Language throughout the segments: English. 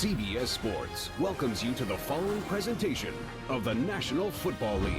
CBS Sports welcomes you to the following presentation of the National Football League.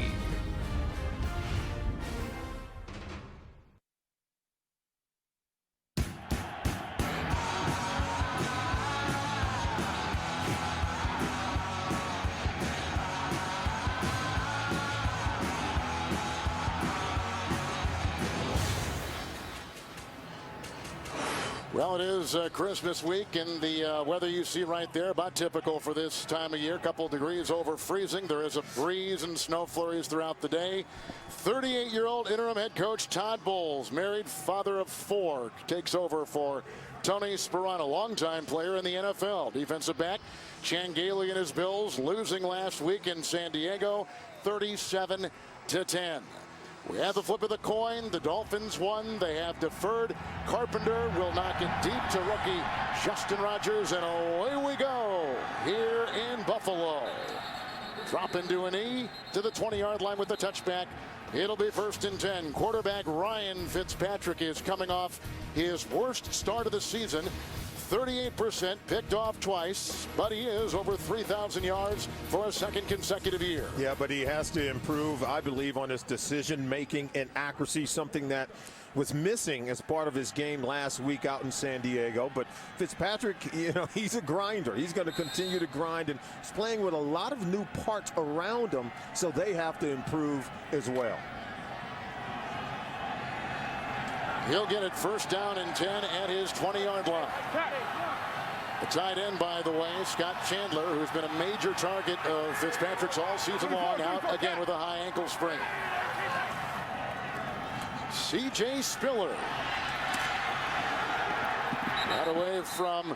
Well, it is Christmas week, and the weather you see right there, about typical for this time of year. A couple of degrees over freezing. There is a breeze and snow flurries throughout the day. 38-year-old interim head coach Todd Bowles, married, father of 4, takes over for Tony Sparano, longtime player in the NFL. Defensive back Chan Gailey and his Bills losing last week in San Diego, 37-10. We have the flip of the coin. The Dolphins won. They have deferred. Carpenter will knock it deep to rookie Justin Rogers, and away we go here in Buffalo. Drop into a knee to the 20-yard line with the touchback. It'll be 1st and 10. Quarterback Ryan Fitzpatrick is coming off his worst start of the season. 38%, picked off twice, but he is over 3,000 yards for a second consecutive year. Yeah, but he has to improve, I believe, on his decision-making and accuracy, something that was missing as part of his game last week out in San Diego. But Fitzpatrick, he's a grinder. He's going to continue to grind, and he's playing with a lot of new parts around him, so they have to improve as well. He'll get it 1st down and 10 at his 20-yard line. The tight end, by the way, Scott Chandler, who's been a major target of Fitzpatrick's all season long, out again with a high ankle sprain. C.J. Spiller got away from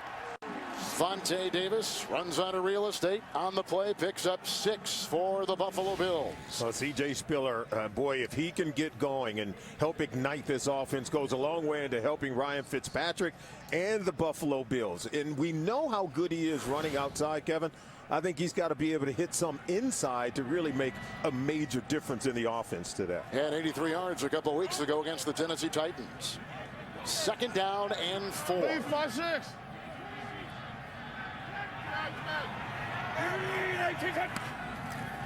Vontae Davis, runs out of real estate on the play, picks up 6 for the Buffalo Bills. Well, C.J. Spiller, boy, if he can get going and help ignite this offense, goes a long way into helping Ryan Fitzpatrick and the Buffalo Bills. And we know how good he is running outside, Kevin. I think he's got to be able to hit some inside to really make a major difference in the offense today. Had 83 yards a couple of weeks ago against the Tennessee Titans. 2nd down and 4. 5-6.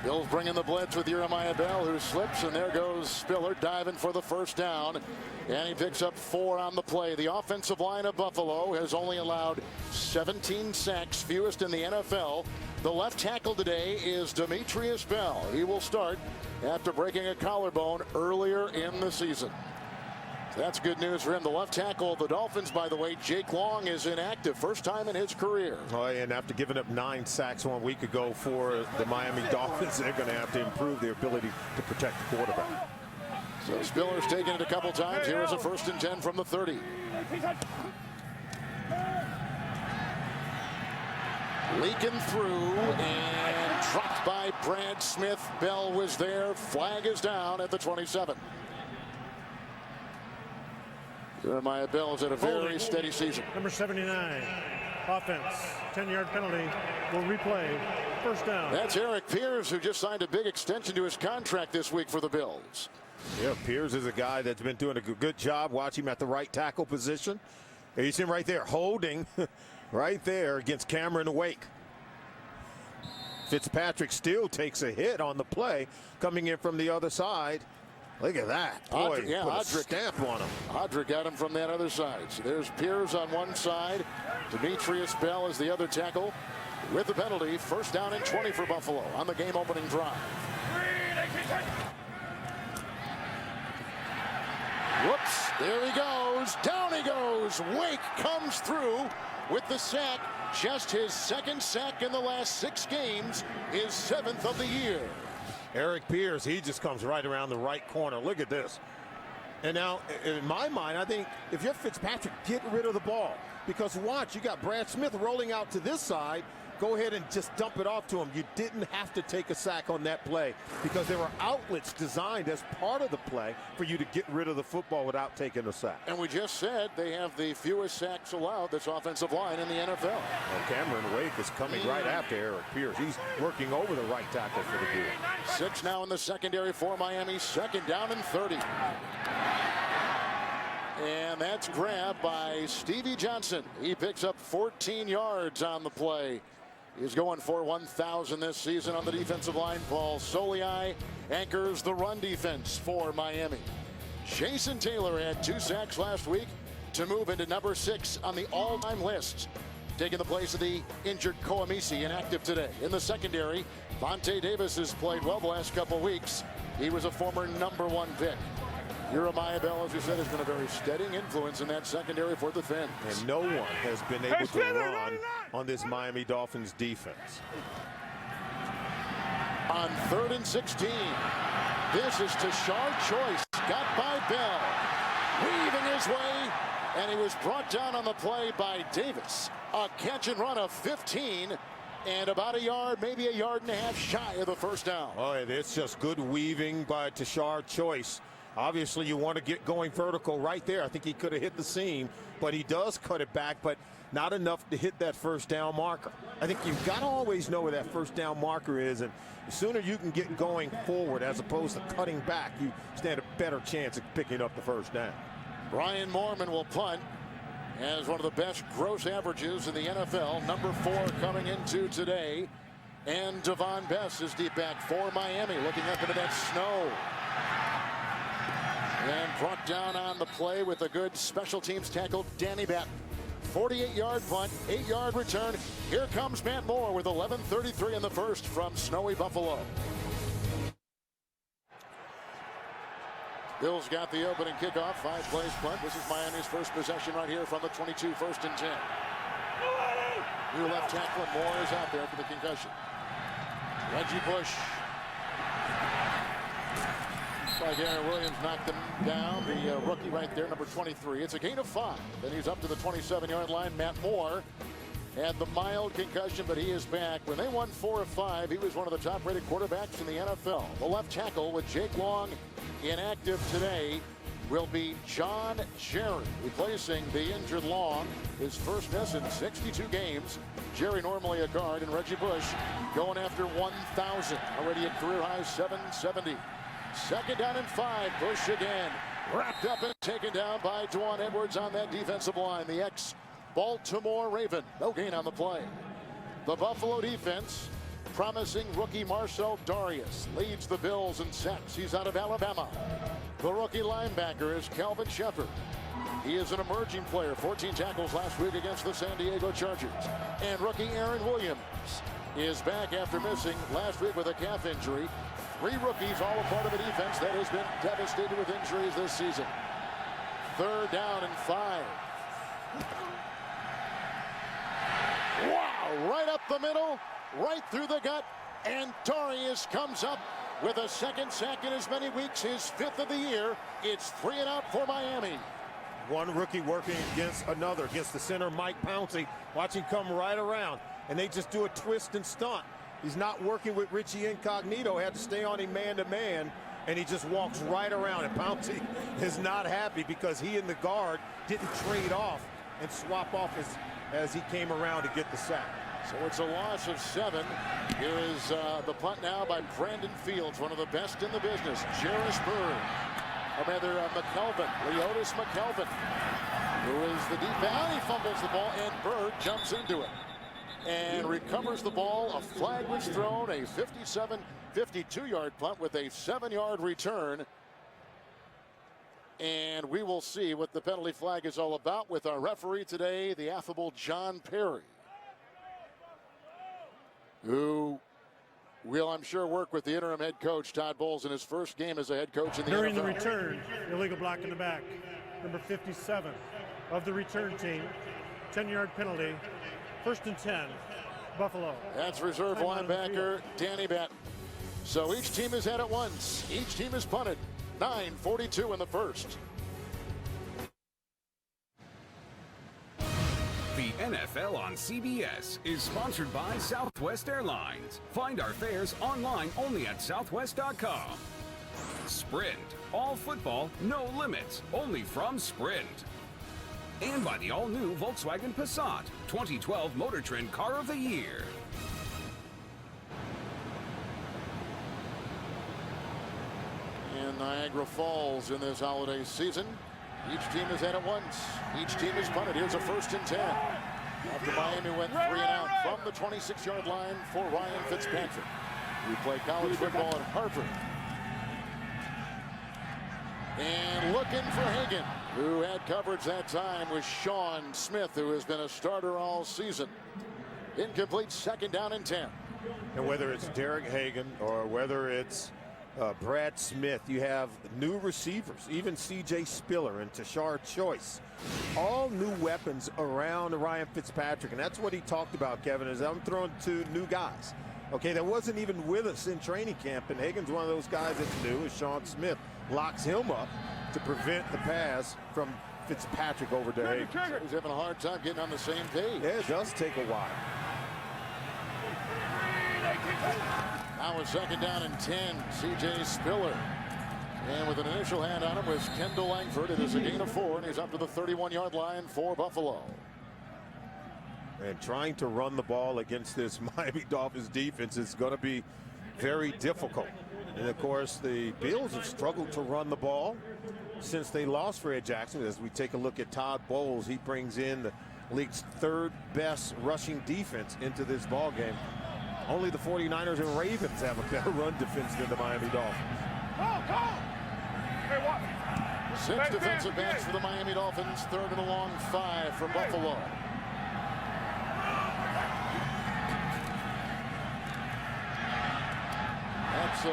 Bills bringing the blitz with Jeremiah Bell, who slips, and there goes Spiller diving for the 1st down, and he picks up 4 on the play. The offensive line of Buffalo has only allowed 17 sacks, fewest in the NFL. The left tackle today is Demetrius Bell. He will start after breaking a collarbone earlier in the season. That's good news for him. The left tackle of the Dolphins, by the way, Jake Long, is inactive. First time in his career. Oh, and after giving up 9 sacks 1 week ago for the Miami Dolphins, they're going to have to improve their ability to protect the quarterback. So Spiller's taken it a couple times. Here is a 1st and 10 from the 30. Leaking through and dropped by Brad Smith. Bell was there. Flag is down at the 27. Jeremiah Bell has had a very steady season. Number 79, offense, 10-yard penalty, will replay, 1st down. That's Eric Pierce, who just signed a big extension to his contract this week for the Bills. Yeah, Pierce is a guy that's been doing a good job. Watch him at the right tackle position. You see him right there, holding right there against Cameron Wake. Fitzpatrick still takes a hit on the play, coming in from the other side. Look at that. Boy, put a stamp on him. Audric got him from that other side. So there's Pierce on one side. Demetrius Bell is the other tackle. With the penalty, 1st down and 20 for Buffalo on the game-opening drive. Whoops, there he goes. Down he goes. Wake comes through with the sack. Just his 2nd sack in the last 6 games. His 7th of the year. Eric Pierce, he just comes right around the right corner. Look at this. And now, in my mind, I think if you're Fitzpatrick, get rid of the ball. Because watch, you got Brad Smith rolling out to this side. Go ahead and just dump it off to him. You didn't have to take a sack on that play because there were outlets designed as part of the play for you to get rid of the football without taking a sack. And we just said they have the fewest sacks allowed, this offensive line in the NFL. Well, Cameron Wake is coming right after Eric Pierce. He's working over the right tackle for the Bills. 6 now in the secondary for Miami. 2nd down and 30. And that's grabbed by Stevie Johnson. He picks up 14 yards on the play. He's going for 1,000 this season on the defensive line. Paul Soliai anchors the run defense for Miami. Jason Taylor had 2 sacks last week to move into number 6 on the all-time list, taking the place of the injured Koamisi, inactive today. In the secondary, Vontae Davis has played well the last couple weeks. He was a former number 1 pick. Jeremiah Bell, as you said, has been a very steadying influence in that secondary for the Fins. And no one has been able to run on this Miami Dolphins defense. On 3rd and 16, this is Tashard Choice, got by Bell, weaving his way, and he was brought down on the play by Davis. A catch and run of 15, and about a yard, maybe a yard and a half shy of the first down. Oh, it's just good weaving by Tashard Choice. Obviously, you want to get going vertical right there. I think he could have hit the seam, but he does cut it back, but not enough to hit that first down marker. I think you've got to always know where that first down marker is, and the sooner you can get going forward as opposed to cutting back, you stand a better chance of picking up the first down. Brian Moorman will punt. Has one of the best gross averages in the NFL. Number 4 coming into today. And Devon Bess is deep back for Miami, looking up into that snow. And brought down on the play with a good special teams tackle, Danny Batten. 48-yard punt, 8-yard return. Here comes Matt Moore with 11:33 in the first from snowy Buffalo. Bills got the opening kickoff, 5 plays punt. This is Miami's first possession right here from the 22, 1st and 10. New left tackle, Moore is out there for the concussion. Reggie Bush. Like Aaron Williams knocked him down, the rookie right there, number 23. It's a gain of 5. Then he's up to the 27-yard line. Matt Moore had the mild concussion, but he is back. When they won 4 of 5, he was one of the top-rated quarterbacks in the NFL. The left tackle with Jake Long inactive today will be John Jerry, replacing the injured Long. His first miss in 62 games. Jerry normally a guard, and Reggie Bush going after 1,000. Already a career-high 770. 2nd down and 5. Bush again. Wrapped up and taken down by Dwan Edwards on that defensive line. The ex-Baltimore Raven. No gain on the play. The Buffalo defense, promising rookie Marcel Darius, leads the Bills in sacks. He's out of Alabama. The rookie linebacker is Calvin Shepard. He is an emerging player. 14 tackles last week against the San Diego Chargers. And rookie Aaron Williams is back after missing last week with a calf injury. 3 rookies, all a part of a defense that has been devastated with injuries this season. 3rd down and 5. Wow, right up the middle, right through the gut, and Darius comes up with a 2nd sack in as many weeks, his 5th of the year. It's 3 and out for Miami. One rookie working against another, against the center, Mike Pouncey. Watch him come right around, and they just do a twist and stunt. He's not working with Richie Incognito, had to stay on him man-to-man, and he just walks right around. And Pouncey is not happy because he and the guard didn't trade off and swap off as he came around to get the sack. So it's a loss of 7. Here is the punt now by Brandon Fields, one of the best in the business. Jarris Bird, or rather McKelvin, Leotis McKelvin, who is the deep down. He fumbles the ball, and Bird jumps into it and recovers the ball. A flag was thrown, a 52-yard punt with a 7-yard return. And we will see what the penalty flag is all about with our referee today, the affable John Perry, who will, I'm sure, work with the interim head coach, Todd Bowles, in his first game as a head coach in the During NFL. the return, illegal block in the back. Number 57 of the return team. 10-yard penalty. 1st and 10, Buffalo. That's reserve linebacker Danny Batten. So each team has had it once. Each team has punted. 9:42 in the first. The NFL on CBS is sponsored by Southwest Airlines. Find our fares online only at southwest.com. Sprint, all football, no limits, only from Sprint. And by the all-new Volkswagen Passat, 2012 Motor Trend Car of the Year. In Niagara Falls in this holiday season, Each team has had it once. Each team has punted. Here's a 1st and 10. After Miami went 3 and out from the 26-yard line for Ryan Fitzpatrick. We play college football at Harvard. And looking for Hagan, who had coverage that time, was Sean Smith, who has been a starter all season. Incomplete, 2nd down and 10. And whether it's Derek Hagan or whether it's Brad Smith, you have new receivers, even C.J. Spiller and Tashard Choice. All new weapons around Ryan Fitzpatrick. And that's what he talked about, Kevin, is I'm throwing 2 new guys. Okay, that wasn't even with us in training camp. And Hagan's one of those guys that's new, as Sean Smith locks him up to prevent the pass from Fitzpatrick over to Hagan. He's having a hard time getting on the same page. Yeah, it does take a while. Now a 2nd down and 10. C.J. Spiller. And with an initial hand on him was Kendall Langford. It is a gain of 4, and he's up to the 31-yard line for Buffalo. And trying to run the ball against this Miami Dolphins defense is going to be very difficult. And of course, the Bills have struggled to run the ball since they lost Fred Jackson. As we take a look at Todd Bowles, he brings in the league's 3rd best rushing defense into this ball game. Only the 49ers and Ravens have a better run defense than the Miami Dolphins. Hey, what? 6 defensive backs for the Miami Dolphins. 3rd and a long 5 for Buffalo. That's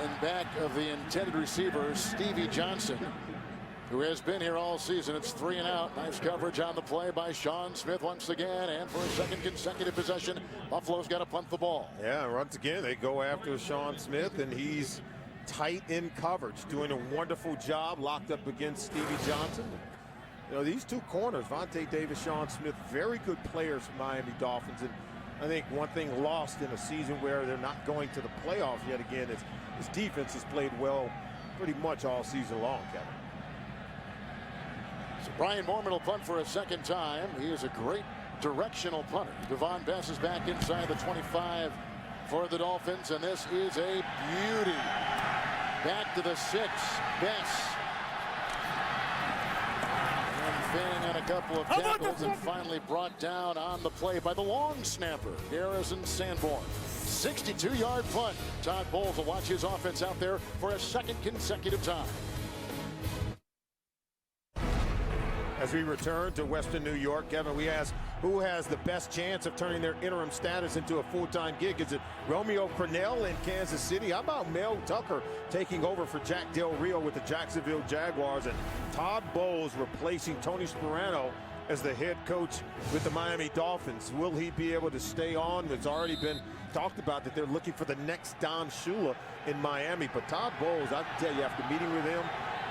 in back of the intended receiver, Stevie Johnson, who has been here all season. It's 3 and out. Nice coverage on the play by Sean Smith once again. And for a 2nd consecutive possession, Buffalo's got to punt the ball. Yeah, once again, they go after Sean Smith, and he's tight in coverage, doing a wonderful job, locked up against Stevie Johnson. You know, these 2 corners, Vontae Davis, Sean Smith, very good players for Miami Dolphins. And I think one thing lost in a season where they're not going to the playoffs yet again is his defense has played well pretty much all season long, Kevin. So Brian Mormon will punt for a 2nd time. He is a great directional punter. Devon Bess is back inside the 25 for the Dolphins, and this is a beauty. Back to the 6, Bess. And failing on a couple of tackles and finally brought down on the play by the long snapper, Garrison Sanborn. 62-yard punt. Todd Bowles will watch his offense out there for a 2nd consecutive time. As we return to Western New York, Kevin, we ask who has the best chance of turning their interim status into a full-time gig. Is it Romeo Crennel in Kansas City? How about Mel Tucker taking over for Jack Del Rio with the Jacksonville Jaguars, and Todd Bowles replacing Tony Sperano as the head coach with the Miami Dolphins? Will he be able to stay on? It's already been talked about that they're looking for the next Don Shula in Miami. But Todd Bowles, I can tell you, after meeting with him,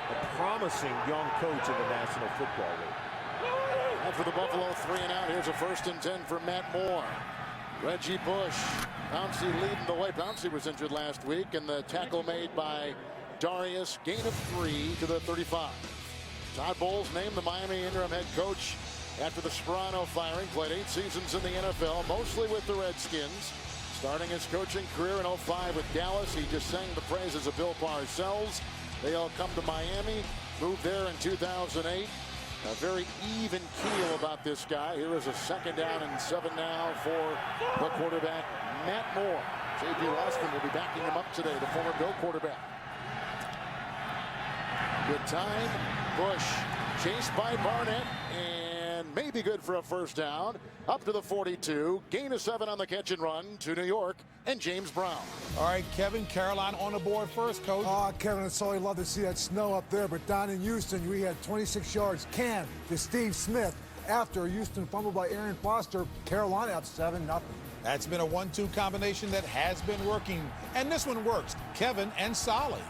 a promising young coach in the National Football League. And for the Buffalo 3 and out, here's a 1st and 10 for Matt Moore. Reggie Bush, Pouncey leading the way. Pouncey was injured last week, and the tackle made by Darius, gain of 3 to the 35. Todd Bowles named the Miami interim head coach after the Sperano firing. Played 8 seasons in the NFL, mostly with the Redskins. Starting his coaching career in 05 with Dallas, he just sang the praises of Bill Parcells. They all come to Miami, moved there in 2008. A very even keel about this guy. Here is a 2nd down and 7 now for the quarterback, Matt Moore. J.P. Rossman will be backing him up today, the former Bill quarterback. Good time. Bush chased by Barnett and may be good for a 1st down. Up to the 42. Gain of 7 on the catch and run to New York and James Brown. All right, Kevin, Carolina on the board first, Coach. Kevin, it's always love to see that snow up there, but down in Houston, we had 26 yards can to Steve Smith after Houston fumbled by Aaron Foster. Carolina up 7-0. That's been a 1-2 combination that has been working, and this one works. Kevin and Solly.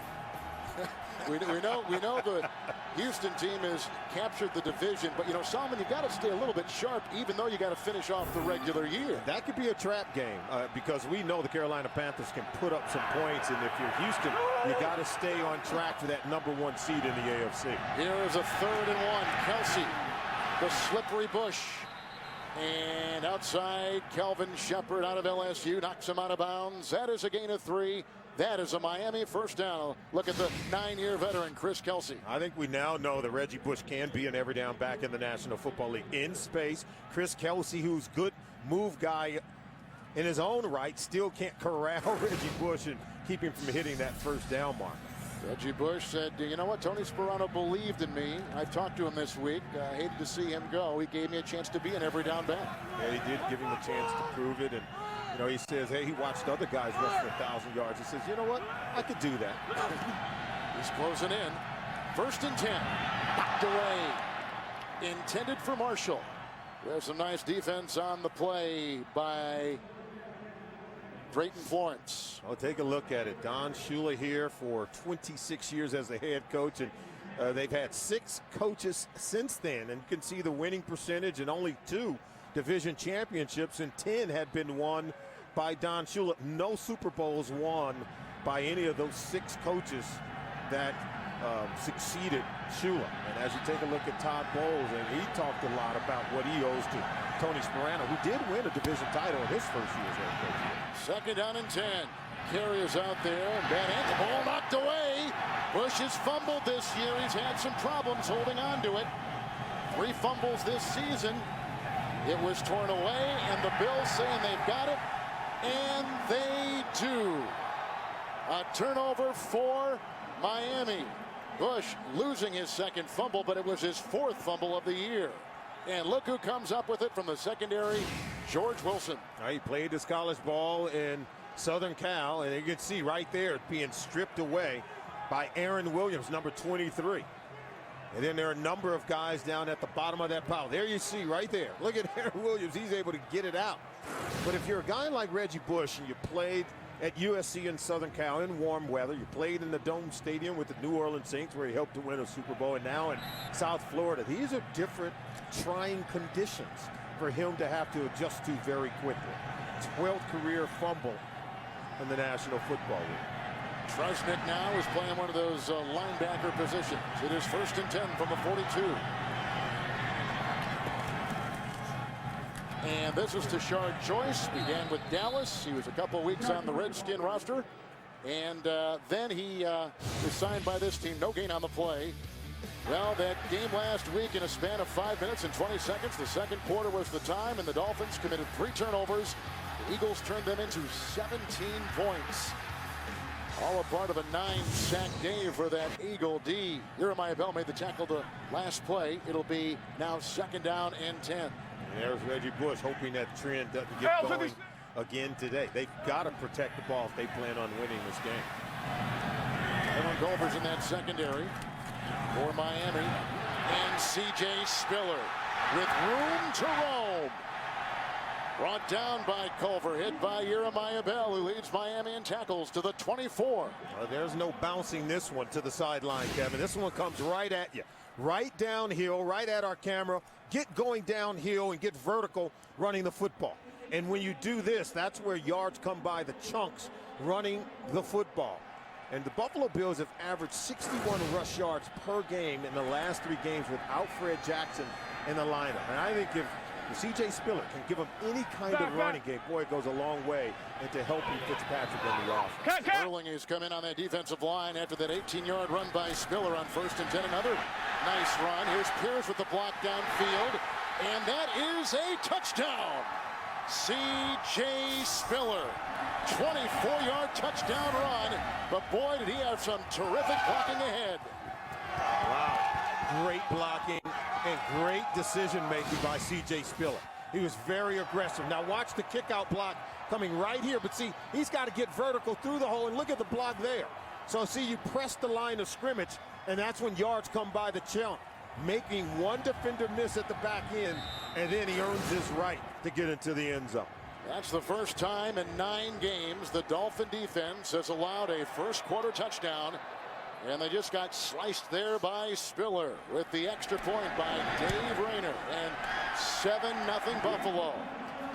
We know the Houston team has captured the division, but, you know, Solomon, you've got to stay a little bit sharp, even though you got to finish off the regular year. That could be a trap game because we know the Carolina Panthers can put up some points, and if you're Houston, you got to stay on track for that #1 seed in the AFC. Here is a 3rd and 1. Kelsey, the slippery Bush. And outside, Kelvin Shepard out of LSU knocks him out of bounds. That is a gain of 3 That is a Miami first down. Look at the 9-year veteran, Chris Kelsey. I think we now know that Reggie Bush can be an every down back in the National Football League. In space, Chris Kelsey, who's good move guy in his own right, still can't corral Reggie Bush and keep him from hitting that first down mark. Reggie Bush said, you know what, Tony Sperano believed in me. I talked to him this week. I hated to see him go. He gave me a chance to be an every down back. Yeah, he did give him a chance to prove it. And, you know, he says, hey, he watched other guys rush for 1,000 yards. He says, you know what, I could do that. He's closing in. 1st and 10. Knocked away. Intended for Marshall. There's some nice defense on the play by Drayton Florence. Well, take a look at it. Don Shula here for 26 years as the head coach, and they've had 6 coaches since then, and you can see the winning percentage, and only 2 division championships, and 10 had been won by Don Shula. No Super Bowls won by any of those 6 coaches that succeeded Shula. And as you take a look at Todd Bowles, and he talked a lot about what he owes to Tony Sperano, who did win a division title in his first year as head coach. 2nd down and 10. Carey is out there. Bad hand. The ball knocked away. Bush has fumbled this year. He's had some problems holding on to it. 3 fumbles this season. It was torn away, and the Bills saying they've got it, and they do. A turnover for Miami. Bush losing his 2nd fumble, but it was his 4th fumble of the year. And look who comes up with it from the secondary, George Wilson. He played his college ball in Southern Cal, and you can see right there being stripped away by Aaron Williams, number 23. And then there are a number of guys down at the bottom of that pile. There you see right there. Look at Aaron Williams. He's able to get it out. But if you're a guy like Reggie Bush and you played at USC in Southern Cal in warm weather, you played in the Dome Stadium with the New Orleans Saints where he helped to win a Super Bowl, and now in South Florida, these are different trying conditions for him to have to adjust to very quickly. 12th career fumble in the National Football League. Trusnick now is playing one of those linebacker positions. It is 1st and 10 from the 42. And this is Tashard Joyce. Began with Dallas. He was a couple weeks on the Redskin roster. And then he was signed by this team. No gain on the play. Well, that game last week in a span of 5 minutes and 20 seconds. The 2nd quarter was the time, and the Dolphins committed 3 turnovers. The Eagles turned them into 17 points. All a part of a 9-sack day for that Eagle D. Jeremiah Bell made the tackle the last play. It'll be now 2nd down and 10. And there's Reggie Bush hoping that trend doesn't get going again today. They've got to protect the ball if they plan on winning this game. Evan Culver's in that secondary for Miami. And C.J. Spiller with room to roam. Brought down by Culver, hit by Jeremiah Bell, who leads Miami in tackles to the 24. Well, there's no bouncing this one to the sideline, Kevin. This one comes right at you. Right downhill, right at our camera. Get going downhill and get vertical running the football. And when you do this, that's where yards come by the chunks running the football. And the Buffalo Bills have averaged 61 rush yards per game in the last 3 games without Fred Jackson in the lineup. And I think if C.J. Spiller can give him any kind of running game, boy, it goes a long way into helping Fitzpatrick in the offense. Sterling has come in on that defensive line after that 18-yard run by Spiller on 1st and 10. Another nice run. Here's Pierce with the block downfield, and that is a touchdown. C.J. Spiller, 24-yard touchdown run, but boy, did he have some terrific blocking ahead. Wow, great blocking and great decision-making by C.J. Spiller. He was very aggressive. Now watch the kick-out block coming right here, but see, he's got to get vertical through the hole, and look at the block there. So see, you press the line of scrimmage, and that's when yards come by the chunk, making one defender miss at the back end, and then he earns his right to get into the end zone. That's the first time in 9 games the Dolphin defense has allowed a first-quarter touchdown. And they just got sliced there by Spiller with the extra point by Dave Rayner, and 7-0 Buffalo.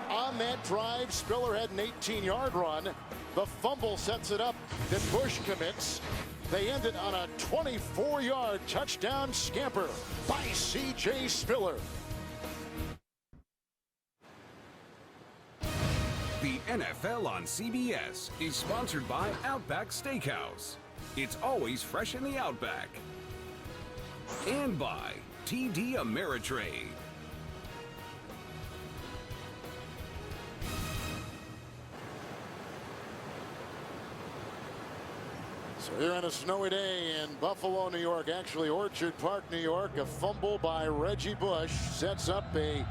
On that drive, Spiller had an 18-yard run. The fumble sets it up that Bush commits. They ended on a 24-yard touchdown scamper by C.J. Spiller. The NFL on CBS is sponsored by Outback Steakhouse. It's always fresh in the Outback. And by TD Ameritrade. So here on a snowy day in Buffalo, New York, actually Orchard Park, New York, a fumble by Reggie Bush sets up a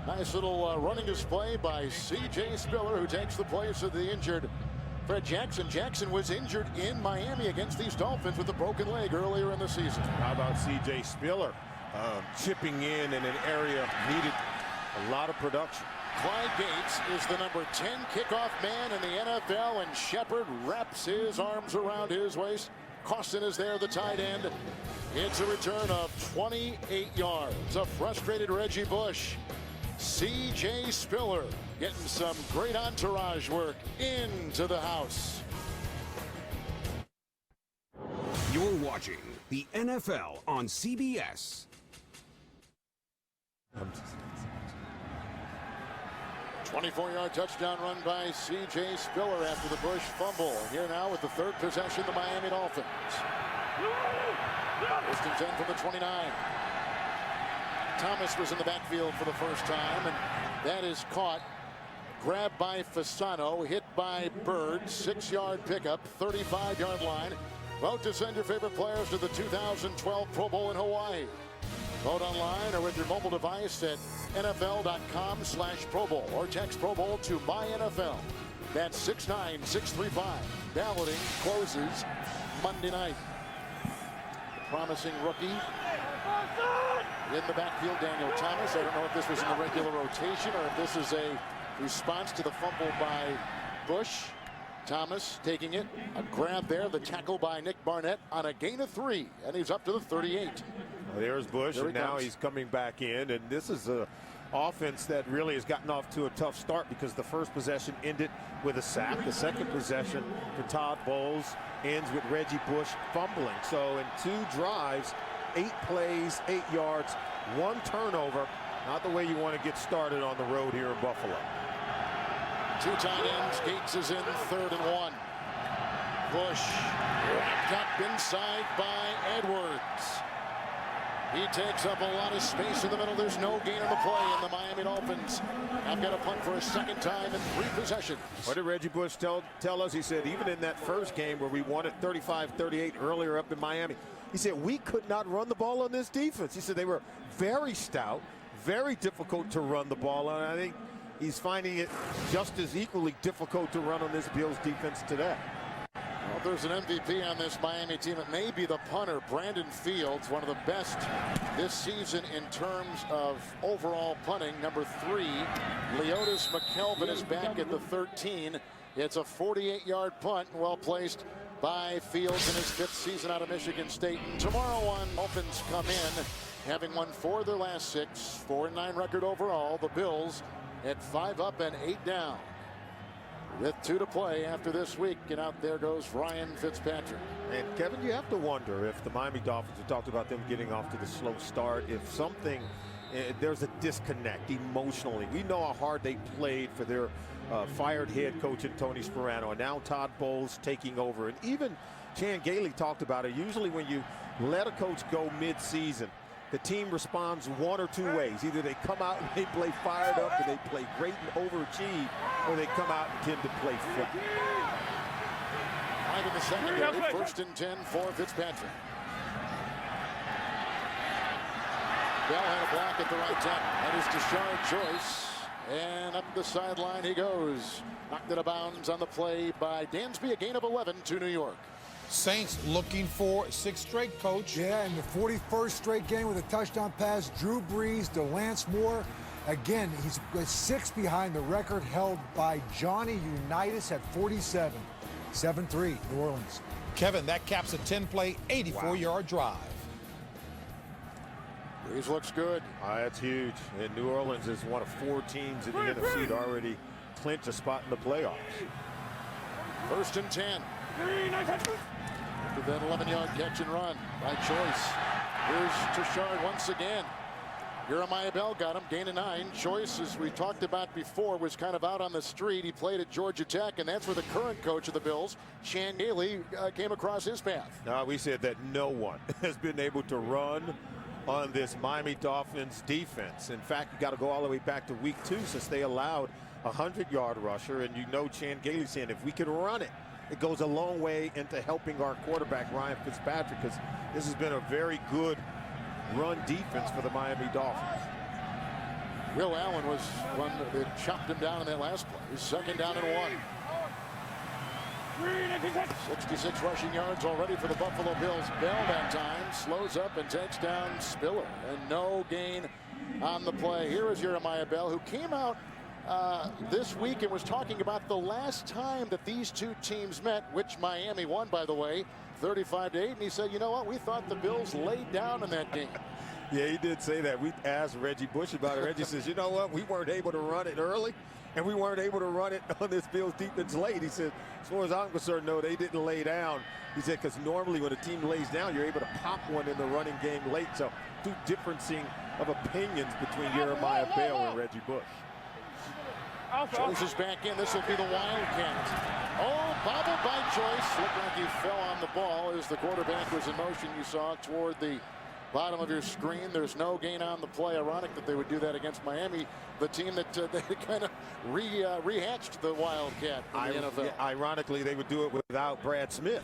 nice little running display by C.J. Spiller, who takes the place of the injured Fred Jackson. Jackson was injured in Miami against these Dolphins with a broken leg earlier in the season. How about C.J. Spiller chipping in an area needed a lot of production? Clyde Gates is the number 10 kickoff man in the NFL, and Shepard wraps his arms around his waist. Costin is there, the tight end. It's a return of 28 yards. A frustrated Reggie Bush. C.J. Spiller getting some great entourage work into the house. You're watching the NFL on CBS. 24-yard touchdown run by C.J. Spiller after the Bush fumble. Here now with the third possession, the Miami Dolphins. First and 10 from the 29. Thomas was in the backfield for the first time, and that is caught. Grabbed by Fasano, hit by Bird. 6-yard pickup, 35-yard line. Vote to send your favorite players to the 2012 Pro Bowl in Hawaii. Vote online or with your mobile device at NFL.com/Pro Bowl or text Pro Bowl to MyNFL. That's 69635. Balloting closes Monday night. Promising rookie in the backfield, Daniel Thomas. I don't know if this was in the regular rotation or if this is a response to the fumble by Bush. Thomas taking it. A grab there. The tackle by Nick Barnett on a gain of 3. And he's up to the 38. Well, there's Bush, There and now he's coming back in. And this is a offense that really has gotten off to a tough start because the first possession ended with a sack. The second possession for Todd Bowles ends with Reggie Bush fumbling. So in 2 drives, 8 plays, 8 yards, 1 turnover. Not the way you want to get started on the road here in Buffalo. 2 tight ends. Gates is in 3rd and 1. Bush wrapped up inside by Edwards. He takes up a lot of space in the middle. There's no gain on the play, and the Miami Dolphins have got a punt for a second time in 3 possessions. What did Reggie Bush tell us? He said even in that first game where we won it 35-38 earlier up in Miami, he said we could not run the ball on this defense. He said they were very stout, very difficult to run the ball on. I think he's finding it just as equally difficult to run on this Bills defense today. Well, there's an MVP on this Miami team. It may be the punter, Brandon Fields, one of the best this season in terms of overall punting. Number 3, Leotis McKelvin is back at the 13. It's a 48-yard punt, well placed by Fields in his 5th season out of Michigan State. And tomorrow on, Dolphins come in, having won 4 of their last 6, 4-9 record overall. The Bills at 5 up and 8 down. With 2 to play after this week, and out there goes Ryan Fitzpatrick. And Kevin, you have to wonder if the Miami Dolphins, we talked about them getting off to the slow start, if something, there's a disconnect emotionally. We know how hard they played for their fired head coach and Tony Sperano, and now Todd Bowles taking over. And even Chan Gailey talked about it. Usually when you let a coach go mid-season, the team responds 1 or 2 ways. Either they come out and they play fired up and they play great and overachieve, or they come out and tend to play football. 5 in the secondary, 1st and 10 for Fitzpatrick. Bell had a block at the right tackle. That is Tashard Joyce. And up the sideline he goes. Knocked it out of bounds on the play by Dansby. A gain of 11 to New York. Saints looking for 6th straight, coach. Yeah, in the 41st straight game with a touchdown pass, Drew Brees to Lance Moore. Again, he's 6 behind the record held by Johnny Unitas at 47. 7-3, New Orleans. Kevin, that caps a 10-play, 84-yard drive. Brees looks good. That's huge. And New Orleans is one of 4 teams in the NFC to already clinch a spot in the playoffs. 1st and 10. After that 11-yard catch and run by Choice. Here's Tashard once again. Jeremiah Bell got him, gain of 9. Choice, as we talked about before, was kind of out on the street. He played at Georgia Tech, and that's where the current coach of the Bills, Chan Gailey, came across his path. We said that no one has been able to run on this Miami Dolphins defense. In fact, you got to go all the way back to week 2 since they allowed a 100-yard rusher, and you know Chan Gailey saying if we can run it, it goes a long way into helping our quarterback, Ryan Fitzpatrick, because this has been a very good run defense for the Miami Dolphins. Will Allen was one that chopped him down in that last play. He's 2nd down and 1. 66 rushing yards already for the Buffalo Bills. Bell that time slows up and takes down Spiller, and no gain on the play. Here is Jeremiah Bell, who came out this week and was talking about the last time that these two teams met, which Miami won, by the way, 35-8. And he said, you know what, we thought the Bills laid down in that game. Yeah, he did say that. We asked Reggie Bush about it. Reggie says, you know what, we weren't able to run it early, and we weren't able to run it on this Bills defense late. He said, as far as I'm concerned, no, they didn't lay down. He said, because normally when a team lays down, you're able to pop one in the running game late. So two differencing of opinions between Jeremiah Bell and Reggie Bush. Joyce is back in. This will be the Wildcats. Oh, bobbled by Joyce. Looked like he fell on the ball as the quarterback was in motion. You saw toward the bottom of your screen. There's no gain on the play. Ironic that they would do that against Miami, the team that they kind of rehatched the Wildcat in the NFL. Yeah, ironically, they would do it without Brad Smith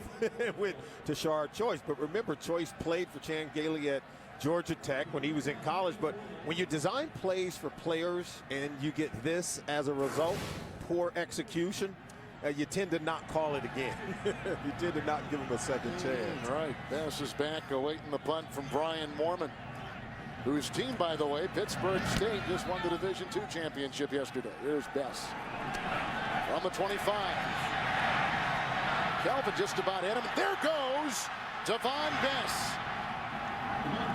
with Tashard Choice. But remember, Choice played for Chan Gailey at Georgia Tech when he was in college. But when you design plays for players and you get this as a result, poor execution, you tend to not call it again. You tend to not give him a second chance. Right. Pass is back, awaiting the punt from Brian Mormon, whose team, by the way, Pittsburgh State, just won the Division II championship yesterday. Here's Bess from the 25. Calvin just about hit him. There goes Devon Bess.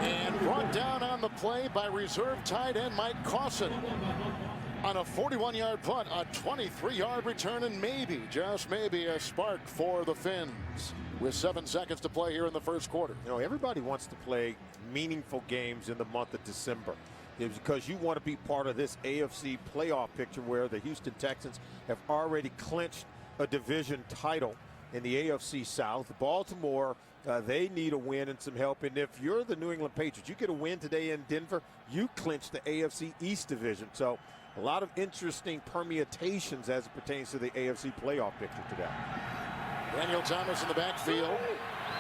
And brought down on the play by reserve tight end Mike Cawson on a 41-yard punt, a 23-yard return, and maybe, just maybe, a spark for the Finns with 7 seconds to play here in the first quarter. You know, everybody wants to play meaningful games in the month of December. It's because you want to be part of this AFC playoff picture where the Houston Texans have already clinched a division title in the AFC South. Baltimore, they need a win and some help. And if you're the New England Patriots, you get a win today in Denver, you clinch the AFC East division. So a lot of interesting permutations as it pertains to the AFC playoff picture today. Daniel Thomas in the backfield.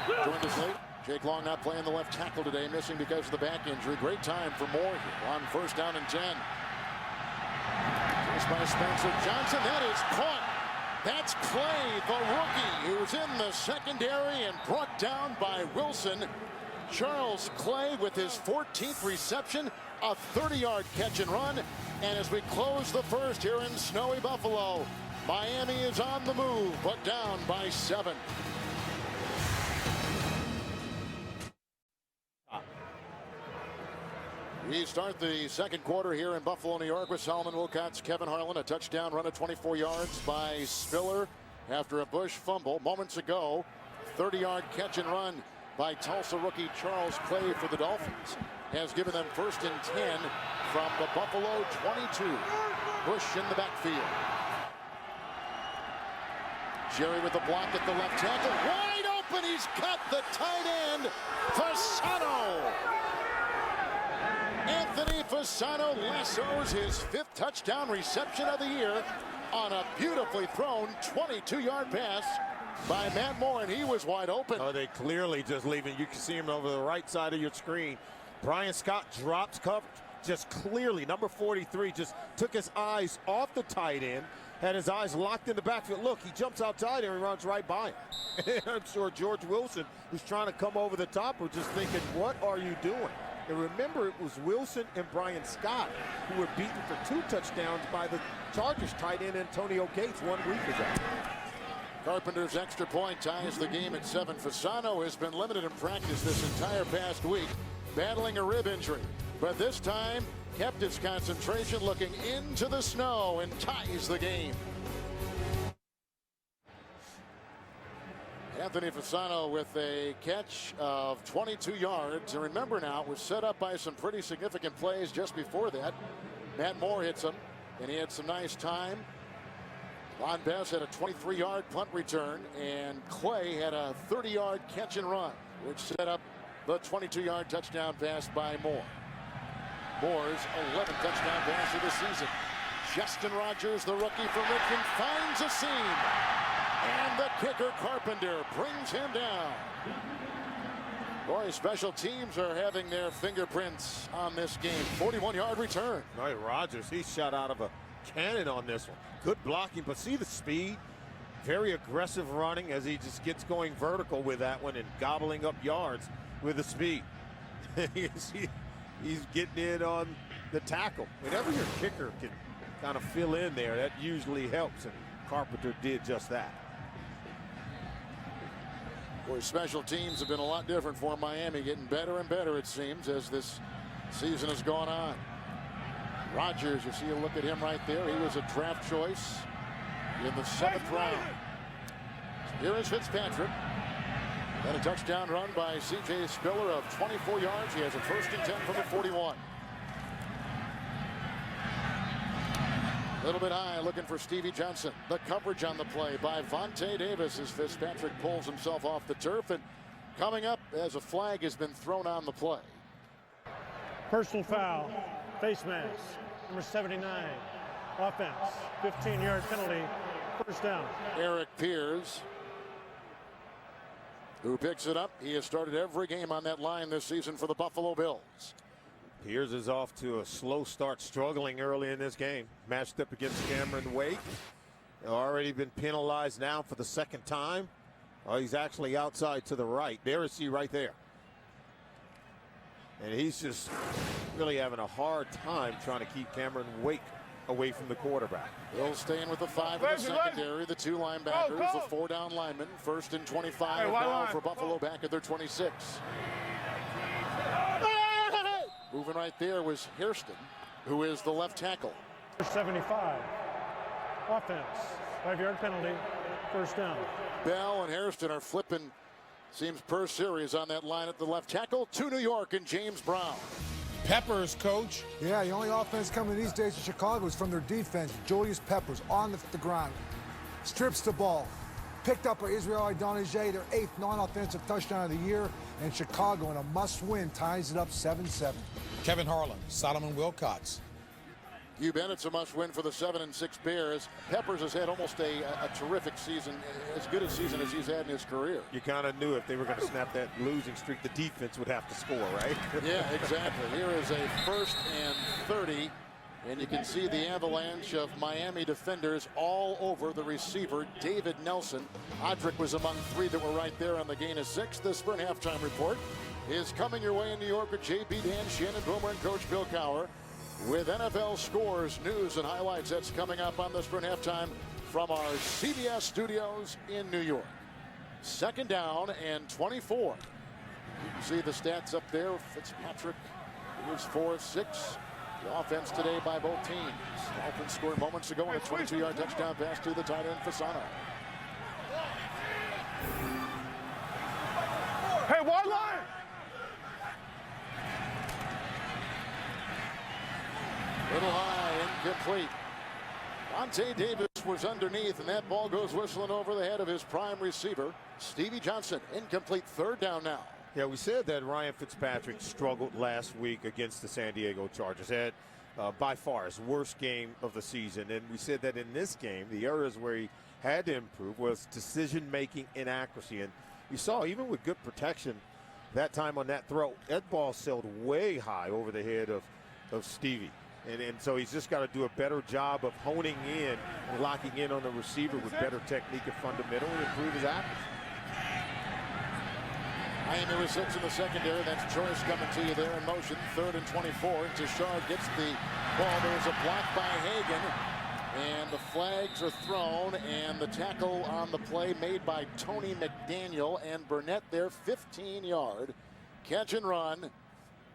Joined us late. Jake Long not playing the left tackle today, missing because of the back injury. Great time for Moore here on 1st down and 10. Just by Spencer Johnson. That is caught. That's Clay, the rookie, who's in the secondary and brought down by Wilson. Charles Clay with his 14th reception, a 30-yard catch and run. And as we close the first here in snowy Buffalo, Miami is on the move, but down by 7. We start the second quarter here in Buffalo, New York with Solomon Wilcott's Kevin Harlan. A touchdown run of 24 yards by Spiller after a Bush fumble moments ago. 30-yard catch and run by Tulsa rookie Charles Clay for the Dolphins has given them 1st and 10 from the Buffalo 22. Bush in the backfield. Jerry with the block at the left tackle. Wide open. He's got the tight end. Fasano. Anthony Fasano lassos his 5th touchdown reception of the year on a beautifully thrown 22-yard pass by Matt Moore, and he was wide open. Oh, they clearly just leaving. You can see him over the right side of your screen. Brian Scott drops coverage. Just clearly, number 43 just took his eyes off the tight end, had his eyes locked in the backfield. Look, he jumps outside and he runs right by him. I'm sure George Wilson, who's trying to come over the top, was just thinking, what are you doing? And remember, it was Wilson and Brian Scott who were beaten for 2 touchdowns by the Chargers tight end Antonio Gates 1 week ago. Carpenter's extra point ties the game at 7. Fasano has been limited in practice this entire past week, battling a rib injury. But this time, kept his concentration looking into the snow and ties the game. Anthony Fasano with a catch of 22 yards. And remember now, it was set up by some pretty significant plays just before that. Matt Moore hits him, and he had some nice time. Von Bess had a 23-yard punt return, and Clay had a 30-yard catch and run, which set up the 22-yard touchdown pass by Moore. Moore's 11th touchdown pass of the season. Justin Rogers, the rookie from Richmond, finds a seam. And the kicker, Carpenter, brings him down. Boy, special teams are having their fingerprints on this game. 41-yard return. All right, Rogers, he shot out of a cannon on this one. Good blocking, but see the speed. Very aggressive running as he just gets going vertical with that one and gobbling up yards with the speed. He's getting in on the tackle. Whenever your kicker can kind of fill in there, that usually helps, and Carpenter did just that. Boy, special teams have been a lot different for Miami, getting better and better, it seems, as this season has gone on. Rogers, you see a look at him right there. He was a draft choice in the 7th round. Here is Fitzpatrick. And a touchdown run by C.J. Spiller of 24 yards. He has a 1st and 10 from the 41. A little bit high, looking for Stevie Johnson. The coverage on the play by Vontae Davis as Fitzpatrick pulls himself off the turf. And coming up as a flag has been thrown on the play. Personal foul, face mask, number 79. Offense, 15-yard penalty, 1st down. Eric Pierce, who picks it up. He has started every game on that line this season for the Buffalo Bills. Pierce is off to a slow start, struggling early in this game. Matched up against Cameron Wake. Already been penalized now for the 2nd time. Oh, he's actually outside to the right. There is he right there. And he's just really having a hard time trying to keep Cameron Wake away from the quarterback. Bills staying with the 5 in the secondary. The 2 linebackers, the 4 down linemen. 1st and 25 now for Buffalo back at their 26. Moving right there was Hairston, who is the left tackle. 75. Offense, 5-yard penalty, 1st down. Bell and Hairston are flipping, seems per series on that line at the left tackle to New York and James Brown. Peppers, coach. Yeah, the only offense coming these days in Chicago is from their defense. Julius Peppers on the ground. Strips the ball. Picked up by Israel Idonije, their 8th non-offensive touchdown of the year. And Chicago, in a must-win, ties it up 7-7. Kevin Harlan, Solomon Wilcots. You bet it's a must-win for the 7 and 6 Bears. Peppers has had almost a terrific season, as good a season as he's had in his career. You kind of knew if they were going to snap that losing streak, the defense would have to score, right? Yeah, exactly. Here is a 1st and 30. And you can see the avalanche of Miami defenders all over the receiver, David Nelson. Odrick was among 3 that were right there on the gain of 6. The Sprint halftime report is coming your way in New York with JP Dan, Shannon Boomer, and Coach Bill Cowher. With NFL scores, news, and highlights, that's coming up on the Sprint halftime from our CBS studios in New York. 2nd down and 24. You can see the stats up there. Fitzpatrick was 4-6. The offense today by both teams. Dolphins scored moments ago on a 22-yard touchdown pass to the tight end Fasano. Hey, wide line! Little high, incomplete. Vontae Davis was underneath, and that ball goes whistling over the head of his prime receiver, Stevie Johnson. Incomplete, 3rd down now. Yeah, we said that Ryan Fitzpatrick struggled last week against the San Diego Chargers. Had by far his worst game of the season. And we said that in this game, the areas where he had to improve was decision-making and accuracy. And you saw, even with good protection, that time on that throw, that ball sailed way high over the head of Stevie. And so he's just got to do a better job of honing in and locking in on the receiver with better technique and fundamental and improve his accuracy. Miami was 6 in the secondary. That's Joyce coming to you there in motion. 3rd and 24. Tashard gets the ball. There's a block by Hagan. And the flags are thrown. And the tackle on the play made by Tony McDaniel and Burnett there. 15-yard catch and run.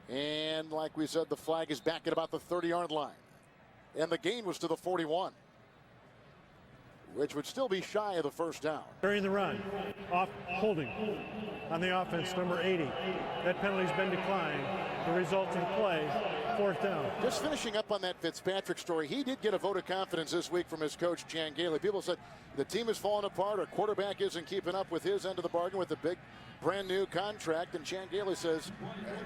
And like we said, the flag is back at about the 30-yard line. And the gain was to the 41. which would still be shy of the first down. During the run, off holding on the offense, number 80. That penalty's been declined. The result of the play, 4th down. Just finishing up on that Fitzpatrick story, he did get a vote of confidence this week from his coach, Chan Gailey. People said the team is falling apart, our quarterback isn't keeping up with his end of the bargain with a big brand new contract, and Chan Gailey says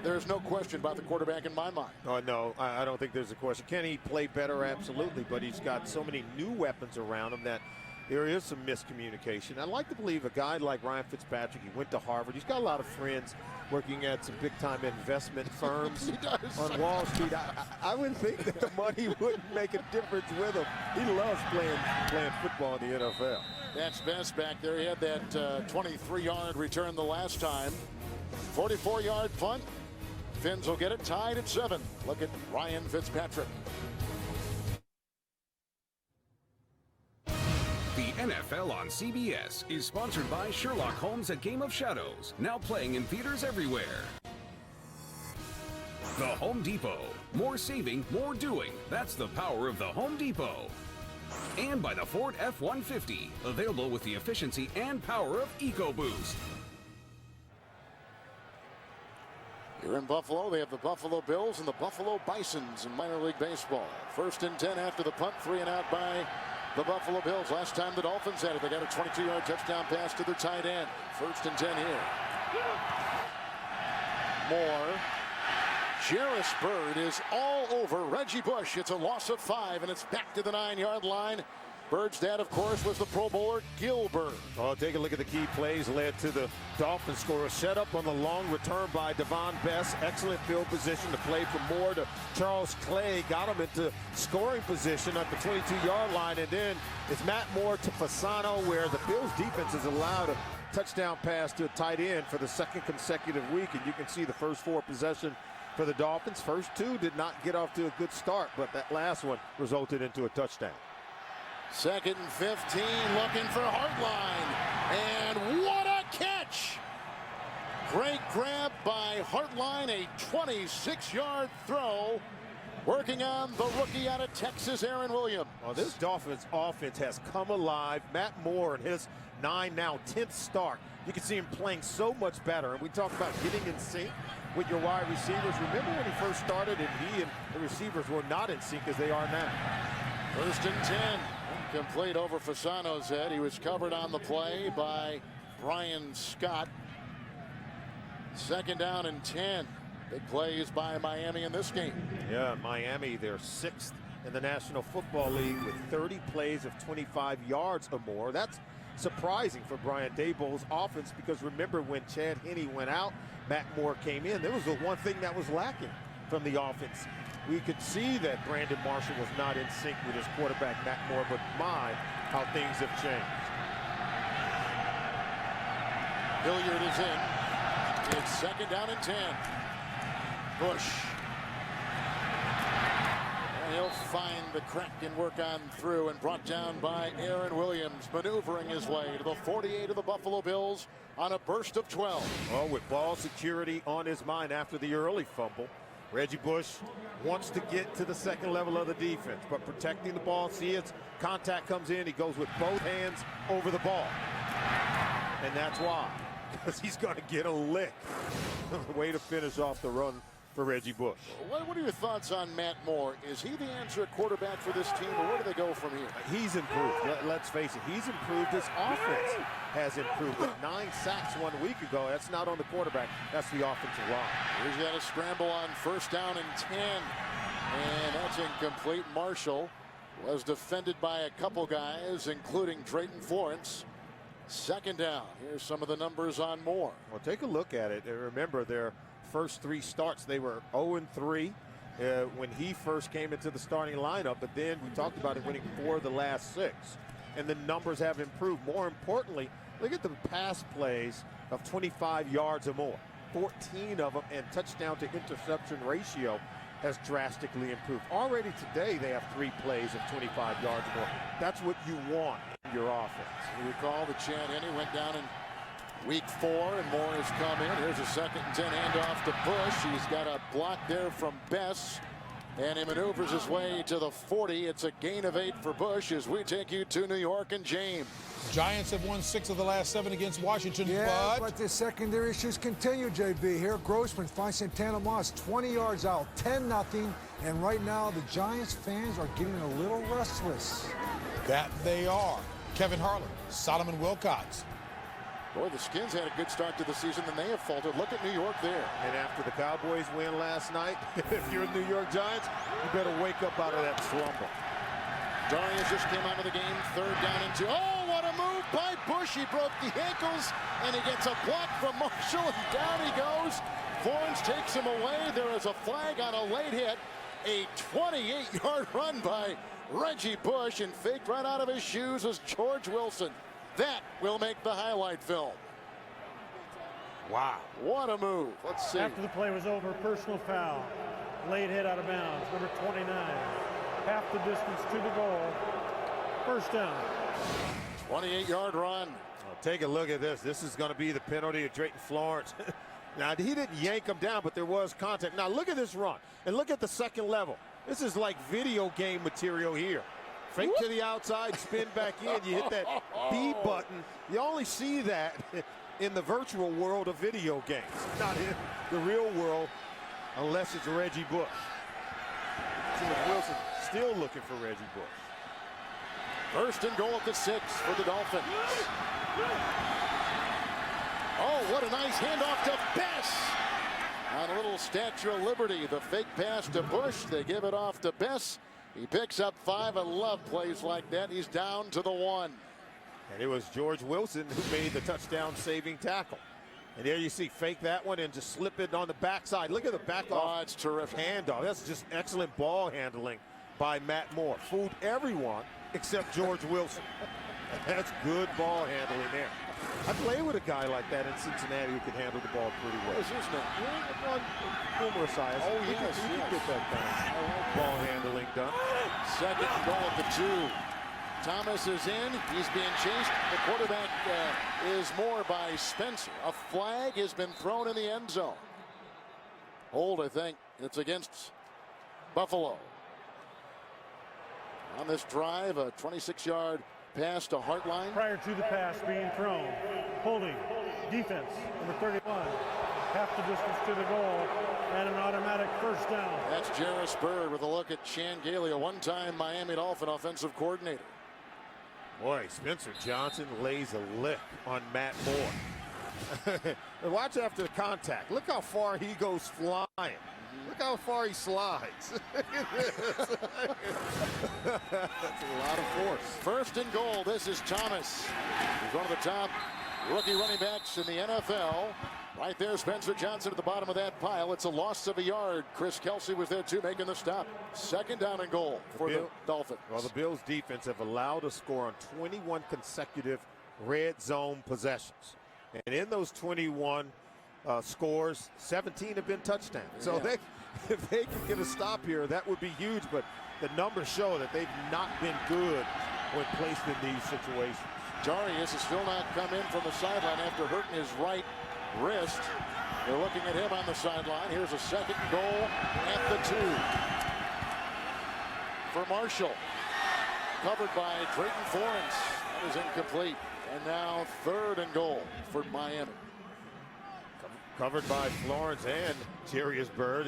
there's no question about the quarterback in my mind. Oh, no, I don't think there's a question. Can he play better? Absolutely, but he's got so many new weapons around him that there is some miscommunication. I'd like to believe a guy like Ryan Fitzpatrick, he went to Harvard. He's got a lot of friends working at some big-time investment firms on Wall Street. I would think that the money wouldn't make a difference with him. He loves playing football in the NFL. That's best back there. He had that 23-yard return the last time. 44-yard punt. Finns will get it tied at 7. Look at Ryan Fitzpatrick. The NFL on CBS is sponsored by Sherlock Holmes: A Game of Shadows, now playing in theaters everywhere. The Home Depot. More saving, more doing. That's the power of the Home Depot. And by the Ford F-150, available with the efficiency and power of EcoBoost. Here in Buffalo, they have the Buffalo Bills and the Buffalo Bisons in minor league baseball. 1st and 10 after the punt, 3 and out by the Buffalo Bills. Last time the Dolphins had it, they got a 22-yard touchdown pass to their tight end. 1st and 10 here. Moore. Jarris Bird is all over Reggie Bush. It's a loss of 5, and it's back to the 9-yard line. Bird's dad, of course, was the Pro Bowler Gilbert. Oh, take a look at the key plays led to the Dolphins score. Set up on the long return by Devon Best. Excellent field position to play from Moore to Charles Clay. Got him into scoring position at the 22-yard line. And then it's Matt Moore to Fasano, where the Bills defense has allowed a touchdown pass to a tight end for the 2nd consecutive week. And you can see the first 4 possessions for the Dolphins. First 2 did not get off to a good start, but that last one resulted into a touchdown. 2nd and 15, looking for Hartline, and what a catch! Great grab by Hartline, a 26-yard throw, working on the rookie out of Texas, Aaron Williams. Well, this Dolphins offense has come alive. Matt Moore in his 10th start. You can see him playing so much better, and we talk about getting in sync with your wide receivers. Remember when he first started and he and the receivers were not in sync as they are now. 1st and 10. Complete over Fasano's head. He was covered on the play by Brian Scott. 2nd down and 10. Big plays by Miami in this game. Yeah, Miami, they're 6th in the National Football League with 30 plays of 25 yards or more. That's surprising for Brian Daboll's offense, because remember when Chad Henne went out, Matt Moore came in. There was the one thing that was lacking from the offense. We could see that Brandon Marshall was not in sync with his quarterback, Matt Moore, but my, how things have changed. Hilliard is in. It's 2nd down and 10. Bush. And he'll find the crack and work on through, and brought down by Aaron Williams, maneuvering his way to the 48 of the Buffalo Bills on a burst of 12. Well, with ball security on his mind after the early fumble, Reggie Bush wants to get to the 2nd level of the defense, but protecting the ball. See, its contact comes in. He goes with both hands over the ball. And that's why, because he's going to get a lick. Way to finish off the run for Reggie Bush. What are your thoughts on Matt Moore? Is he the answer at quarterback for this team, or where do they go from here? He's improved. Let's face it. He's improved. His offense has improved. With 9 sacks 1 week ago, that's not on the quarterback. That's the offensive line. He's got a scramble on 1st down and 10. And that's incomplete. Marshall was defended by a couple guys, including Drayton Florence. 2nd down. Here's some of the numbers on Moore. Well, take a look at it. Remember, their first 3 starts, they were 0-3 when he first came into the starting lineup. But then we talked about it, winning 4 of the last 6. And the numbers have improved. More importantly, look at the pass plays of 25 yards or more. 14 of them, and touchdown to interception ratio has drastically improved. Already today, they have 3 plays of 25 yards or more. That's what you want in your offense. You recall that Chad Henne went down in week 4, and Moore has come in. Here's a 2nd and 10 handoff to Bush. He's got a block there from Bess. And he maneuvers his way to the 40. It's a gain of 8 for Bush as we take you to New York and James. Giants have won 6 of the last 7 against Washington, Yeah, but the secondary issues continue, JB. Here, Grossman finds Santana Moss 20 yards out, 10-0. And right now, the Giants fans are getting a little restless. That they are. Kevin Harlan, Solomon Wilcox. Boy, the Skins had a good start to the season, and they have faltered. Look at New York there. And after the Cowboys win last night, if you're the New York Giants, you better wake up out of that slumber. Darius just came out of the game, 3rd down and 2. Oh, what a move by Bush. He broke the ankles, and he gets a block from Marshall, and down he goes. Florence takes him away. There is a flag on a late hit. A 28-yard run by Reggie Bush, and faked right out of his shoes was George Wilson. That will make the highlight film. Wow. What a move. Let's see. After the play was over, personal foul. Late hit out of bounds, number 29. Half the distance to the goal. 1st down. 28-yard run. Well, take a look at this. This is going to be the penalty of Drayton Florence. Now, he didn't yank him down, but there was contact. Now, look at this run. And look at the second level. This is like video game material here. Fake to the outside, spin back in. You hit that B button. You only see that in the virtual world of video games, not in the real world, unless it's Reggie Bush. Wilson still looking for Reggie Bush. 1st and goal at the 6 for the Dolphins. Oh, what a nice handoff to Bess. On a little Statue of Liberty, the fake pass to Bush. They give it off to Bess. He picks up 5. I love plays like that. He's down to the 1. And it was George Wilson who made the touchdown saving tackle. And there you see, fake that one and just slip it on the backside. Look at the back off. Oh, it's terrific. Handoff. That's just excellent ball handling by Matt Moore. Fooled everyone except George Wilson. That's good ball handling there. I played with a guy like that in Cincinnati who could handle the ball pretty well. What is his name? On numerous eyes. Oh, he yes, could yes. get that kind of ball handling done. 2nd and goal at the 2. Thomas is in. He's being chased. The quarterback is Moore by Spencer. A flag has been thrown in the end zone. Hold, I think. It's against Buffalo. On this drive, a 26-yard pass to Hartline. Prior to the pass being thrown, holding, defense, number 31. Half the distance to the goal, and an automatic 1st down. That's Jarris Bird with a look at Chan Gailey, a one-time Miami Dolphin offensive coordinator. Boy, Spencer Johnson lays a lick on Matt Moore. Watch after the contact. Look how far he goes flying. Look how far he slides. That's a lot of force. 1st and goal. This is Thomas. He's one of the top rookie running backs in the NFL. Right there, Spencer Johnson at the bottom of that pile. It's a loss of a yard. Chris Kelsey was there too, making the stop. 2nd down and goal for the Dolphins. Well, the Bills defense have allowed a score on 21 consecutive red zone possessions. And in those 21 scores, 17 have been touchdowns. So if they can get a stop here, that would be huge. But the numbers show that they've not been good when placed in these situations. Darius has still not come in from the sideline after hurting his right wrist. They're looking at him on the sideline. Here's a 2nd goal at the 2 for Marshall. Covered by Drayton Florence. That is incomplete. And now 3rd and goal for Miami. Covered by Florence and Jarris Bird.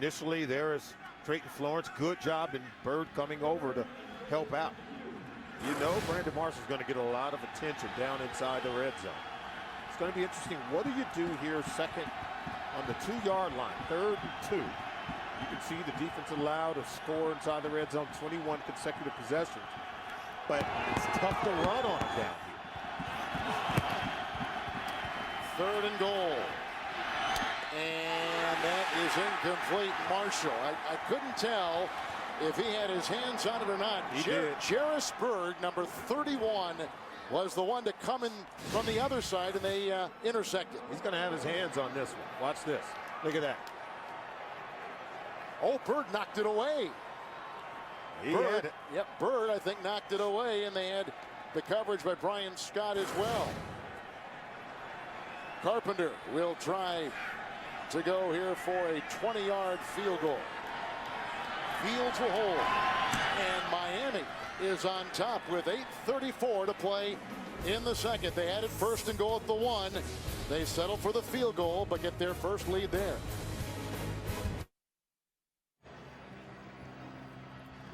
Initially, there is Drayton Florence. Good job, and Bird coming over to help out. You know Brandon Marshall's going to get a lot of attention down inside the red zone. It's going to be interesting. What do you do here 2nd on the 2-yard line? 3rd and 2. You can see the defense allowed a score inside the red zone, 21 consecutive possessions. But it's tough to run on it down here. 3rd and goal. And that is incomplete. Marshall. I couldn't tell if he had his hands on it or not. He did. Jarris Bird, number 31, was the one to come in from the other side, and they intersected. He's going to have his hands on this one. Watch this. Look at that. Oh, Bird knocked it away. He had it. Yep, Bird, I think, knocked it away, and they had the coverage by Brian Scott as well. Carpenter will try to go here for a 20-yard field goal. Fields will hold. And Miami is on top with 8:34 to play in the second. They had it first and goal at the 1. They settle for the field goal, but get their first lead there.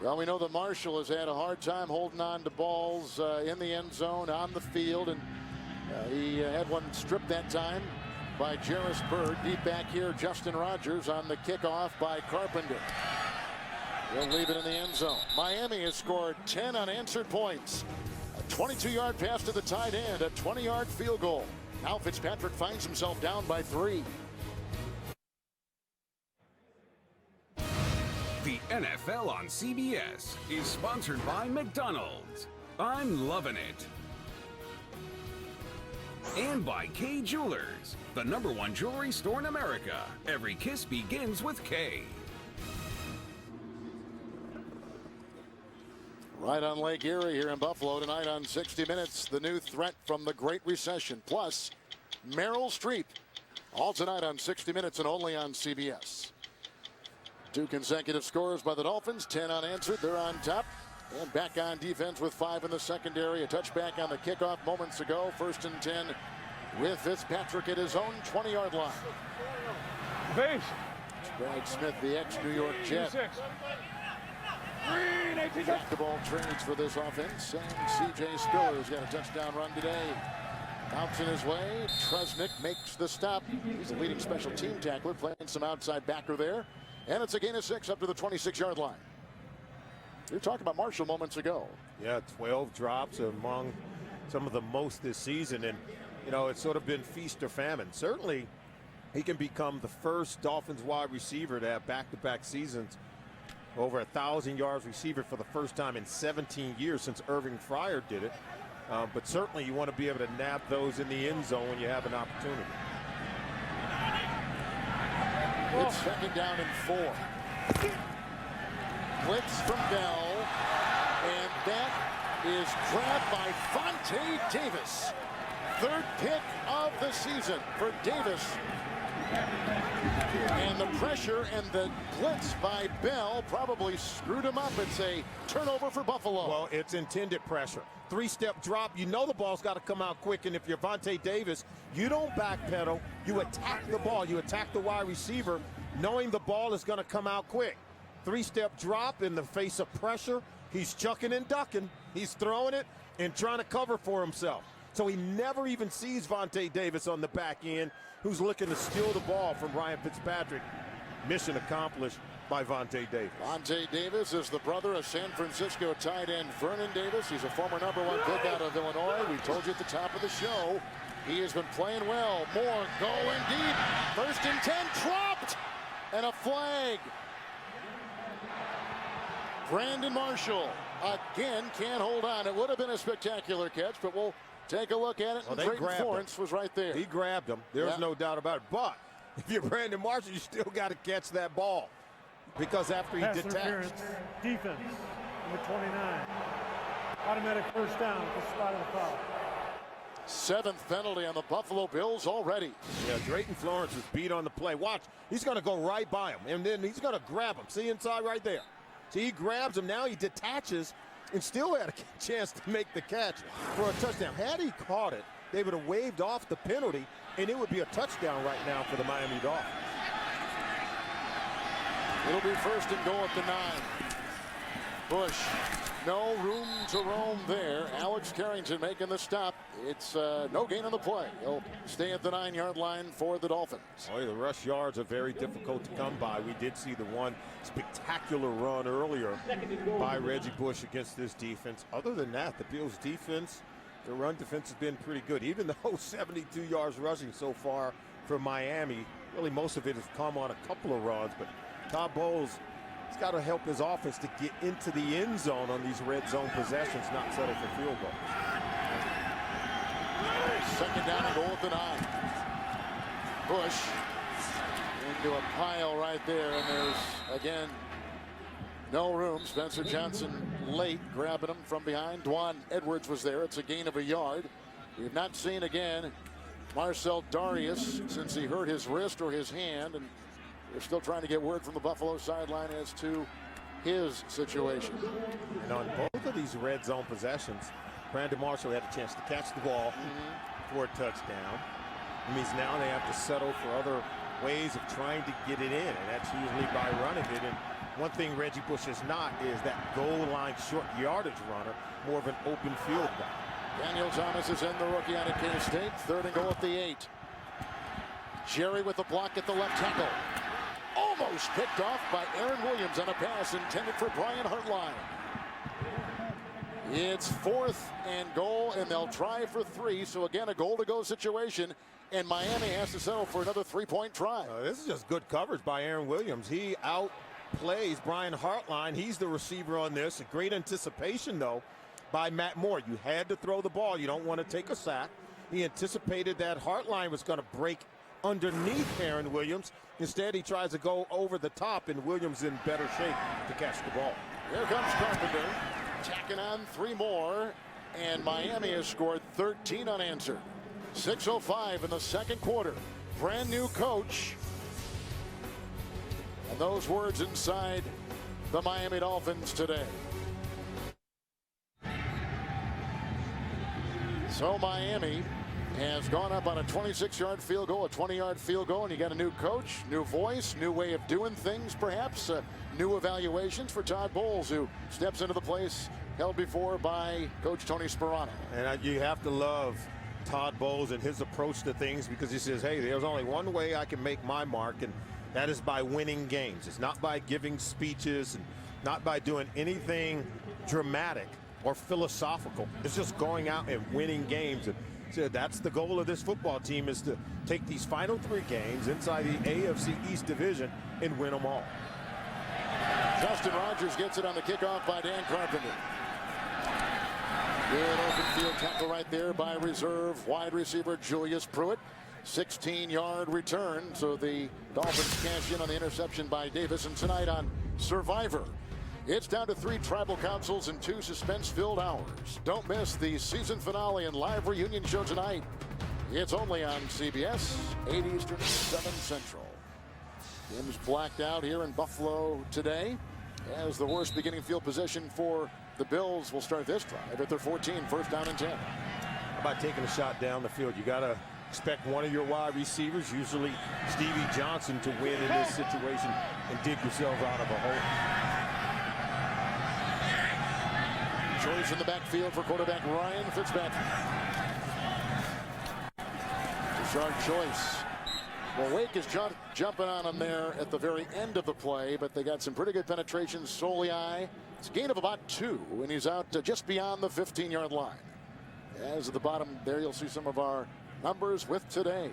Well, we know that Marshall has had a hard time holding on to balls in the end zone, on the field, and he had one stripped that time by Jarris Bird. Deep back here, Justin Rogers on the kickoff by Carpenter. They'll leave it in the end zone. Miami has scored 10 unanswered points. A 22-yard pass to the tight end, a 20-yard field goal. Now Fitzpatrick finds himself down by 3. The NFL on CBS is sponsored by McDonald's. I'm loving it. And by Kay Jewelers, the #1 jewelry store in America. Every kiss begins with Kay. Right on Lake Erie here in Buffalo tonight on 60 Minutes. The new threat from the Great Recession, plus Meryl Streep. All tonight on 60 Minutes and only on CBS. 2 consecutive scores by the Dolphins, 10 unanswered. They're on top. And back on defense with 5 in the secondary. A touchback on the kickoff moments ago. 1st and 10 with Fitzpatrick at his own 20-yard line. Base. Brad Smith, the ex-New York Jet. Jack the ball trades for this offense. And C.J. Spiller's got a touchdown run today. Bouncing his way. Trusnick makes the stop. He's a leading special team tackler, playing some outside backer there. And it's a gain of 6 up to the 26-yard line. You were talking about Marshall moments ago. Yeah, 12 drops among some of the most this season. And, you know, it's sort of been feast or famine. Certainly, he can become the first Dolphins wide receiver to have back-to-back seasons over 1,000 yards receiver for the first time in 17 years since Irving Fryer did it. But certainly you want to be able to nab those in the end zone when you have an opportunity. It's 2nd down and 4. Blitz from Bell, and that is grabbed by Vontae Davis. 3rd pick of the season for Davis. And the pressure and the blitz by Bell probably screwed him up. It's a turnover for Buffalo. Well, it's intended pressure. 3-step drop. You know the ball's got to come out quick. And if you're Vontae Davis, you don't backpedal. You attack the ball. You attack the wide receiver, knowing the ball is going to come out quick. 3-step drop in the face of pressure. He's chucking and ducking. He's throwing it and trying to cover for himself. So he never even sees Vontae Davis on the back end, who's looking to steal the ball from Ryan Fitzpatrick. Mission accomplished by Vontae Davis. Vontae Davis is the brother of San Francisco tight end Vernon Davis. He's a former #1 pick out of Illinois. We told you at the top of the show, he has been playing well. Moore going deep. 1st and 10, dropped, and a flag. Brandon Marshall again can't hold on. It would have been a spectacular catch, but we'll take a look at it. Well, Drayton Florence was right there. He grabbed him. There's no doubt about it. But if you're Brandon Marshall, you still got to catch that ball, because after he detached. Defense, number 29. Automatic 1st down at the spot of the foul. 7th penalty on the Buffalo Bills already. Yeah, Drayton Florence is beat on the play. Watch, he's going to go right by him, and then he's going to grab him. See inside right there. See, he grabs him. Now he detaches and still had a chance to make the catch for a touchdown. Had he caught it, they would have waved off the penalty, and it would be a touchdown right now for the Miami Dolphins. It'll be 1st and goal at the 9. Bush, no room to roam there. Alex Carrington making the stop. It's no gain on the play. He'll stay at the 9-yard line for the Dolphins. Boy, the rush yards are very difficult to come by. We did see the one spectacular run earlier by Reggie Bush against this defense. Other than that, the Bills' defense, the run defense has been pretty good. Even though 72 yards rushing so far from Miami, really most of it has come on a couple of runs. But Todd Bowles, he's got to help his offense to get into the end zone on these red zone possessions, not settle for field goals. 2nd down and goal at the 9. Bush into a pile right there, and there's, again, no room. Spencer Johnson late, grabbing him from behind. Dwan Edwards was there. It's a gain of a yard. We've not seen, again, Marcel Darius since he hurt his wrist or his hand, and they're still trying to get word from the Buffalo sideline as to his situation. And on both of these red zone possessions, Brandon Marshall had a chance to catch the ball for a touchdown. It means now they have to settle for other ways of trying to get it in, and that's usually by running it. And one thing Reggie Bush is not is that goal line short yardage runner, more of an open field guy. Daniel Thomas is in, the rookie out of K-State. 3rd and goal at the 8. Jerry with the block at the left tackle. Almost picked off by Aaron Williams on a pass intended for Brian Hartline. It's 4th and goal, and they'll try for 3. So again, a goal-to-go situation, and Miami has to settle for another 3-point try. This is just good coverage by Aaron Williams. He outplays Brian Hartline. He's the receiver on this. A great anticipation, though, by Matt Moore. You had to throw the ball. You don't want to take a sack. He anticipated that Hartline was going to break underneath Aaron Williams. Instead, he tries to go over the top, and Williams in better shape to catch the ball. Here comes Carpenter, tacking on 3 more, and Miami has scored 13 unanswered. 6:05 in the second quarter. Brand new coach. And those words inside the Miami Dolphins today. So Miami has gone up on a 26-yard field goal, a 20-yard field goal, and you got a new coach, new voice, new way of doing things, perhaps new evaluations for Todd Bowles, who steps into the place held before by Coach Tony Sperano. And you have to love Todd Bowles and his approach to things, because he says, hey, there's only one way I can make my mark, and that is by winning games. It's not by giving speeches and not by doing anything dramatic or philosophical. It's just going out and winning games. And so that's the goal of this football team, is to take these final 3 games inside the AFC East Division and win them all. Justin Rogers gets it on the kickoff by Dan Carpenter. Good open field tackle right there by reserve wide receiver Julius Pruitt. 16-yard return, so the Dolphins cash in on the interception by Davis. And tonight on Survivor, it's down to 3 tribal councils and 2 suspense-filled hours. Don't miss the season finale and live reunion show tonight. It's only on CBS, 8 Eastern, 7 Central. Game's blacked out here in Buffalo today, as the worst beginning field position for the Bills will start this drive at their 14, 1st down and 10. How about taking a shot down the field? You got to expect one of your wide receivers, usually Stevie Johnson, to win in this situation and dig yourself out of a hole. Choice in the backfield for quarterback Ryan Fitzpatrick. Rashard Choice. Well, Wake is jumping on him there at the very end of the play, but they got some pretty good penetration. Soliai, it's a gain of about 2, and he's out just beyond the 15-yard line. As at the bottom there, you'll see some of our numbers with today.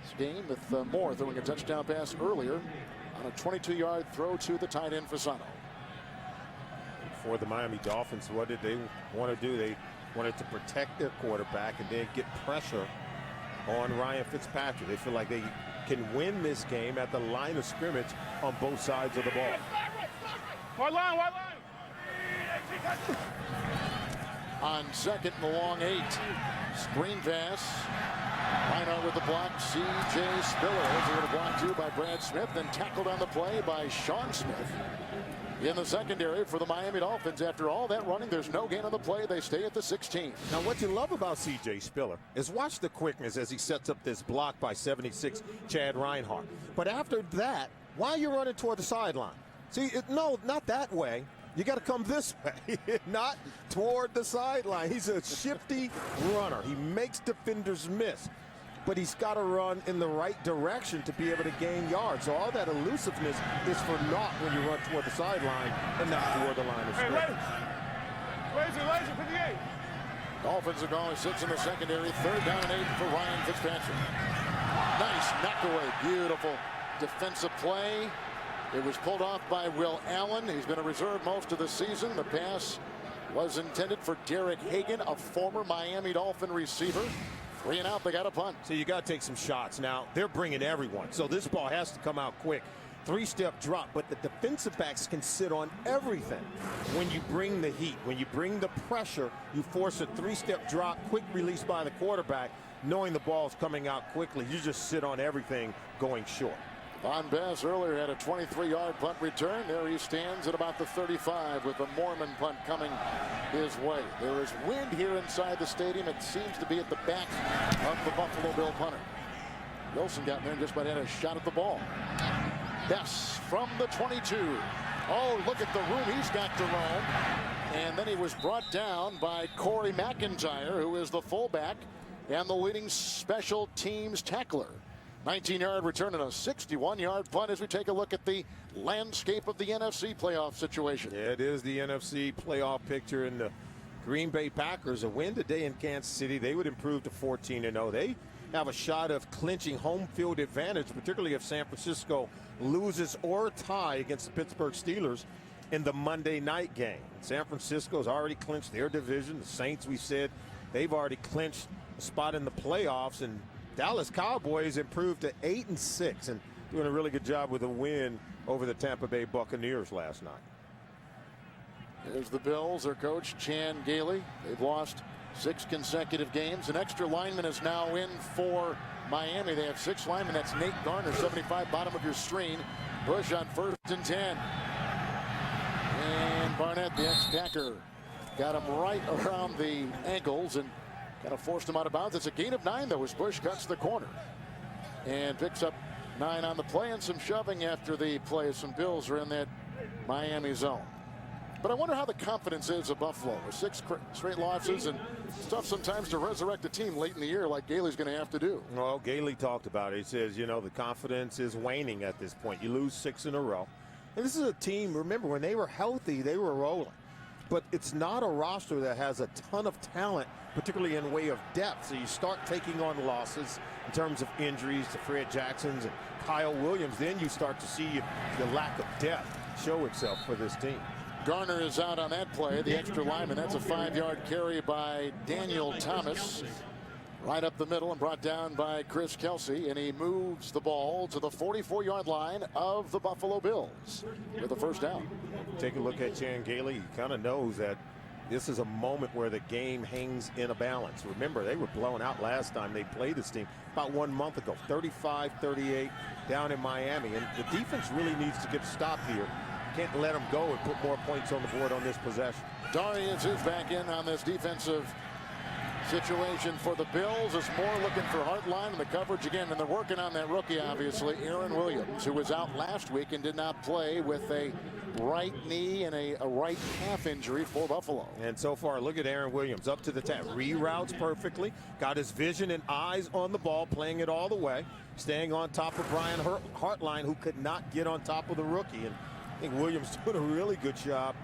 This game with Moore throwing a touchdown pass earlier on a 22-yard throw to the tight end Fasano. For the Miami Dolphins, what did they want to do? They wanted to protect their quarterback and then get pressure on Ryan Fitzpatrick. They feel like they can win this game at the line of scrimmage on both sides of the ball. White line. On 2nd and the long 8. Screen pass. Reinhardt with the block. C.J. Spiller over the block 2 by Brad Smith, then tackled on the play by Sean Smith. In the secondary for the Miami Dolphins, after all that running, there's no gain on the play. They stay at the 16. Now, what you love about C.J. Spiller is watch the quickness as he sets up this block by 76 Chad Reinhardt. But after that, why are you running toward the sideline? See, no, not that way. You got to come this way, not toward the sideline. He's a shifty runner. He makes defenders miss, but he's got to run in the right direction to be able to gain yards. So all that elusiveness is for naught when you run toward the sideline and not toward the line of scrimmage. Laser, 58. Dolphins are going 6 in the secondary. 3rd down and 8 for Ryan Fitzpatrick. Nice knock away. Beautiful defensive play. It was pulled off by Will Allen. He's been a reserve most of the season. The pass was intended for Derek Hagan, a former Miami Dolphin receiver. 3 and out, they got a punt. So you got to take some shots. Now, they're bringing everyone, so this ball has to come out quick. 3-step drop, but the defensive backs can sit on everything. When you bring the heat, when you bring the pressure, you force a 3-step drop, quick release by the quarterback, knowing the ball's coming out quickly. You just sit on everything going short. Von Bess earlier had a 23-yard punt return. There he stands at about the 35 with a Mormon punt coming his way. There is wind here inside the stadium. It seems to be at the back of the Buffalo Bill punter. Wilson got in there and just about had a shot at the ball. Bess from the 22. Oh, look at the room he's got to roam. And then he was brought down by Corey McIntyre, who is the fullback and the leading special teams tackler. 19-yard return and a 61-yard punt as we take a look at the landscape of the NFC playoff situation. Yeah, it is the NFC playoff picture, and the Green Bay Packers, a win today in Kansas City, they would improve to 14-0. They have a shot of clinching home field advantage, particularly if San Francisco loses or tie against the Pittsburgh Steelers in the Monday night game. San Francisco has already clinched their division. The Saints, we said, they've already clinched a spot in the playoffs, and Dallas Cowboys improved to 8-6 and doing a really good job with a win over the Tampa Bay Buccaneers last night. There's the Bills, their coach Chan Gailey. They've lost 6 consecutive games. An extra lineman is now in for Miami. They have 6 linemen. That's Nate Garner, 75, bottom of your screen. Bush on 1st and 10. And Barnett, the ex-Packer, got him right around the ankles and kind of forced him out of bounds. It's a gain of 9, though, as Bush cuts the corner and picks up 9 on the play, and some shoving after the play. Some Bills are in that Miami zone. But I wonder how the confidence is of Buffalo with 6 straight losses, and it's tough sometimes to resurrect a team late in the year like Gailey's going to have to do. Well, Gailey talked about it. He says, you know, the confidence is waning at this point. You lose 6 in a row. And this is a team, remember, when they were healthy, they were rolling. But it's not a roster that has a ton of talent, particularly in way of depth. So you start taking on losses in terms of injuries to Fred Jacksons and Kyle Williams. Then you start to see the lack of depth show itself for this team. Garner is out on that play, the extra lineman. That's a 5-yard carry by Daniel Thomas. Right up the middle and brought down by Chris Kelsey. And he moves the ball to the 44-yard line of the Buffalo Bills with a first down. Take a look at Chan Gailey. He kind of knows that this is a moment where the game hangs in a balance. Remember, they were blown out last time they played this team about 1 month ago, 35-38 down in Miami. And the defense really needs to get stopped here. Can't let them go and put more points on the board on this possession. Darius is back in on this defensive situation for the Bills. It's more looking for Hartline and the coverage again, and they're working on that rookie, obviously, Aaron Williams, who was out last week and did not play with a right knee and a right calf injury for Buffalo. And so far, look at Aaron Williams up to the tap, reroutes perfectly, got his vision and eyes on the ball, playing it all the way, staying on top of Brian Hartline, who could not get on top of the rookie. And I think Williams doing a really good job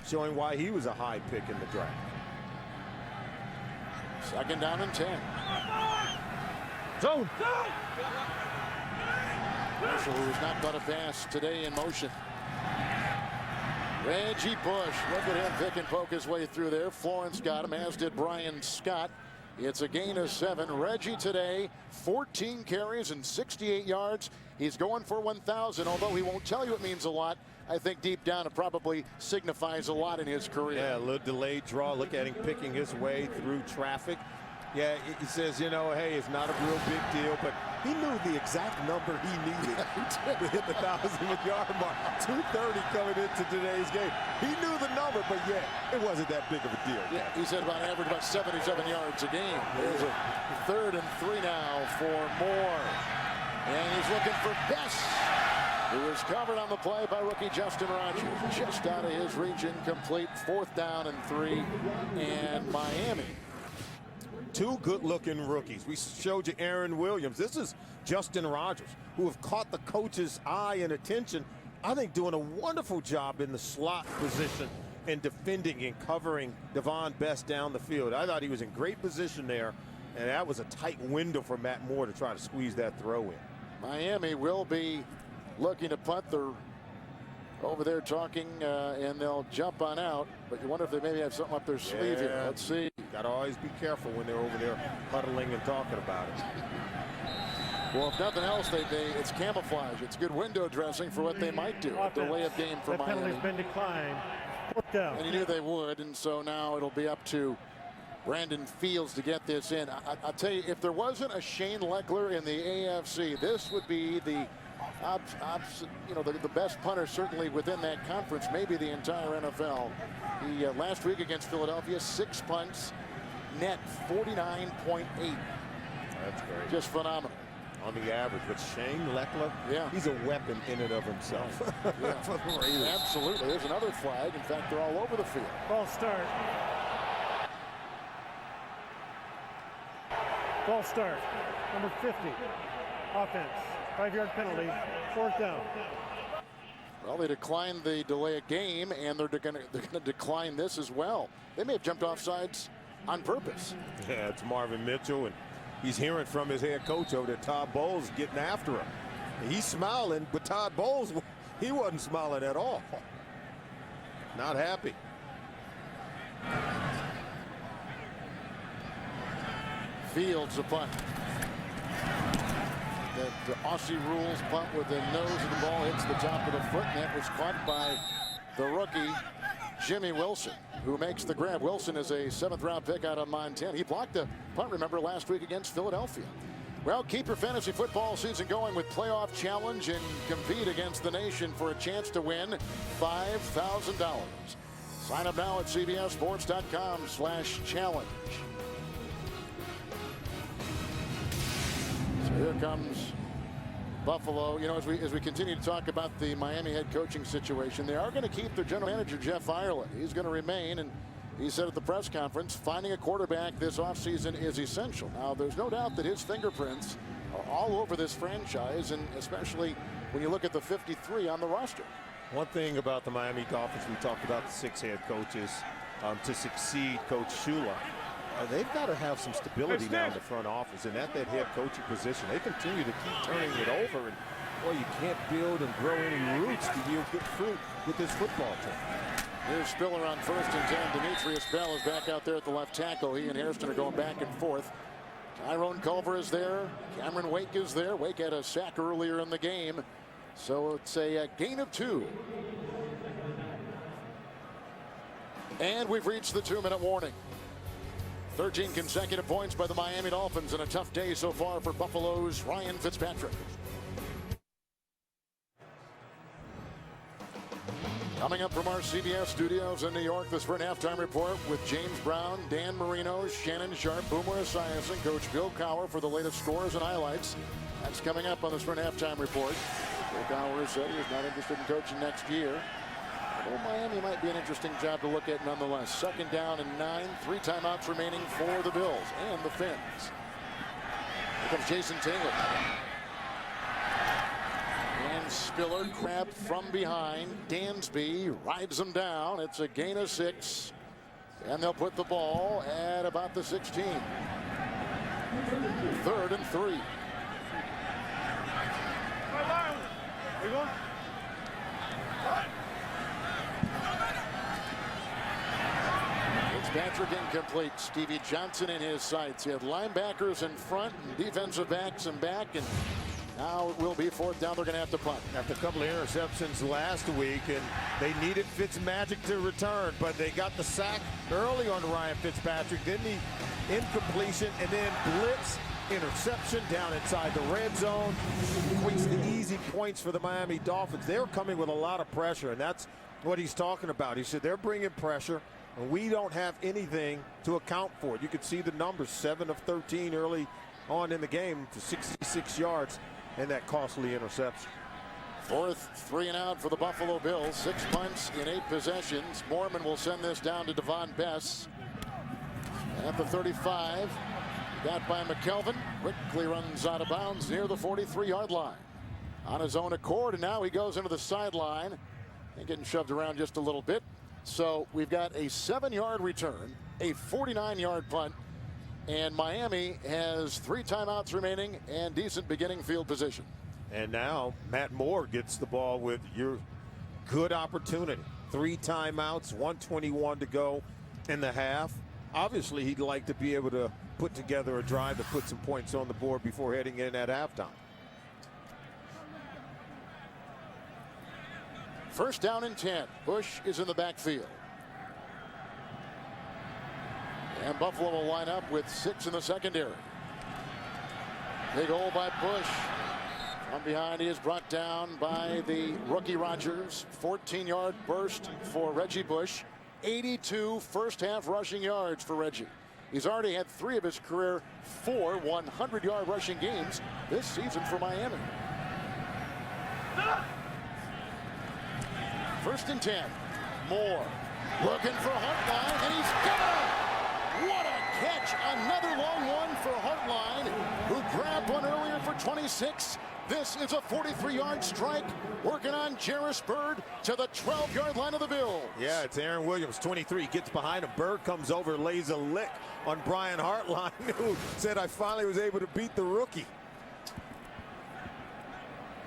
showing why he was a high pick in the draft. 2nd down and 10. Zone. Marshall, who has not got a pass today, in motion. Reggie Bush, look at him pick and poke his way through there. Florence got him, as did Brian Scott. It's a gain of 7. Reggie today, 14 carries and 68 yards. He's going for 1,000, although he won't tell you it means a lot. I think deep down it probably signifies a lot in his career. Yeah, a little delayed draw. Look at him picking his way through traffic. Yeah, he says, you know, hey, it's not a real big deal, but he knew the exact number he needed to hit the 1,000-yard mark. 230 coming into today's game. He knew the number, but yeah, it wasn't that big of a deal. Yeah, he said about average about 77 yards a game. There's a 3rd and 3 now for Moore. And he's looking for Bess, who is covered on the play by rookie Justin Rogers. Just out of his reach, incomplete. 4th down and 3, and Miami. 2 good-looking rookies. We showed you Aaron Williams. This is Justin Rogers, who have caught the coach's eye and attention. I think doing a wonderful job in the slot position and defending and covering Devon Bess down the field. I thought he was in great position there, and that was a tight window for Matt Moore to try to squeeze that throw in. Miami will be looking to punt. They're over there talking, and they'll jump on out. But you wonder if they maybe have something up their sleeve here. Let's see. Got to always be careful when they're over there huddling and talking about it. Well, if nothing else, it's camouflage. It's good window dressing for what they might do. A delay of game for Miami. The penalty's been declined. 4th down. And you knew they would, and so now it'll be up to Brandon Fields to get this in. I'll tell you, if there wasn't a Shane Leckler in the AFC, this would be the the best punter certainly within that conference, maybe the entire NFL. He last week against Philadelphia, 6 punts, net 49.8. That's great. Just phenomenal. On the average, but Shane Leckler, yeah, he's a weapon in and of himself. Yeah. For the Raiders. Absolutely. There's another flag. In fact, they're all over the field. Ball start. Ball start. Number 50. Offense. 5-yard penalty. 4th down. Well, they declined the delay of game, and they're going to decline this as well. They may have jumped off sides on purpose. Yeah, it's Marvin Mitchell, and he's hearing from his head coach over there, Todd Bowles, getting after him. And he's smiling, but Todd Bowles, he wasn't smiling at all. Not happy. Fields a punt. The Aussie rules punt with the nose of the ball hits the top of the foot, and that was caught by the rookie Jimmy Wilson, who makes the grab. Wilson is a 7th-round pick out of Montana. He blocked a punt, remember, last week against Philadelphia. Well, keep your fantasy football season going with Playoff Challenge and compete against the nation for a chance to win $5,000. Sign up now at cbssports.com/challenge. So here comes Buffalo. You know, as we continue to talk about the Miami head coaching situation, they are going to keep their general manager, Jeff Ireland. He's going to remain, and he said at the press conference, finding a quarterback this offseason is essential. Now, there's no doubt that his fingerprints are all over this franchise, and especially when you look at the 53 on the roster. One thing about the Miami Dolphins, we talked about the 6 head coaches. To succeed, Coach Shula, they've got to have some stability now in the front office, and at that head coaching position, they continue to keep turning it over, and boy, you can't build and grow any roots to yield good fruit with this football team. Here's Spiller on 1st and 10. Demetrius Bell is back out there at the left tackle. He and Hairston are going back and forth. Tyrone Culver is there. Cameron Wake is there. Wake had a sack earlier in the game, so it's a gain of 2. And we've reached the 2-minute warning. 13 consecutive points by the Miami Dolphins, and a tough day so far for Buffalo's Ryan Fitzpatrick. Coming up from our CBS studios in New York, the Sprint Halftime Report with James Brown, Dan Marino, Shannon Sharp, Boomer Esiason, Coach Bill Cowher for the latest scores and highlights. That's coming up on the Sprint Halftime Report. Bill Cowher said he is not interested in coaching next year. Well, Miami might be an interesting job to look at nonetheless. 2nd down and 9, 3 timeouts remaining for the Bills and the Fins. Here comes Jason Taylor. And Spiller grabbed from behind. Dansby rides him down. It's a gain of 6. And they'll put the ball at about the 16. 3rd and 3. You going? Fitzpatrick incomplete. Stevie Johnson in his sights. He had linebackers in front and defensive backs in back, and now it will be 4th down. They're going to have to punt. After a couple of interceptions last week, and they needed Fitzmagic to return, but they got the sack early on Ryan Fitzpatrick, then the incompletion, and then blitz interception down inside the red zone. Equates the easy points for the Miami Dolphins. They're coming with a lot of pressure, and that's what he's talking about. He said they're bringing pressure, and we don't have anything to account for it. You could see the numbers, 7 of 13 early on in the game to 66 yards and that costly interception. 4th 3 and out for the Buffalo Bills. 6 punts in 8 possessions. Mormon will send this down to Devon Bess at the 35. Got by McKelvin. Quickly runs out of bounds near the 43-yard line. On his own accord, and now he goes into the sideline and getting shoved around just a little bit. So we've got a 7-yard return, a 49-yard punt, and Miami has 3 timeouts remaining and decent beginning field position. And now Matt Moore gets the ball with your good opportunity. 3 timeouts, 1:21 to go in the half. Obviously, he'd like to be able to put together a drive to put some points on the board before heading in at halftime. 1st down and 10. Bush is in the backfield. And Buffalo will line up with 6 in the secondary. Big hole by Bush. From behind, he is brought down by the rookie Rodgers. 14-yard burst for Reggie Bush. 82 first-half rushing yards for Reggie. He's already had 3 of his career 4 100-yard rushing games this season for Miami. 1st and 10. Moore looking for Hartline, and he's got it! What a catch! Another long one for Hartline, who grabbed one earlier for 26. This is a 43-yard strike, working on Jarris Byrd to the 12-yard line of the Bills. Yeah, it's Aaron Williams, 23, gets behind him. Byrd comes over, lays a lick on Brian Hartline, who said, I finally was able to beat the rookie.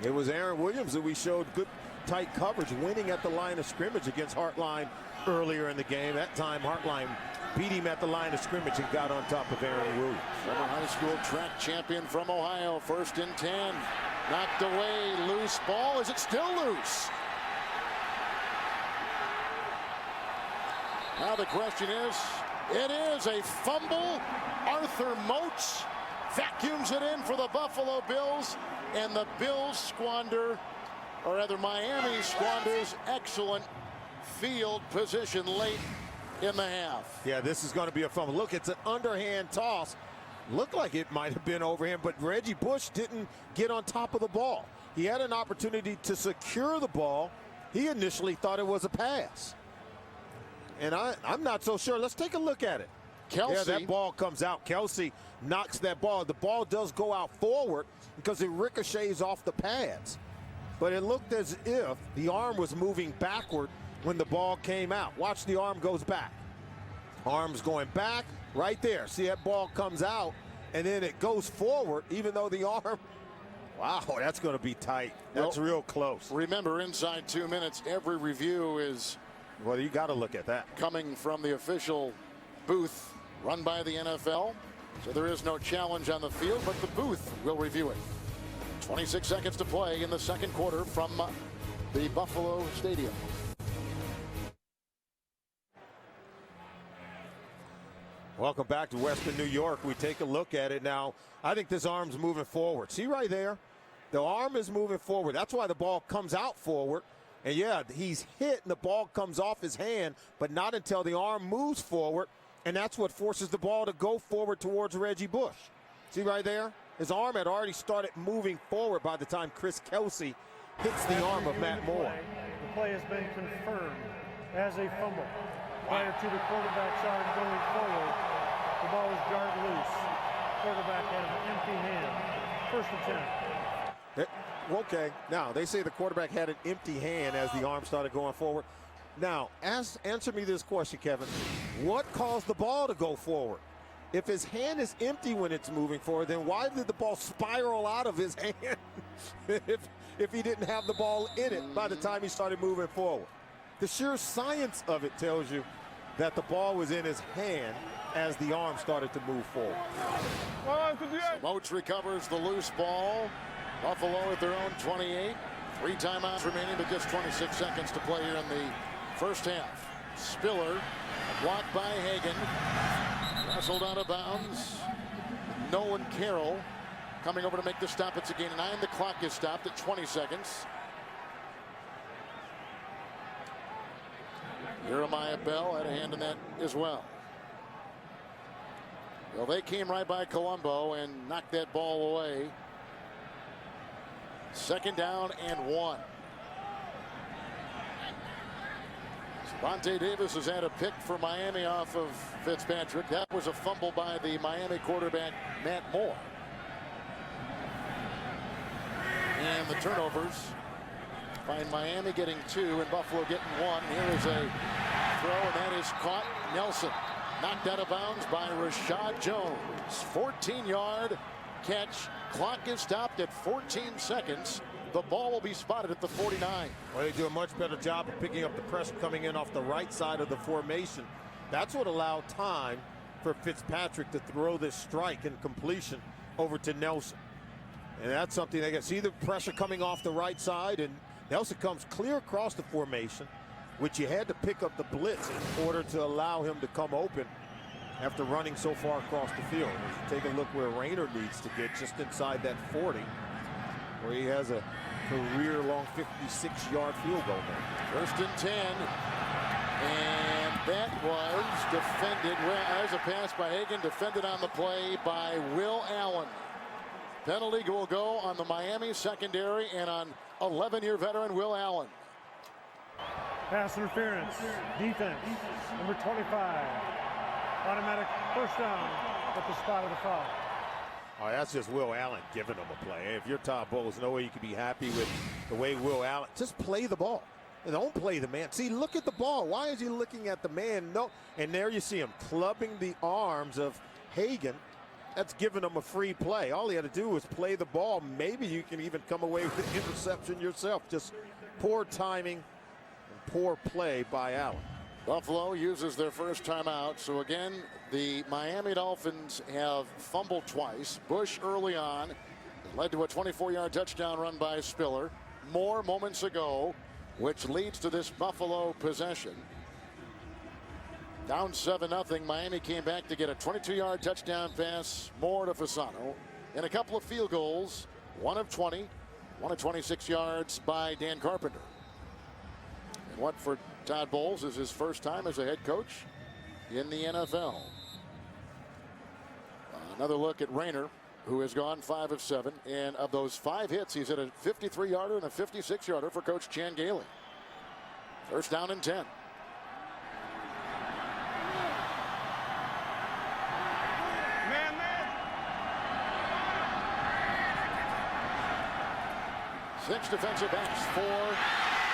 It was Aaron Williams that we showed good tight coverage, winning at the line of scrimmage against Hartline earlier in the game. That time, Hartline beat him at the line of scrimmage and got on top of Aaron Williams. Former high school track champion from Ohio. 1st and 10. Knocked away, loose ball. Is it still loose? Now the question is, it is a fumble. Arthur Moats vacuums it in for the Buffalo Bills, and the Bills squander, or rather Miami squanders excellent field position late in the half. Yeah, this is going to be a fumble. Look, it's an underhand toss. Looked like it might have been over him, but Reggie Bush didn't get on top of the ball. He had an opportunity to secure the ball. He initially thought it was a pass. And I'm not so sure. Let's take a look at it. Kelsey. Yeah, that ball comes out. Kelsey knocks that ball. The ball does go out forward because it ricochets off the pads. But it looked as if the arm was moving backward when the ball came out. Watch, the arm goes back. Arm's going back right there. See, that ball comes out and then it goes forward, even though the arm, wow, that's going to be tight. That's real close. Remember, inside 2 minutes, every review is, well, you got to look at that, coming from the official booth run by the NFL. So there is no challenge on the field, but the booth will review it. 26 seconds to play in the 2nd quarter from the Buffalo Stadium. Welcome back to Western New York. We take a look at it now. I think this arm's moving forward. See right there? The arm is moving forward. That's why the ball comes out forward. And yeah, he's hit and the ball comes off his hand, but not until the arm moves forward. And that's what forces the ball to go forward towards Reggie Bush. See right there? His arm had already started moving forward by the time Chris Kelsey hits the arm of Matt Moore. The play has been confirmed as a fumble. Prior to the quarterback's arm going forward, the ball was jarred loose. Quarterback had an empty hand. 1st and 10. Okay, now they say the quarterback had an empty hand as the arm started going forward. Now, answer me this question, Kevin. What caused the ball to go forward? If his hand is empty when it's moving forward, then why did the ball spiral out of his hand if he didn't have the ball in it by the time he started moving forward? The sheer science of it tells you that the ball was in his hand as the arm started to move forward. Moats recovers the loose ball. Buffalo at their own 28. 3 timeouts remaining, but just 26 seconds to play here in the 1st half. Spiller blocked by Hagan. Wrestled out of bounds. Nolan Carroll coming over to make the stop. It's a gain of 9. The clock is stopped at 20 seconds. Jeremiah Bell had a hand in that as well. Well, they came right by Colombo and knocked that ball away. 2nd down and 1. Vontae Davis has had a pick for Miami off of Fitzpatrick. That was a fumble by the Miami quarterback, Matt Moore. And the turnovers find Miami getting 2 and Buffalo getting 1. Here is a throw, and that is caught. Nelson knocked out of bounds by Rashad Jones. 14-yard catch. Clock is stopped at 14 seconds. The ball will be spotted at the 49. Well, they do a much better job of picking up the pressure coming in off the right side of the formation. That's what allowed time for Fitzpatrick to throw this strike and completion over to Nelson. And that's something they can see, the pressure coming off the right side, and Nelson comes clear across the formation, which you had to pick up the blitz in order to allow him to come open after running so far across the field. If you take a look where Rayner needs to get, just inside that 40. where he has a career-long 56-yard field goal there. 1st and 10. And that was defended. Well, there's a pass by Hagan, defended on the play by Will Allen. Penalty will go on the Miami secondary and on 11-year veteran Will Allen. Pass interference. Defense. Number 25. Automatic first down at the spot of the foul. Oh, that's just Will Allen giving them a play. If you're Todd Bowles, no way you can be happy with the way Will Allen. Just play the ball. Don't play the man. See, look at the ball. Why is he looking at the man? No. And there you see him clubbing the arms of Hagan. That's giving him a free play. All he had to do was play the ball. Maybe you can even come away with an interception yourself. Just poor timing and poor play by Allen. Buffalo uses their first timeout. So again, the Miami Dolphins have fumbled twice. Bush early on led to a 24-yard touchdown run by Spiller. More moments ago, which leads to this Buffalo possession. Down 7-0. Miami came back to get a 22-yard touchdown pass. More to Fasano. And a couple of field goals. One of 20. One of 26 yards by Dan Carpenter. And what for Todd Bowles is his first time as a head coach in the NFL. Another look at Rayner, who has gone 5 of 7. And of those 5 hits, he's hit a 53-yarder and a 56-yarder for Coach Chan Gailey. 1st down and 10. Man. 6 defensive backs for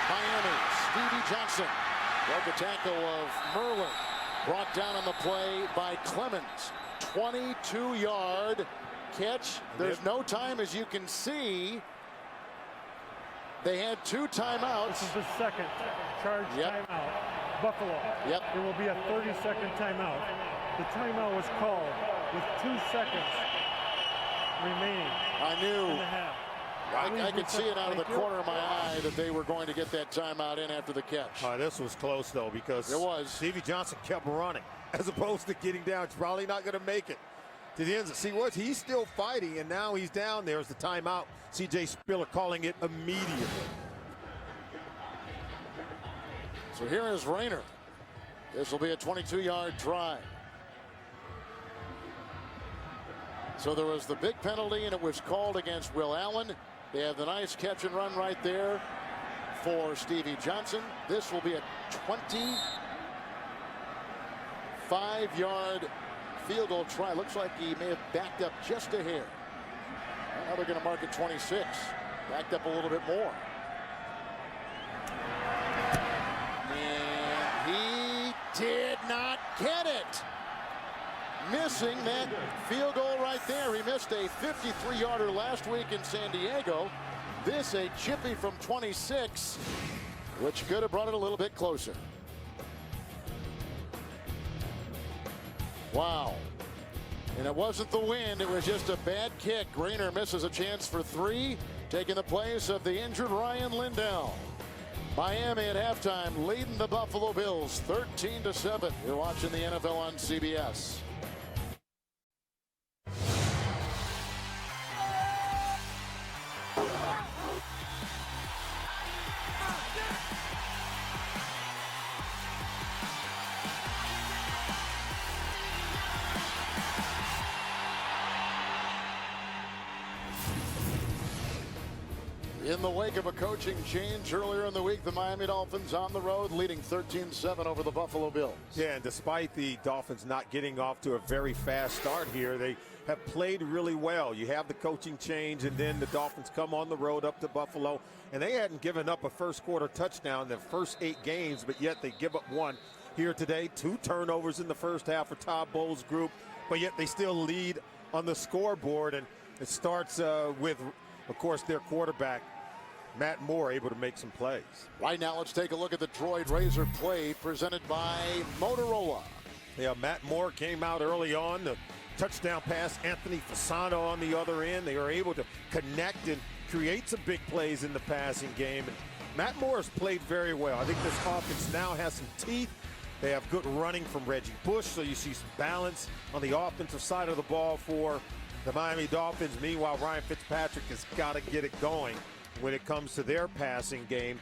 Miami. Stevie Johnson broke a tackle of Merlin. Brought down on the play by Clemens. 22-yard catch. There's no time, as you can see. They had 2 timeouts. This is the second charge timeout. Buffalo. Yep. It will be a 30-second timeout. The timeout was called with 2 seconds remaining I knew. in the half. I could see it out of the corner of my eye that they were going to get that timeout in after the catch. This was close, though, because it was. Stevie Johnson kept running as opposed to getting down. He's probably not going to make it to the end. See what? He's still fighting, and now he's down. There's the timeout. C.J. Spiller calling it immediately. So here is Rayner. This will be a 22-yard try. So there was the big penalty, and it was called against Will Allen. They have the nice catch and run right there for Stevie Johnson. This will be a 25-yard field goal try. Looks like he may have backed up just a hair. Now they're going to mark it 26. Backed up a little bit more. And he did not get it. Missing that field goal right there. He missed a 53-yarder last week in San Diego. This a chippy from 26, which could have brought it a little bit closer. Wow. And it wasn't the wind, it was just a bad kick. Rayner misses a chance for 3, taking the place of the injured Ryan Lindell. Miami at halftime leading the Buffalo Bills 13-7. You're watching the NFL on CBS. In the wake of a coaching change earlier in the week, the Miami Dolphins on the road leading 13-7 over the Buffalo Bills. Yeah, and despite the Dolphins not getting off to a very fast start here, they have played really well. You have the coaching change, and then the Dolphins come on the road up to Buffalo, and they hadn't given up a first quarter touchdown in their first 8 games, but yet they give up 1 here today. 2 turnovers in the first half for Todd Bowles' group, but yet they still lead on the scoreboard, and it starts with, of course, their quarterback, Matt Moore, able to make some plays. Right now, let's take a look at the Droid Razor play presented by Motorola. Yeah, Matt Moore came out early on. The touchdown pass, Anthony Fasano on the other end. They were able to connect and create some big plays in the passing game. And Matt Moore has played very well. I think this offense now has some teeth. They have good running from Reggie Bush, so you see some balance on the offensive side of the ball for The Miami Dolphins, meanwhile, Ryan Fitzpatrick has got to get it going when it comes to their passing game.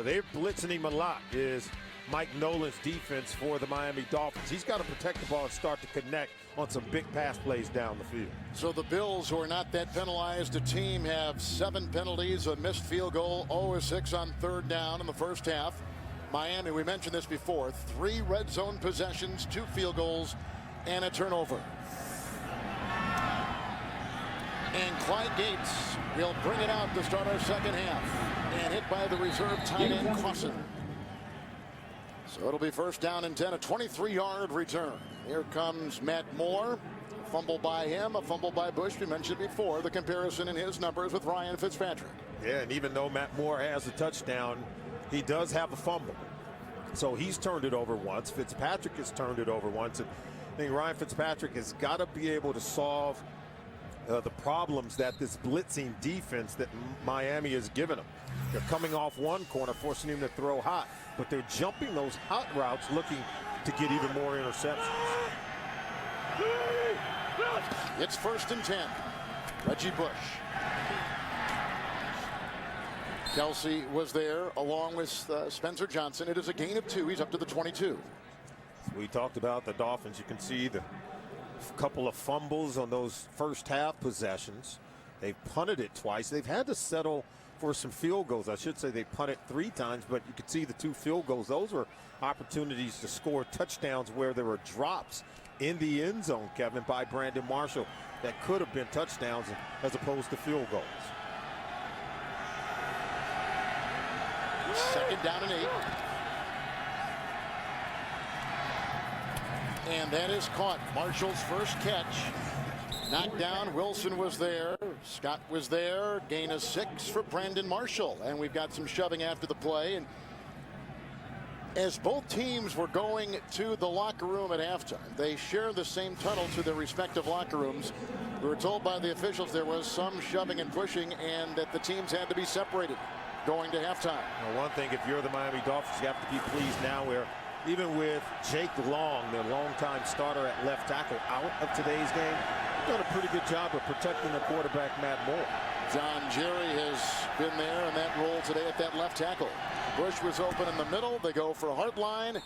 They're blitzing him a lot, is Mike Nolan's defense for the Miami Dolphins. He's got to protect the ball and start to connect on some big pass plays down the field. So the Bills, who are not that penalized a team, have 7 penalties, a missed field goal, 0-6 on 3rd down in the first half. Miami, we mentioned this before, 3 red zone possessions, 2 field goals, and a turnover. And Clyde Gates will bring it out to start our second half. And hit by the reserve tight end Clausen. So it'll be 1st down and 10, a 23-yard return. Here comes Matt Moore. A fumble by him, a fumble by Bush. We mentioned before the comparison in his numbers with Ryan Fitzpatrick. Yeah, and even though Matt Moore has a touchdown, he does have a fumble. So he's turned it over once. Fitzpatrick has turned it over once. And I think Ryan Fitzpatrick has got to be able to solve the problems that this blitzing defense that Miami has given him. They're coming off one corner, forcing him to throw hot, but they're jumping those hot routes, looking to get even more interceptions. It's 1st and 10. Reggie Bush. Kelsey was there along with Spencer Johnson. It is a gain of 2. He's up to the 22. We talked about the Dolphins. You can see the couple of fumbles on those first half possessions. They've punted it twice. They've had to settle for some field goals. I should say they punted 3 times, but you could see the 2 field goals. Those were opportunities to score touchdowns where there were drops in the end zone, Kevin, by Brandon Marshall that could have been touchdowns as opposed to field goals. 2nd down and 8. And that is caught. Marshall's first catch. Knocked down. Wilson was there. Scott was there. Gain of 6 for Brandon Marshall. And we've got some shoving after the play. And as both teams were going to the locker room at halftime, they share the same tunnel to their respective locker rooms. We were told by the officials there was some shoving and pushing and that the teams had to be separated going to halftime. Well, one thing, if you're the Miami Dolphins, you have to be pleased now where even with Jake Long, their longtime starter at left tackle, out of today's game, they've done a pretty good job of protecting the quarterback, Matt Moore. John Jerry has been there in that role today at that left tackle. Bush was open in the middle. They go for a hard line,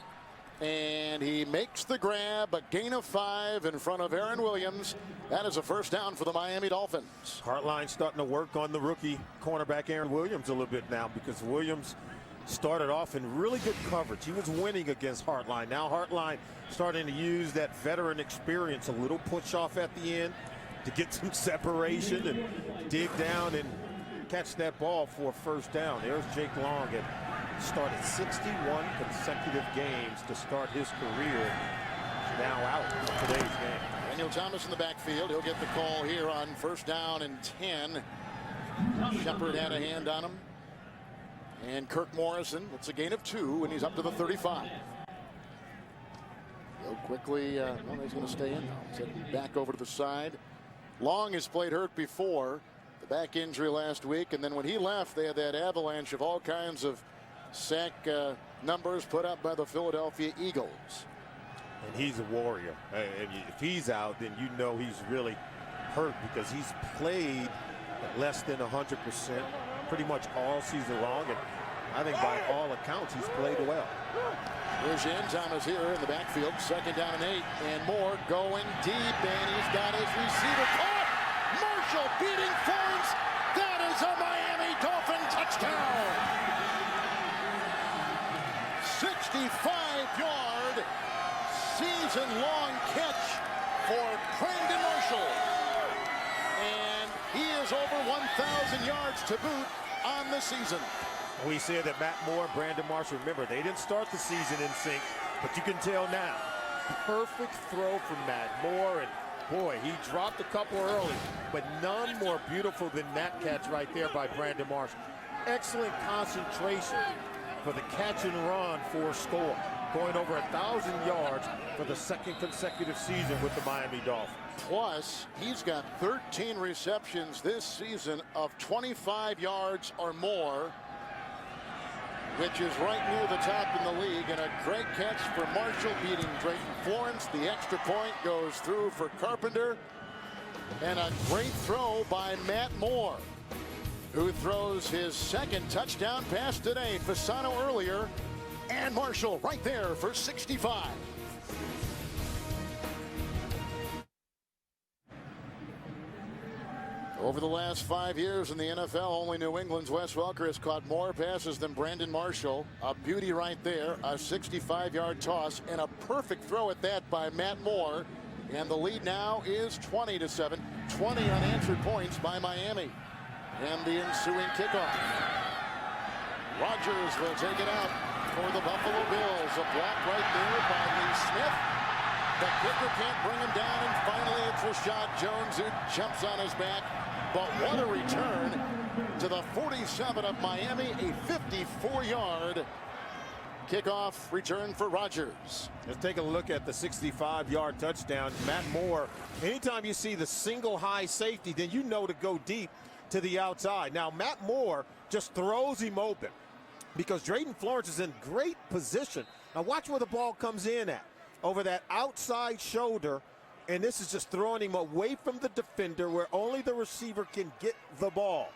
and he makes the grab. A gain of 5 in front of Aaron Williams. That is a 1st down for the Miami Dolphins. Hartline starting to work on the rookie cornerback Aaron Williams a little bit now, because Williams started off in really good coverage. He was winning against Hartline. Now Hartline starting to use that veteran experience, a little push off at the end to get some separation and dig down and catch that ball for a 1st down. There's Jake Long. Had started 61 consecutive games to start his career. Now out for today's game. Daniel Thomas in the backfield. He'll get the call here on 1st down and 10. Shepard had a hand on him. And Kirk Morrison, it's a gain of 2, and he's up to the 35. He'll quickly, well, he's going to stay in now. He's heading back over to the side. Long has played hurt before, the back injury last week, and then when he left, they had that avalanche of all kinds of sack numbers put up by the Philadelphia Eagles. And he's a warrior. And if he's out, then you know he's really hurt, because he's played at less than 100% pretty much all season long, and I think by all accounts he's played well. Here's Thomas here in the backfield. 2nd down and 8, and Moore going deep, and he's got his receiver caught. Marshall beating Florence. That is a Miami Dolphin touchdown. 65-yard season-long catch for Brandon Marshall. And he is over 1,000 yards to boot on the season. We said that Matt Moore and Brandon Marshall, remember, they didn't start the season in sync, but you can tell now. Perfect throw from Matt Moore, and boy, he dropped a couple early, but none more beautiful than that catch right there by Brandon Marshall. Excellent concentration for the catch and run for a score. Going over 1,000 yards for the 2nd consecutive season with the Miami Dolphins. Plus, he's got 13 receptions this season of 25 yards or more, which is right near the top in the league, and a great catch for Marshall beating Drayton Florence. The extra point goes through for Carpenter. And a great throw by Matt Moore, who throws his second touchdown pass today. Fasano earlier, and Marshall right there for 65. Over the last 5 years in the NFL, only New England's Wes Welker has caught more passes than Brandon Marshall. A beauty right there, a 65-yard toss, and a perfect throw at that by Matt Moore. And the lead now is 20-7. 20 unanswered points by Miami. And the ensuing kickoff. Rodgers will take it out for the Buffalo Bills. A block right there by Lee Smith. The kicker can't bring him down, and finally it's Rashad Jones who jumps on his back. But what a return to the 47 of Miami, a 54-yard kickoff return for Rodgers. Let's take a look at the 65-yard touchdown. Matt Moore, anytime you see the single high safety, then you know to go deep to the outside. Now, Matt Moore just throws him open because Drayton Florence is in great position. Now, watch where the ball comes in at. Over that outside shoulder, and this is just throwing him away from the defender where only the receiver can get the ball.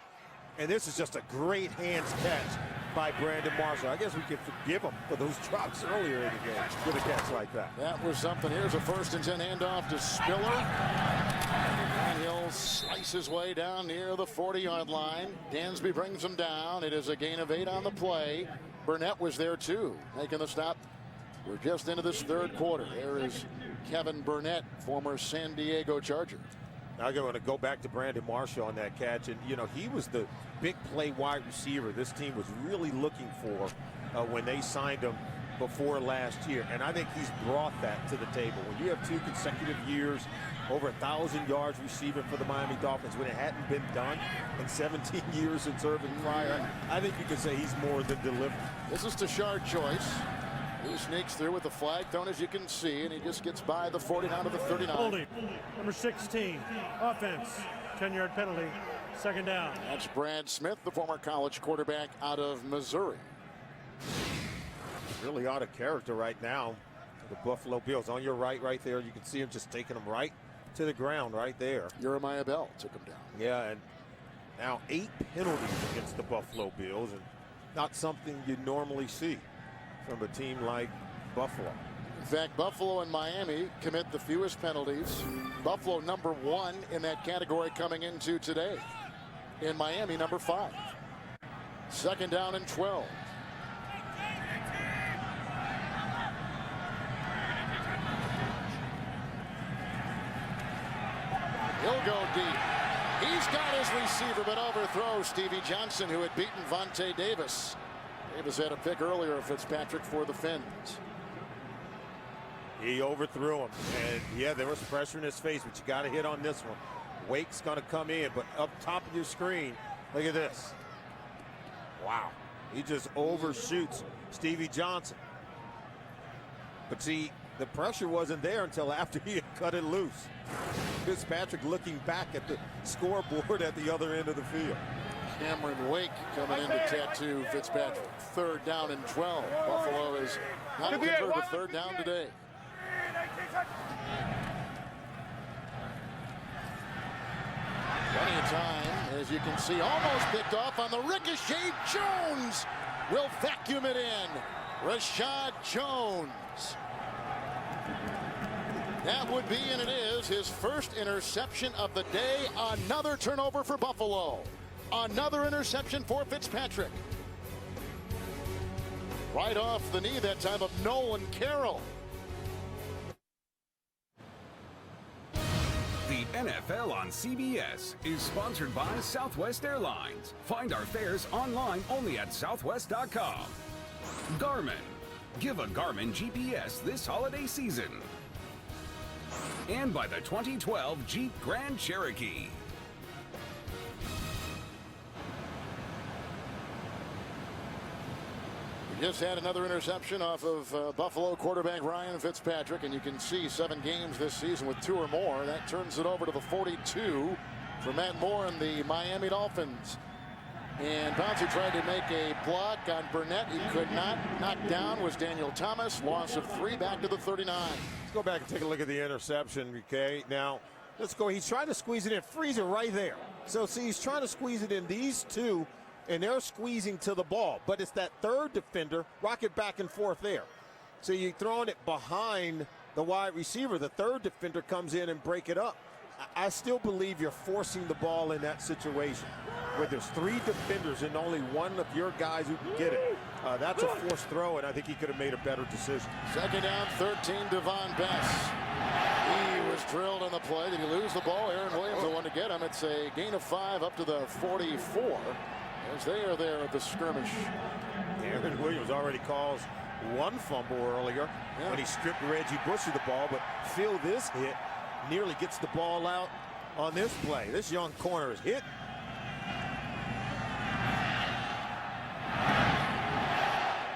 And this is just a great hands catch by Brandon Marshall. I guess we can forgive him for those drops earlier in the game with a catch like that. That was something. Here's a 1st and 10 handoff to Spiller. And he'll slice his way down near the 40-yard line. Dansby brings him down. It is a gain of 8 on the play. Burnett was there too, making the stop. We're just into this 3rd quarter. There is Kevin Burnett, former San Diego Charger. Now I'm going to go back to Brandon Marshall on that catch. And, you know, he was the big play wide receiver this team was really looking for when they signed him before last year. And I think he's brought that to the table. When you have 2 consecutive years, over 1,000 yards receiving for the Miami Dolphins when it hadn't been done in 17 years in serving prior, I think you could say he's more than delivered. This is Tashard Choice, who sneaks through with the flag thrown, as you can see, and he just gets by the 40 down to the 39. Holding, number 16, offense, 10-yard penalty, 2nd down. That's Brad Smith, the former college quarterback out of Missouri. Really out of character right now. The Buffalo Bills on your right there. You can see him just taking them right to the ground right there. Jeremiah Bell took him down. Yeah, and now 8 penalties against the Buffalo Bills, and not something you normally see from a team like Buffalo. In fact, Buffalo and Miami commit the fewest penalties. Buffalo number 1 in that category coming into today. In Miami, number 5. 2nd down and 12. He'll go deep. He's got his receiver, but overthrows Stevie Johnson, who had beaten Vontae Davis. Davis had a pick earlier of Fitzpatrick for the Fins. He overthrew him, and yeah, there was pressure in his face, but you got to hit on this one. Wake's going to come in, but up top of your screen, look at this. Wow, he just overshoots Stevie Johnson. But see, the pressure wasn't there until after he had cut it loose. Fitzpatrick looking back at the scoreboard at the other end of the field. Cameron Wake coming in to tattoo Fitzpatrick. 3rd down and 12. Buffalo is not converted a 3rd down today. Plenty of time, as you can see, almost picked off on the ricochet. Jones will vacuum it in. Rashad Jones. That would be, and it is, his first interception of the day. Another turnover for Buffalo. Another interception for Fitzpatrick. Right off the knee that time of Nolan Carroll. The NFL on CBS is sponsored by Southwest Airlines. Find our fares online only at southwest.com. Garmin. Give a Garmin GPS this holiday season. And by the 2012 Jeep Grand Cherokee. We just had another interception off of Buffalo quarterback Ryan Fitzpatrick, and you can see 7 games this season with 2 or more. That turns it over to the 42 for Matt Moore and the Miami Dolphins. And Bouncy tried to make a block on Burnett. He could not. Knocked down was Daniel Thomas. Loss of 3 back to the 39. Let's go back and take a look at the interception, okay? Now, Let's go. He's trying to squeeze it in. Freeze it right there. So, see, he's trying to squeeze it in these two, and they're squeezing to the ball. But it's that third defender, rock it back and forth there. So you're throwing it behind the wide receiver. The third defender comes in and break it up. I still believe you're forcing the ball in that situation where there's three defenders and only one of your guys who can get it. That's a forced throw, and I think he could have made a better decision. Second down, 13, Devon Bess. He was drilled on the play. Did he lose the ball? Aaron Williams the one to get him. It's a gain of 5 up to the 44 as they are there at the skirmish. Aaron Williams already calls one fumble earlier when he stripped Reggie Bush of the ball, but Phil, this hit nearly gets the ball out on this play. This young corner is hit.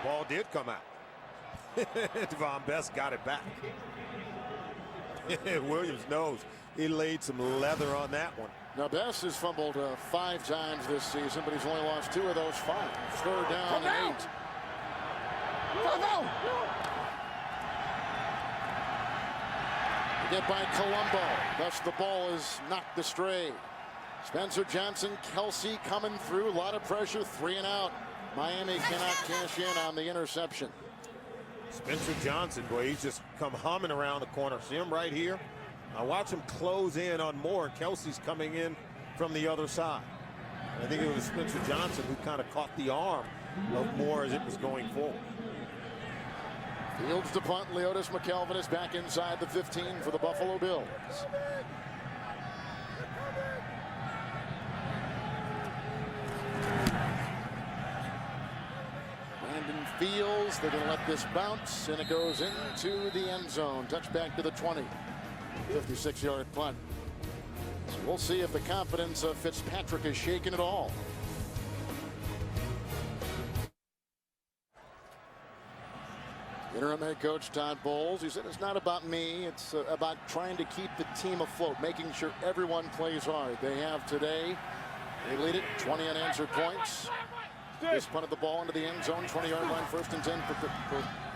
Ball did come out. Devon Bess got it back. Williams knows he laid some leather on that one. Now Bess has fumbled 5 times this season, but he's only lost 2 of those 5. Third down and 8. Get by Colombo. Thus the ball is knocked astray. Spencer Johnson, Kelsey coming through. A lot of pressure. 3 and out. Miami cannot cash in on the interception. Spencer Johnson, boy, he's just come humming around the corner. See him right here? Now watch him close in on Moore, and Kelsey's coming in from the other side. I think it was Spencer Johnson who kind of caught the arm of Moore as it was going forward. Fields to punt. Leotis McKelvin is back inside the 15 for the Buffalo Bills. Brandon Fields, they're going to let this bounce, and it goes into the end zone. Touchback to the 20. 56-yard punt. So we'll see if the confidence of Fitzpatrick is shaken at all. Interim head coach Todd Bowles, he said it's not about me, it's about trying to keep the team afloat, making sure everyone plays hard. They have today, they lead it 20 unanswered points. Just punted the ball into the end zone, 20-yard line, 1st and 10 for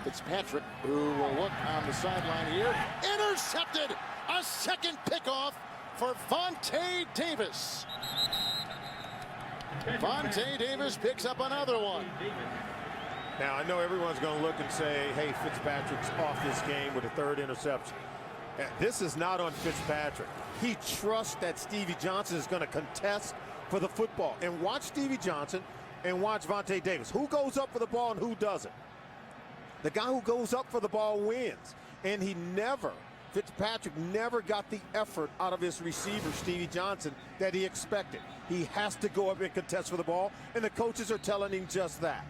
Fitzpatrick, who will look on the sideline here. Intercepted! A second pickoff for Vontae Davis. Vontae Davis picks up another one. Now, I know everyone's going to look and say, hey, Fitzpatrick's off this game with a 3rd interception. This is not on Fitzpatrick. He trusts that Stevie Johnson is going to contest for the football. And watch Stevie Johnson and watch Vontae Davis. Who goes up for the ball and who doesn't? The guy who goes up for the ball wins. And Fitzpatrick never got the effort out of his receiver, Stevie Johnson, that he expected. He has to go up and contest for the ball, and the coaches are telling him just that.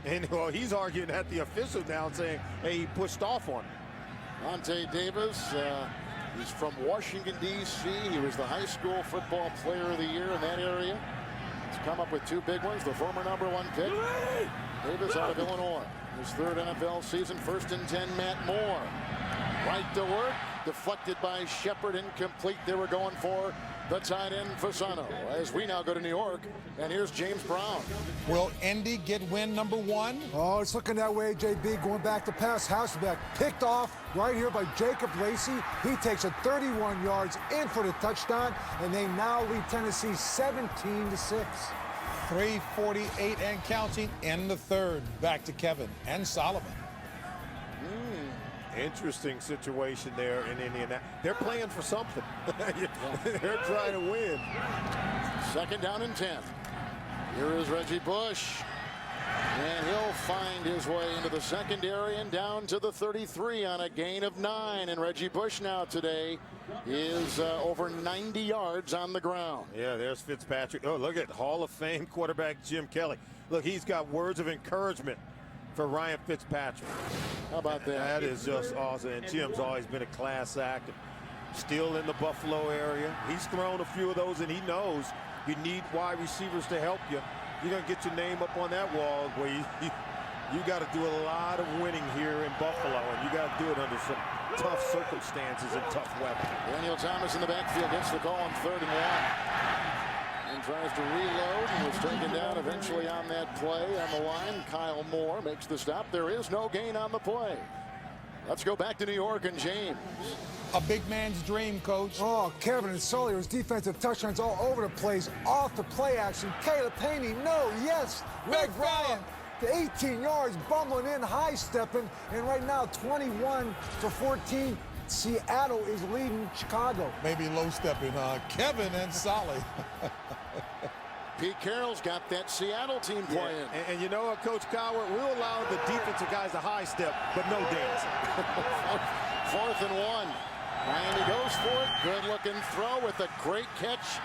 And well, he's arguing at the official now, saying, hey, he pushed off on him. Vontae Davis, he's from Washington, D.C. He was the high school football player of the year in that area. He's come up with 2 big ones, the former #1 pick. Davis out of Illinois. His 3rd NFL season, 1st and 10, Matt Moore. Right to work, deflected by Shepard, incomplete. They were going for the tight end Fasano. As we now go to New York, and here's James Brown. Will Indy get win number 1? Oh, it's looking that way, JB. Going back to pass, Hasselbeck picked off right here by Jacob Lacey. He takes it 31 yards in for the touchdown, and they now lead Tennessee 17-6. 3:48 and counting in the 3rd. Back to Kevin and Solomon. Interesting situation there in Indiana. They're playing for something. They're trying to win. 2nd down and 10. Here is Reggie Bush. And he'll find his way into the secondary and down to the 33 on a gain of 9. And Reggie Bush now today is over 90 yards on the ground. Yeah, there's Fitzpatrick. Oh, look at Hall of Fame quarterback Jim Kelly. Look, he's got words of encouragement for Ryan Fitzpatrick. How about that? That is just awesome. And Jim's always been a class act. Still in the Buffalo area. He's thrown a few of those, and he knows you need wide receivers to help you. You're going to get your name up on that wall where you got to do a lot of winning here in Buffalo, and you got to do it under some tough circumstances and tough weather. Daniel Thomas in the backfield gets the call on 3rd and 1. And tries to reload and was taken down eventually on that play. On the line, Kyle Moore makes the stop. There is no gain on the play. Let's go back to New York and James. A big man's dream, Coach. Oh, Kevin and Sully's defensive touchdowns all over the place, off the play action. Caleb Haney, no, yes. Greg Bryant to 18 yards, bumbling in, high stepping, and right now 21-14. Seattle is leading Chicago. Maybe low stepping, Kevin and Solly. Pete Carroll's got that Seattle team playing. Yeah. And you know what, Coach Coward, we'll allow the defensive guys to high step, but no dancing. 4th and 1. Miami goes for it. Good-looking throw with a great catch.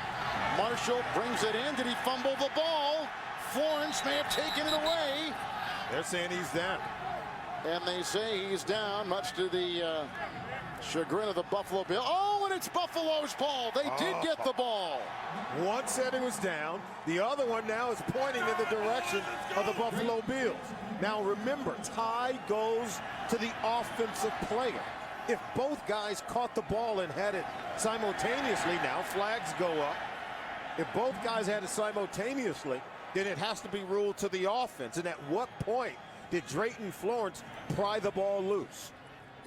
Marshall brings it in. Did he fumble the ball? Florence may have taken it away. They're saying he's down. And they say he's down, much to the chagrin of the Buffalo Bills. Oh, and it's Buffalo's ball. They did get the ball. One said it was down. The other one now is pointing in the direction of the Buffalo Bills. Now remember, tie goes to the offensive player. If both guys caught the ball and had it simultaneously, now flags go up. If both guys had it simultaneously, then it has to be ruled to the offense. And at what point did Drayton Florence pry the ball loose?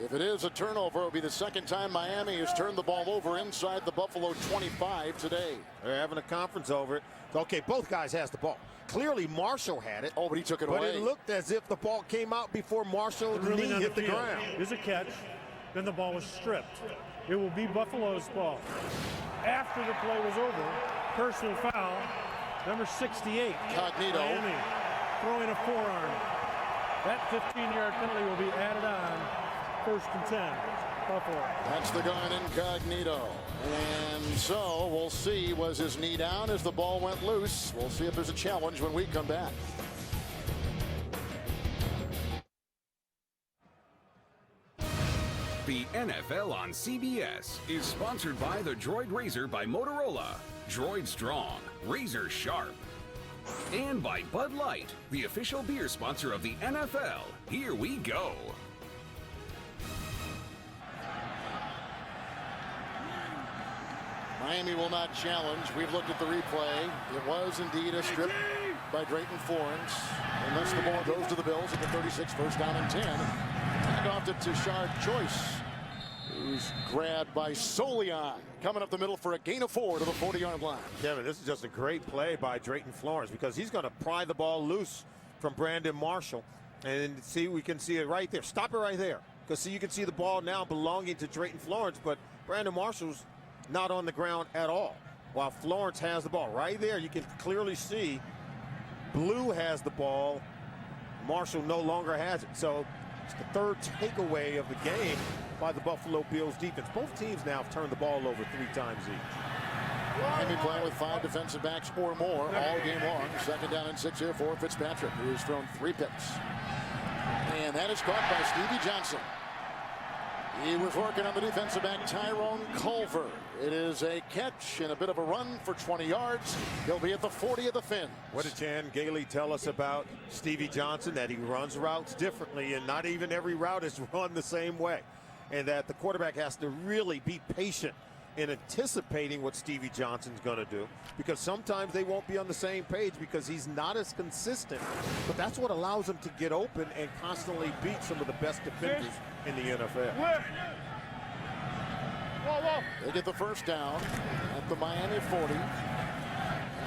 If it is a turnover, it'll be the second time Miami has turned the ball over inside the Buffalo 25 today. They're having a conference over it. Okay, both guys has the ball. Clearly Marshall had it. Oh, but he took it but away. It looked as if the ball came out before Marshall's knee hit the ground. Is a catch. Then the ball was stripped. It will be Buffalo's ball. After the play was over, personal foul, number 68. Cognito. Miami throwing a forearm. That 15-yard penalty will be added on. 1st and 10. Buffalo. That's the guard incognito. And so we'll see, was his knee down as the ball went loose? We'll see if there's a challenge when we come back. The NFL on CBS is sponsored by the Droid Razor by Motorola. Droid strong, razor sharp. And by Bud Light, the official beer sponsor of the NFL. Here we go. Miami will not challenge. We've looked at the replay. It was indeed a strip by Drayton Florence. Unless the ball goes to the Bills at the 36, 1st down and 10. And off to Tashard Choice, who's grabbed by Solian. Coming up the middle for a gain of 4 to the 40-yard line. Kevin, this is just a great play by Drayton Florence because he's going to pry the ball loose from Brandon Marshall. And see, we can see it right there. Stop it right there. Because see, you can see the ball now belonging to Drayton Florence, but Brandon Marshall's not on the ground at all. While Florence has the ball right there, you can clearly see Blue has the ball. Marshall no longer has it. So it's the 3rd takeaway of the game by the Buffalo Bills defense. Both teams now have turned the ball over 3 times each. Miami playing with 5 defensive backs or more all game long. 2nd down and 6 here for Fitzpatrick, who has thrown 3 picks. And that is caught by Stevie Johnson. He was working on the defensive back, Tyrone Culver. It is a catch and a bit of a run for 20 yards. He'll be at the 40 of the Fins. What did Jan Gailey tell us about Stevie Johnson? That he runs routes differently, and not even every route is run the same way. And that the quarterback has to really be patient in anticipating what Stevie Johnson's going to do, because sometimes they won't be on the same page because he's not as consistent. But that's what allows him to get open and constantly beat some of the best defenders in the NFL. They get the 1st down at the Miami 40.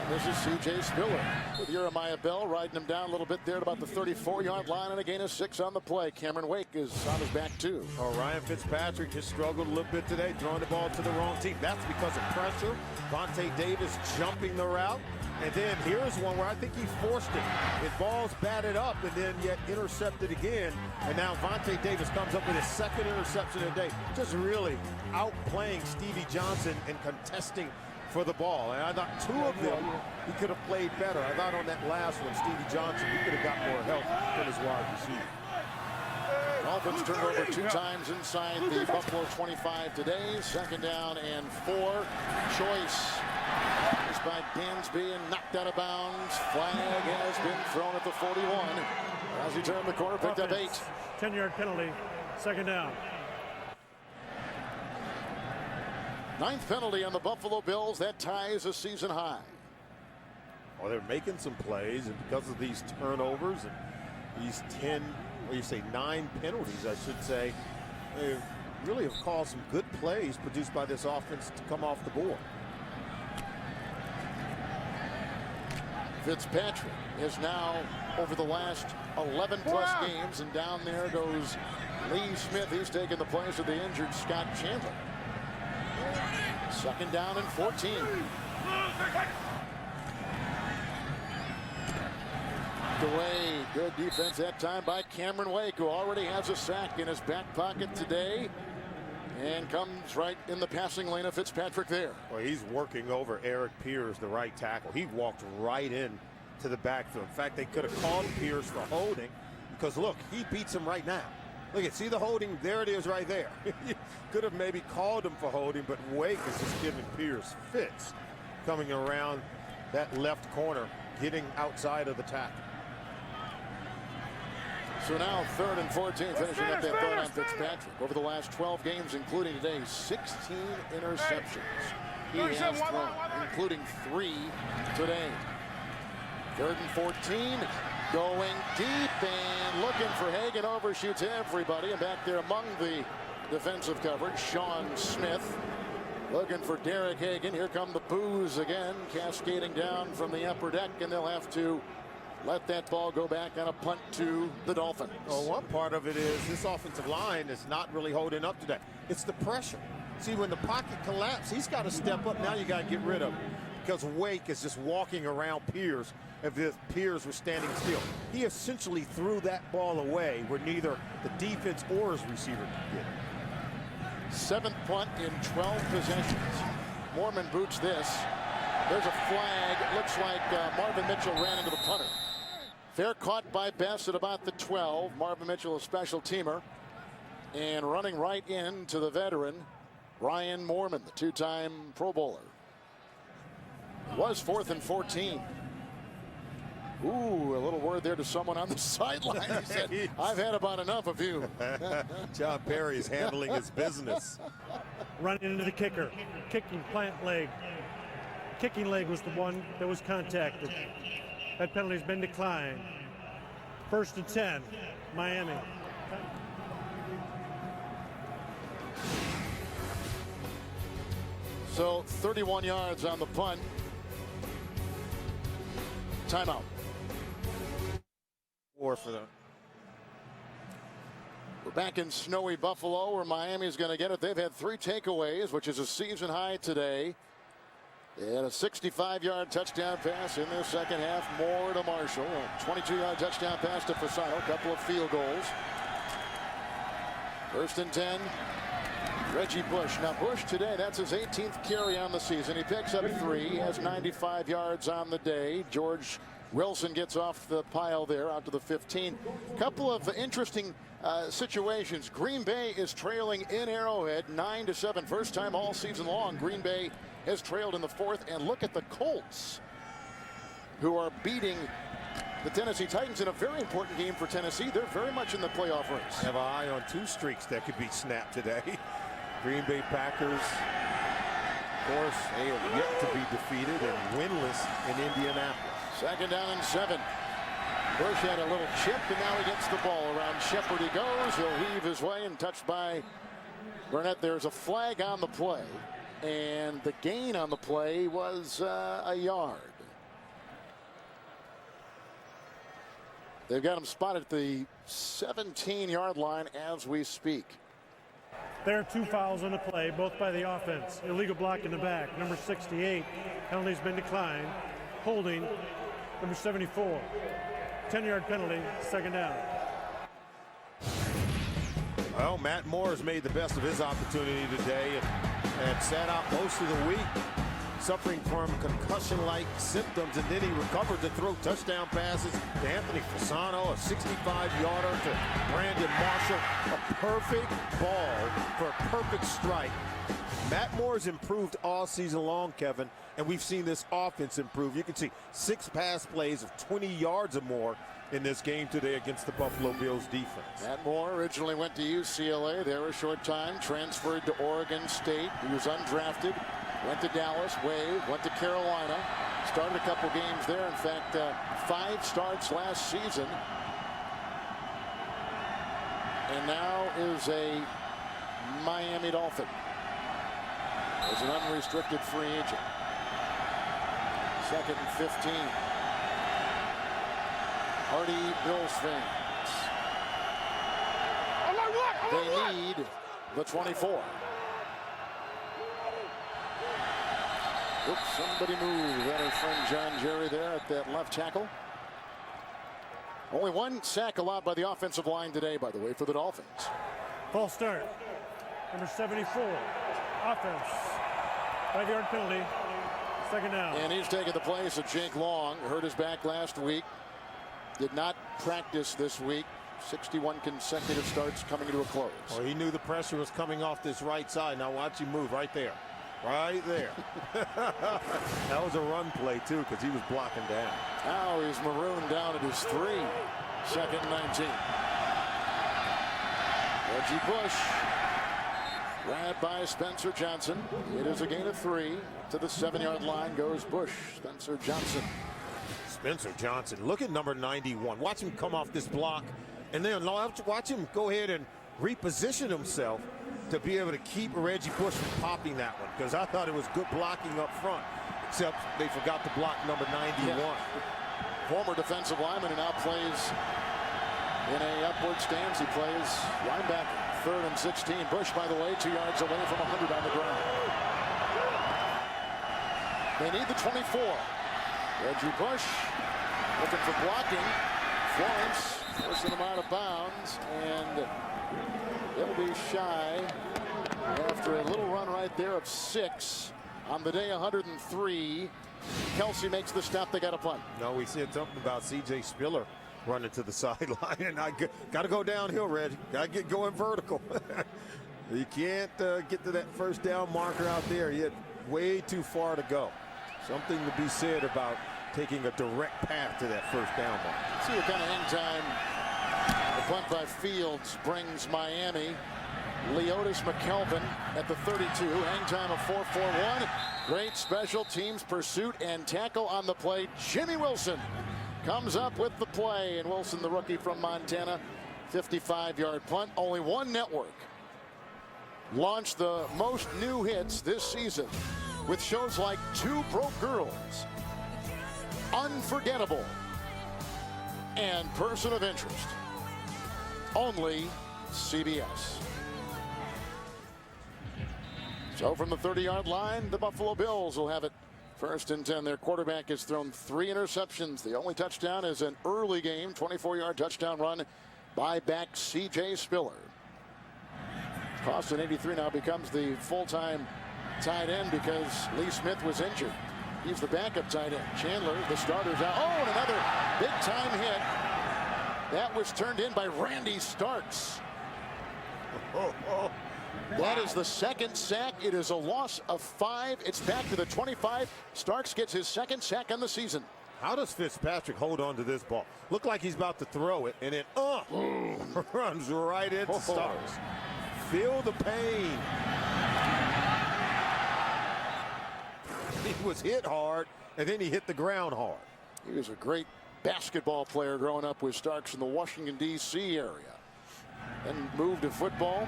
This is C.J. Spiller with Jeremiah Bell riding him down a little bit there at about the 34-yard line, and a gain of 6 on the play. Cameron Wake is on his back too. Oh, Ryan Fitzpatrick just struggled a little bit today, throwing the ball to the wrong team. That's because of pressure. Vontae Davis jumping the route. And then here's one where I think he forced it. His ball's batted up and then yet intercepted again. And now Vontae Davis comes up with his 2nd interception of the day. Just really outplaying Stevie Johnson and contesting for the ball. And I thought 2 of them he could have played better. I thought on that last one, Stevie Johnson, he could have got more help from his wide receiver. Dolphins turned over 2 times inside the Buffalo 25 today. 2nd down and 4. Choice is by Dansby and knocked out of bounds. Flag has been thrown at the 41. As he turned the corner, picked up 8. 10-yard penalty. 2nd down. 9th penalty on the Buffalo Bills. That ties a season high. Well, they're making some plays, and because of these turnovers and these 9 penalties, I should say, really have caused some good plays produced by this offense to come off the board. Fitzpatrick is now over the last 11 plus games, and down there goes Lee Smith. He's taking the place of the injured Scott Chandler. 2nd down and 14. DeWay, good defense that time by Cameron Wake, who already has a sack in his back pocket today, and comes right in the passing lane of Fitzpatrick there. Well, he's working over Eric Pierce, the right tackle. He walked right in to the backfield. In fact, they could have called Pierce for holding, because look, he beats him right now. Look at, see the holding? There it is right there. Could have maybe called him for holding, but Wake is just giving Pierce fits coming around that left corner, getting outside of the tackle. So now 3rd and 14, finishing up that thought on Fitzpatrick. Over the last 12 games, including today, 16 interceptions he has thrown, including 3 today. 3rd and 14, going deep and looking for Hagan, overshoots everybody, and back there among the defensive coverage, Sean Smith looking for Derek Hagan. Here come the boos again, cascading down from the upper deck, and they'll have to let that ball go back on a punt to the Dolphins. Well, one part of it is this offensive line is not really holding up today. It's the pressure. See, when the pocket collapses, he's got to step up. Now you got to get rid of him, because Wake is just walking around Pierce as if Pierce was standing still. He essentially threw that ball away where neither the defense or his receiver could get it. 7th punt in 12 possessions. Mormon boots this. There's a flag. It looks like Marvin Mitchell ran into the punter. Fair caught by Best at about the 12. Marvin Mitchell, a special teamer. And running right into the veteran, Ryan Mormon, the 2-time Pro Bowler. It was 4th and 14. Ooh, a little word there to someone on the sideline. He said, I've had about enough of you. John Perry is handling his business. Running into the kicker. Kicking plant leg. Kicking leg was the one that was contacted. That penalty's been declined. 1st and 10, Miami. So 31 yards on the punt. Timeout. War for them. We're back in snowy Buffalo, where Miami's going to get it. They've had 3 takeaways, which is a season high today. They had a 65-yard touchdown pass in their second half. More to Marshall. A 22-yard touchdown pass to Fasano. A couple of field goals. 1st and 10. Reggie Bush. Now Bush today, that's his 18th carry on the season. He picks up 3. He has 95 yards on the day. George Wilson gets off the pile there out to the 15. Couple of interesting situations. Green Bay is trailing in Arrowhead 9-7. First time all season long Green Bay has trailed in the 4th. And look at the Colts, who are beating the Tennessee Titans in a very important game for Tennessee. They're very much in the playoff race. Have an eye on 2 streaks that could be snapped today. Green Bay Packers, of course, they are yet to be defeated and winless in Indianapolis. 2nd down and 7. Bush had a little chip, and now he gets the ball. Around Shepard he goes. He'll heave his way and touched by Burnett. There's a flag on the play, and the gain on the play was a yard. They've got him spotted at the 17-yard line as we speak. There are 2 fouls on the play, both by the offense. Illegal block in the back, number 68. Penalty's been declined. Holding, number 74. 10-yard penalty, 2nd down. Well, Matt Moore has made the best of his opportunity today and sat out most of the week, suffering from concussion-like symptoms, and then he recovered to throw touchdown passes to Anthony Fasano, a 65-yarder to Brandon Marshall, a perfect ball for a perfect strike. Matt Moore's improved all season long, Kevin, and we've seen this offense improve. You can see 6 pass plays of 20 yards or more in this game today against the Buffalo Bills defense. Matt Moore originally went to UCLA there a short time, transferred to Oregon State. He was undrafted, went to Dallas, Wave, went to Carolina, started a couple games there. In fact, 5 starts last season. And now is a Miami Dolphin. As an unrestricted free agent. 2nd and 15. Hardy Bills fans. They need the 24. Oops, somebody moved. That our friend John Jerry there at that left tackle. Only one sack allowed by the offensive line today, by the way, for the Dolphins. False start. Number 74. Offense. 5-yard penalty. 2nd down. And he's taking the place of Jake Long. Hurt his back last week. Did not practice this week. 61 consecutive starts coming to a close. Well, he knew the pressure was coming off this right side. Now watch him move right there. Right there. That was a run play, too, because he was blocking down. Now he's marooned down at his 3. 2nd and 19. Reggie Bush. Grabbed by Spencer Johnson. It is a gain of 3. To the 7-yard line goes Bush. Spencer Johnson. Spencer Johnson. Look at number 91. Watch him come off this block. And then watch him go ahead and reposition himself to be able to keep Reggie Bush from popping that one, because I thought it was good blocking up front, except they forgot to block number 91. Yeah. Former defensive lineman who now plays in a upward stance. He plays linebacker. 3rd and 16. Bush, by the way, 2 yards away from 100 on the ground. They need the 24. Reggie Bush looking for blocking. Florence forcing him out of bounds, and it'll be shy after a little run right there of 6. On the day, 103. Kelsey makes the stop. They got a punt. No, we said something about C.J. Spiller running to the sideline, and I got to go downhill, Reggie. Got to get going vertical. You can't get to that first down marker out there. You had way too far to go. Something to be said about taking a direct path to that first down marker. See what kind of hang time the punt by Fields brings Miami. Leotis McKelvin at the 32. Hang time of 4:41. Great special teams pursuit and tackle on the play. Jimmy Wilson comes up with the play, and Wilson, the rookie from Montana, 55-yard punt. Only one network launched the most new hits this season with shows like Two Broke Girls, Unforgettable, and Person of Interest. Only CBS. So from the 30-yard line, the Buffalo Bills will have it 1st and 10. Their quarterback has thrown 3 interceptions. The only touchdown is an early game 24-yard touchdown run by back C.J. Spiller. Costin, 83, now becomes the full-time tight end because Lee Smith was injured. He's the backup tight end. Chandler, the starter's out. Oh, and another big-time hit. That was turned in by Randy Starks. That is the 2nd sack. It is a loss of 5. It's back to the 25. Starks gets his 2nd sack on the season. How does Fitzpatrick hold on to this ball? Look like he's about to throw it, and then runs right into Starks. Feel the pain. He was hit hard, and then he hit the ground hard. He was a great basketball player growing up with Starks in the Washington, D.C. area. Then moved to football.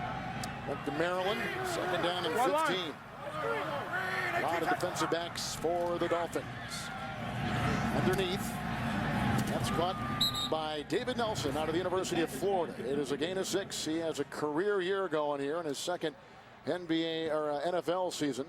Went to Maryland. 2nd down and 15. A lot of defensive backs for the Dolphins. Underneath. That's caught by David Nelson out of the University of Florida. It is a gain of 6. He has a career year going here in his 2nd NBA or NFL season.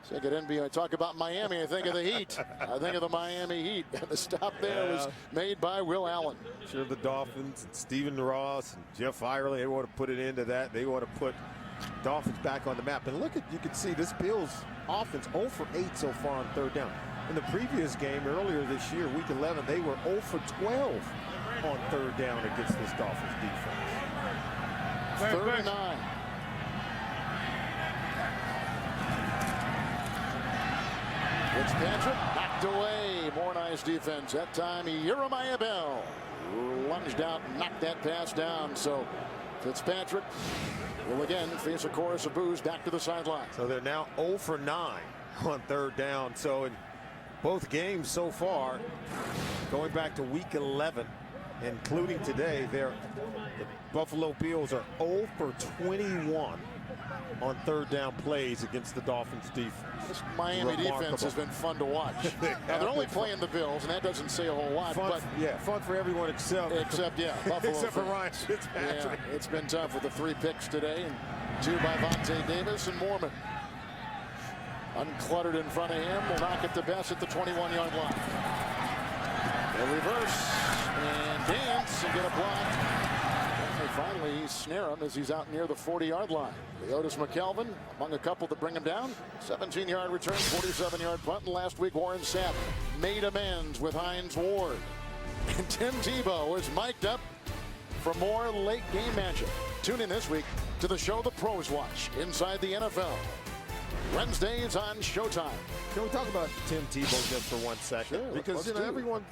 Think of NBA. I talk about Miami. I think of the Heat. I think of the Miami Heat. The stop there was made by Will Allen. Sure, the Dolphins and Stephen Ross and Jeff Ireland, they want to put it into that. They want to put Dolphins back on the map. And look at, you can see this Bills offense 0 for 8 so far on 3rd down. In the previous game earlier this year, week 11, they were 0 for 12 on 3rd down against this Dolphins defense. 3rd and 9. Fitzpatrick knocked away. More nice defense. That time, Jeremiah Bell lunged out and knocked that pass down. So Fitzpatrick will again face a chorus of boos back to the sideline. So they're now 0 for 9 on 3rd down. So in both games so far, going back to week 11, including today, the Buffalo Bills are 0 for 21 on third down plays against the Dolphins defense. This Miami defense has been fun to watch. Now, they're only playing the Bills, and that doesn't say a whole lot. Fun, but fun for everyone except Buffalo. Except for Ryan Fitzpatrick. Yeah, it's been tough with the 3 picks today, and 2 by Vontae Davis and Mormon. Uncluttered in front of him, will knock it to Best at the 21-yard line. They'll reverse and dance and get a block. They finally snare him as he's out near the 40-yard line. Leotis McKelvin among a couple to bring him down. 17-yard return, 47-yard punt. And last week, Warren Sapp made amends with Hines Ward. And Tim Tebow is mic'd up for more late game magic. Tune in this week to the show the pros watch, Inside the NFL. Wednesdays on Showtime. Can we talk about Tim Tebow just for 1 second? Sure, because everyone,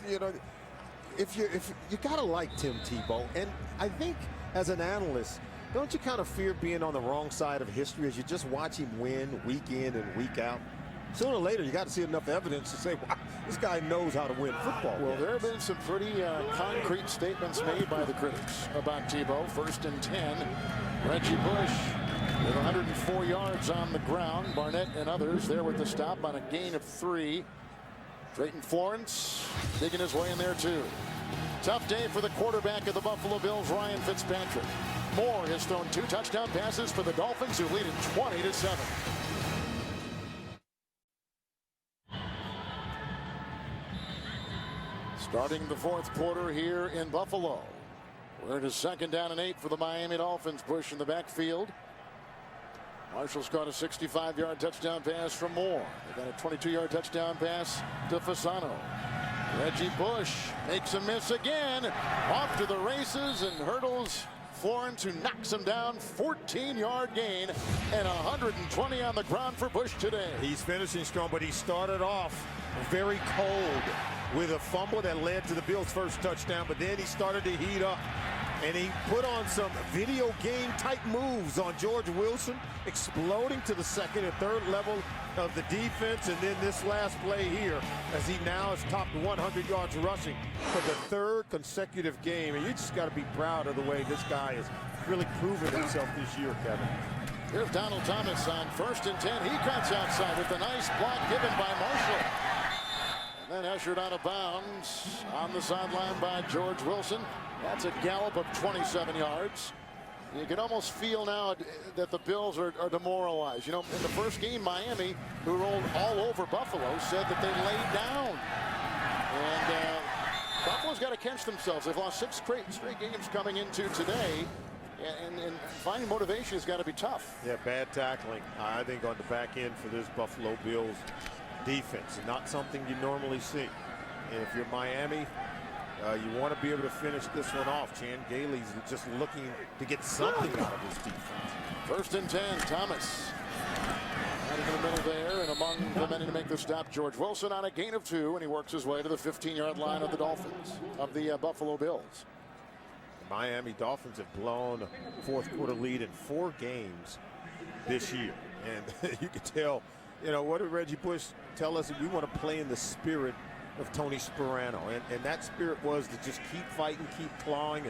if you gotta like Tim Tebow, and I think as an analyst, don't you kind of fear being on the wrong side of history as you just watch him win week in and week out? Sooner or later, you got to see enough evidence to say, wow, this guy knows how to win football. Well, there have been some pretty concrete statements made by the critics about Tebow. 1st and 10. Reggie Bush with 104 yards on the ground. Barnett and others there with the stop on a gain of 3. Drayton Florence digging his way in there too. Tough day for the quarterback of the Buffalo Bills, Ryan Fitzpatrick. Moore has thrown 2 touchdown passes for the Dolphins, who lead it 20-7. Starting the 4th quarter here in Buffalo. We're into 2nd down and 8 for the Miami Dolphins. Bush in the backfield. Marshall's caught a 65-yard touchdown pass from Moore. They got a 22-yard touchdown pass to Fasano. Reggie Bush makes a miss again. Off to the races and hurdles Florence, who knocks him down. 14-yard gain and 120 on the ground for Bush today. He's finishing strong, but he started off very cold with a fumble that led to the Bills' first touchdown, but then he started to heat up. And he put on some video game type moves on George Wilson, exploding to the 2nd and 3rd level of the defense. And then this last play here, as he now has topped 100 yards rushing for the 3rd consecutive game. And you just got to be proud of the way this guy has really proven himself this year, Kevin. Here's Donald Thomas on 1st and 10. He cuts outside with a nice block given by Marshall. And then ushered out of bounds on the sideline by George Wilson. That's a gallop of 27 yards. You can almost feel now that the Bills are demoralized. You know, in the first game, Miami, who rolled all over Buffalo, said that they laid down. And Buffalo's got to catch themselves. They've lost 6 straight games coming into today. And finding motivation has got to be tough. Yeah, bad tackling, I think, on the back end for this Buffalo Bills defense. Not something you normally see. And if you're Miami, you want to be able to finish this one off. Chan Gailey's just looking to get something out of his defense. 1st and 10, Thomas. Right in the middle there, and among the many to make the stop, George Wilson on a gain of 2, and he works his way to the 15-yard line of the Dolphins, of the Buffalo Bills. The Miami Dolphins have blown a 4th quarter lead in 4 games this year. And you can tell, what did Reggie Bush tell us? We want to play in the spirit of Tony Sperano, and that spirit was to just keep fighting, keep clawing.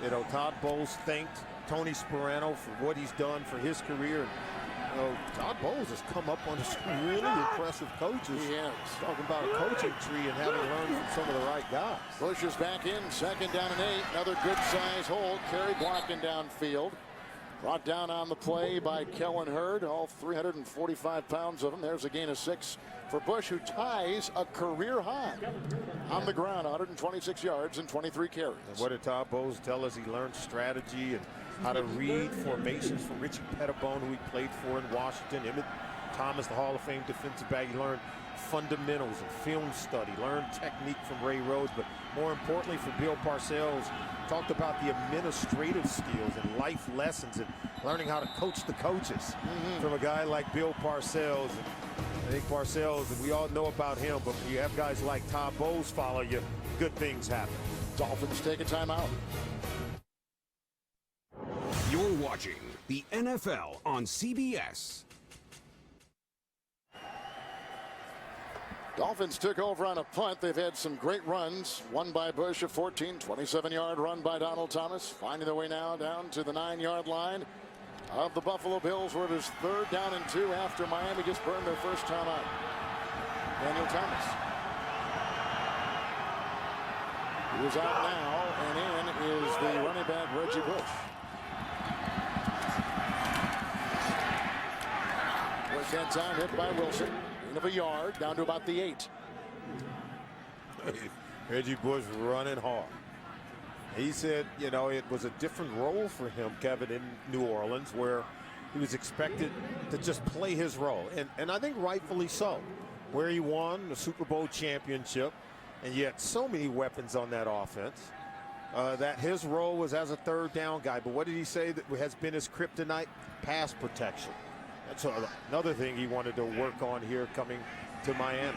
And Todd Bowles thanked Tony Sperano for what he's done for his career. And Todd Bowles has come up on some really impressive coaches. He has. Talking about a coaching tree and having learned from some of the right guys. Bush is back in, 2nd down and 8. Another good size hold. Kerry blocking downfield. Brought down on the play by Kellen Hurd, all 345 pounds of him. There's a gain of 6 for Bush, who ties a career high on the ground, 126 yards and 23 carries. And what did Todd Bowles tell us? He learned strategy and how to read formations from Richie Pettibone, who he played for in Washington. Emmett Thomas, the Hall of Fame defensive back. He learned fundamentals and film study, learned technique from Ray Rhodes, but more importantly for Bill Parcells, talked about the administrative skills and life lessons and learning how to coach the coaches from a guy like Bill Parcells. And I think Parcells, and we all know about him, but when you have guys like Todd Bowles follow you, good things happen. Dolphins take a timeout. You're watching the NFL on CBS. Dolphins took over on a punt. They've had some great runs. One by Bush, a 27-yard run by Donald Thomas. Finding their way now down to the 9-yard line. of the Buffalo Bills, where it is 3rd down and 2 after Miami just burned their first time out. Daniel Thomas. He is out now, and in is the running back, Reggie Bush. First hand time hit by Wilson. Gain of a yard, down to about the 8. Reggie Bush running hard. He said, you know, it was a different role for him, Kevin, in New Orleans, where he was expected to just play his role. And I think rightfully so, where he won the Super Bowl championship, and yet so many weapons on that offense, that his role was as a 3rd down guy. But what did he say that has been his kryptonite? Pass protection. That's another thing he wanted to work on here coming to Miami.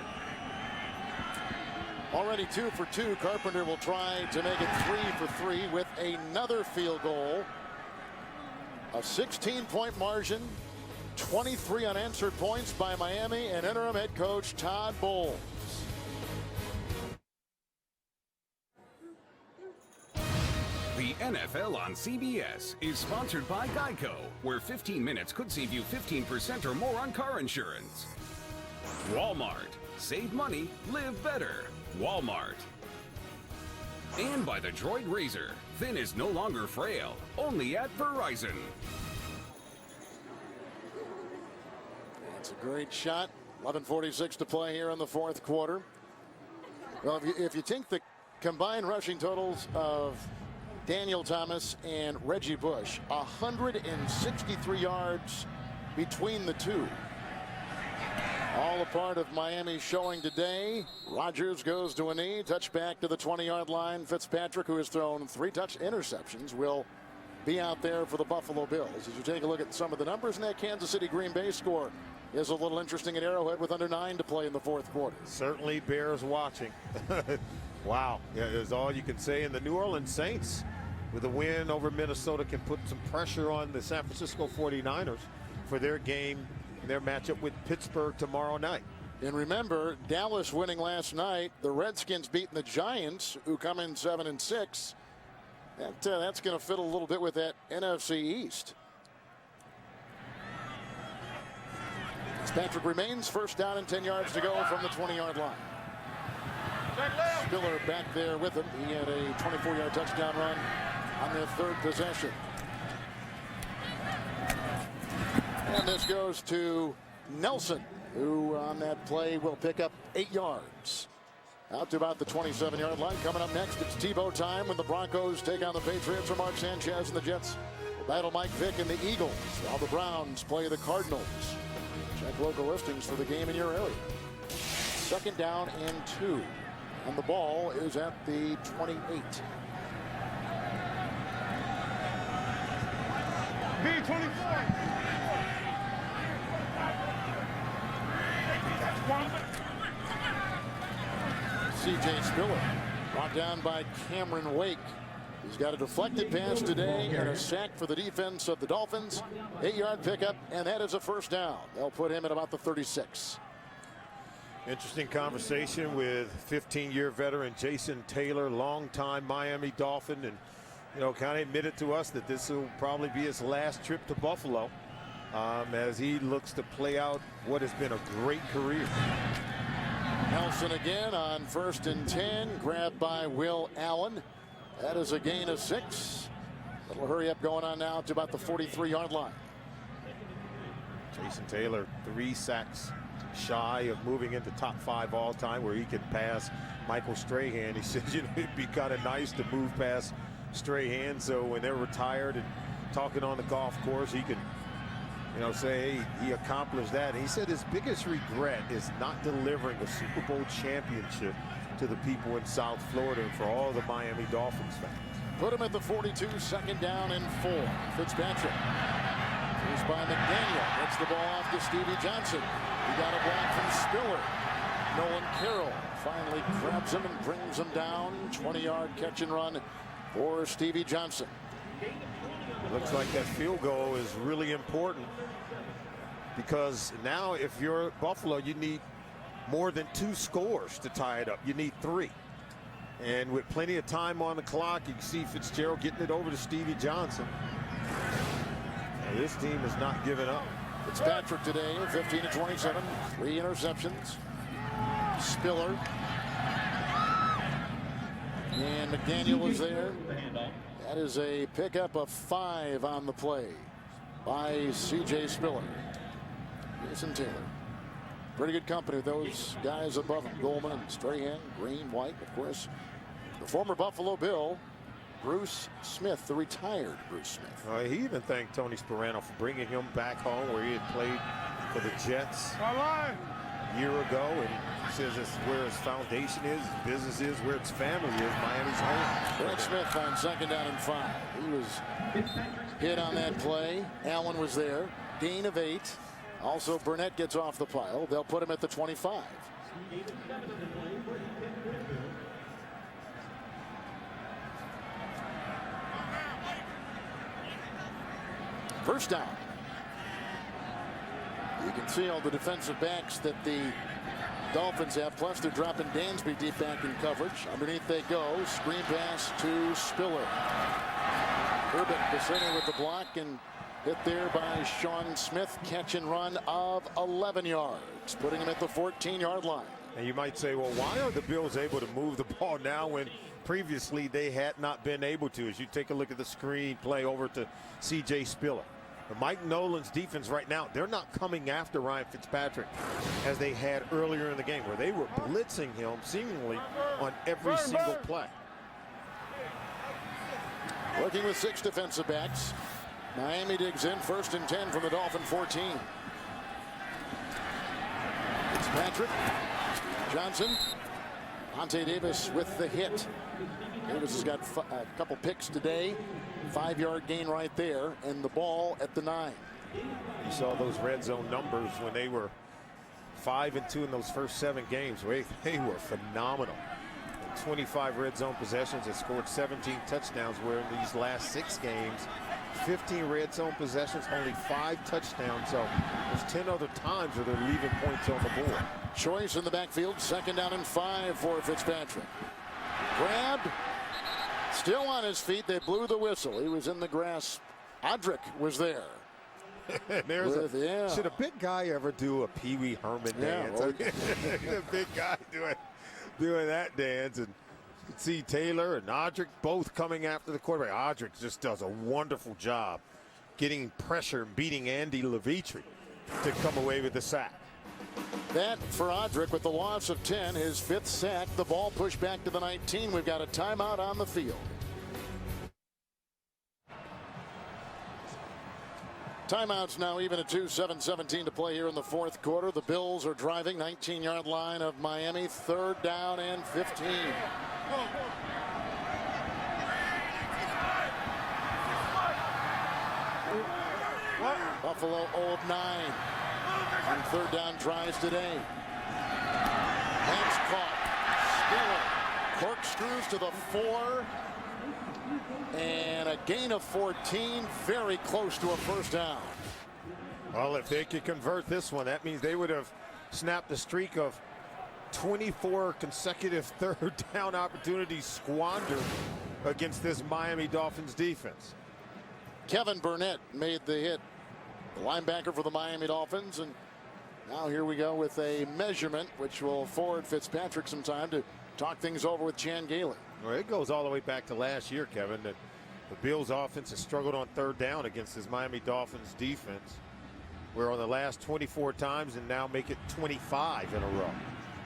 Already 2 for 2. Carpenter will try to make it 3 for 3 with another field goal. A 16-point margin, 23 unanswered points by Miami and interim head coach Todd Bowles. The NFL on CBS is sponsored by Geico, where 15 minutes could save you 15% or more on car insurance. Walmart. Save money, live better. Walmart. And by the Droid Razor. Thin is no longer frail, only at Verizon. That's a great shot. 11:46 to play here in the 4th quarter. Well, if you take the combined rushing totals of Daniel Thomas and Reggie Bush, 163 yards between the two. All a part of Miami's showing today. Rodgers goes to a knee, touchback to the 20-yard line. Fitzpatrick, who has thrown 3 interceptions, will be out there for the Buffalo Bills. As you take a look at some of the numbers in that Kansas City Green Bay score, is a little interesting at Arrowhead with under 9 to play in the 4th quarter. Certainly bears watching. Wow, yeah, is all you can say. And the New Orleans Saints, with a win over Minnesota, can put some pressure on the San Francisco 49ers for their game, their matchup with Pittsburgh tomorrow night. And remember, Dallas winning last night, the Redskins beating the Giants, who come in 7-6. That's going to fit a little bit with that NFC East. Fitzpatrick remains, 1st down and 10 yards to go from the 20-yard line. Spiller back there with him. He had a 24-yard touchdown run on their 3rd possession. And this goes to Nelson, who on that play will pick up 8 yards. Out to about the 27-yard line. Coming up next, it's Tebow time when the Broncos take on the Patriots, or Mark Sanchez and the Jets battle Mike Vick and the Eagles, while the Browns play the Cardinals. Check local listings for the game in your area. 2nd down and 2. And the ball is at the 28. B24. C.J. Spiller brought down by Cameron Wake. He's got a deflected pass today and a sack for the defense of the Dolphins. 8-yard pickup, and that is a 1st down. They'll put him at about the 36. Interesting conversation with 15-year veteran Jason Taylor, longtime Miami Dolphin, and kind of admitted to us that this will probably be his last trip to Buffalo, as he looks to play out what has been a great career. Nelson again on 1st and 10, grabbed by Will Allen. That is a gain of 6. Little hurry up going on now to about the 43-yard line. Jason Taylor, 3 sacks shy of moving into top 5 all time, where he can pass Michael Strahan. He said, it'd be kind of nice to move past Strahan, so when they're retired and talking on the golf course, he can say, hey, he accomplished that. And he said his biggest regret is not delivering a Super Bowl championship to the people in South Florida and for all the Miami Dolphins fans. Put him at the 42, 2nd down and 4. Fitzpatrick. He's by McDaniel. Gets the ball off to Stevie Johnson. He got a block from Spiller. Nolan Carroll finally grabs him and brings him down. 20-yard catch and run for Stevie Johnson. Looks like that field goal is really important, because now if you're Buffalo, you need more than 2 scores to tie it up. You need 3. And with plenty of time on the clock, you can see Fitzgerald getting it over to Stevie Johnson. This team is not giving up. Fitzpatrick today, 15 of 27, 3 interceptions. Spiller. And McDaniel is there. That is a pickup of 5 on the play by C.J. Spiller. Jason Taylor. Pretty good company with those guys above him. Goldman and Strahan, Green, White, of course. The former Buffalo Bill, Bruce Smith, the retired Bruce Smith. He even thanked Tony Sperano for bringing him back home where he had played for the Jets a year ago. And he says it's where his foundation is, his business is, where his family is. Miami's home. Brett Smith on 2nd down and 5. He was hit on that play. Allen was there. Gain of 8. Also, Burnett gets off the pile. They'll put him at the 25. First down. You can see all the defensive backs that the Dolphins have. Plus, they're dropping Dansby deep back in coverage. Underneath they go. Screen pass to Spiller. Herbert the center with the block and hit there by Sean Smith. Catch and run of 11 yards, putting him at the 14-yard line. And you might say, well, why are the Bills able to move the ball now when previously they had not been able to? As you take a look at the screen play over to C.J. Spiller. But Mike Nolan's defense right now, they're not coming after Ryan Fitzpatrick as they had earlier in the game, where they were blitzing him seemingly on every single play. Working with 6 defensive backs. Miami digs in, 1st and 10 from the Dolphin 14. Fitzpatrick, Johnson, Monte Davis with the hit. Davis has got a couple picks today. 5-yard gain right there, and the ball at the 9. You saw those red zone numbers when they were 5-2 in those first 7 games. They were phenomenal. 25 red zone possessions, they scored 17 touchdowns, where in these last 6 games, 15 red zone possessions, only 5 touchdowns. So there's 10 other times where they're leaving points on the board. Choice in the backfield, 2nd down and 5 for Fitzpatrick. Grabbed, still on his feet. They blew the whistle. He was in the grass. Odrick was there. Should a big guy ever do a Pee Wee Herman dance? Well, a big guy doing that dance, and you can see Taylor and Odrick both coming after the quarterback. Odrick just does a wonderful job getting pressure and beating Andy Levitri to come away with the sack. That for Odrick with the loss of 10, his 5th sack. The ball pushed back to the 19. We've got a timeout on the field. Timeouts now even at 2, 7:17 to play here in the 4th quarter. The Bills are driving, 19-yard line of Miami, 3rd down and 15. Buffalo 0 of 9 on 3rd down tries today. Hands caught. Spiller corkscrews to the 4. And a gain of 14, very close to a 1st down. Well, if they could convert this one, that means they would have snapped a streak of 24 consecutive 3rd down opportunities squandered against this Miami Dolphins defense. Kevin Burnett made the hit, the linebacker for the Miami Dolphins. And now here we go with a measurement, which will afford Fitzpatrick some time to talk things over with Chan Gailey. Well, it goes all the way back to last year, Kevin. The Bills offense has struggled on 3rd down against this Miami Dolphins defense. We're on the last 24 times and now make it 25 in a row.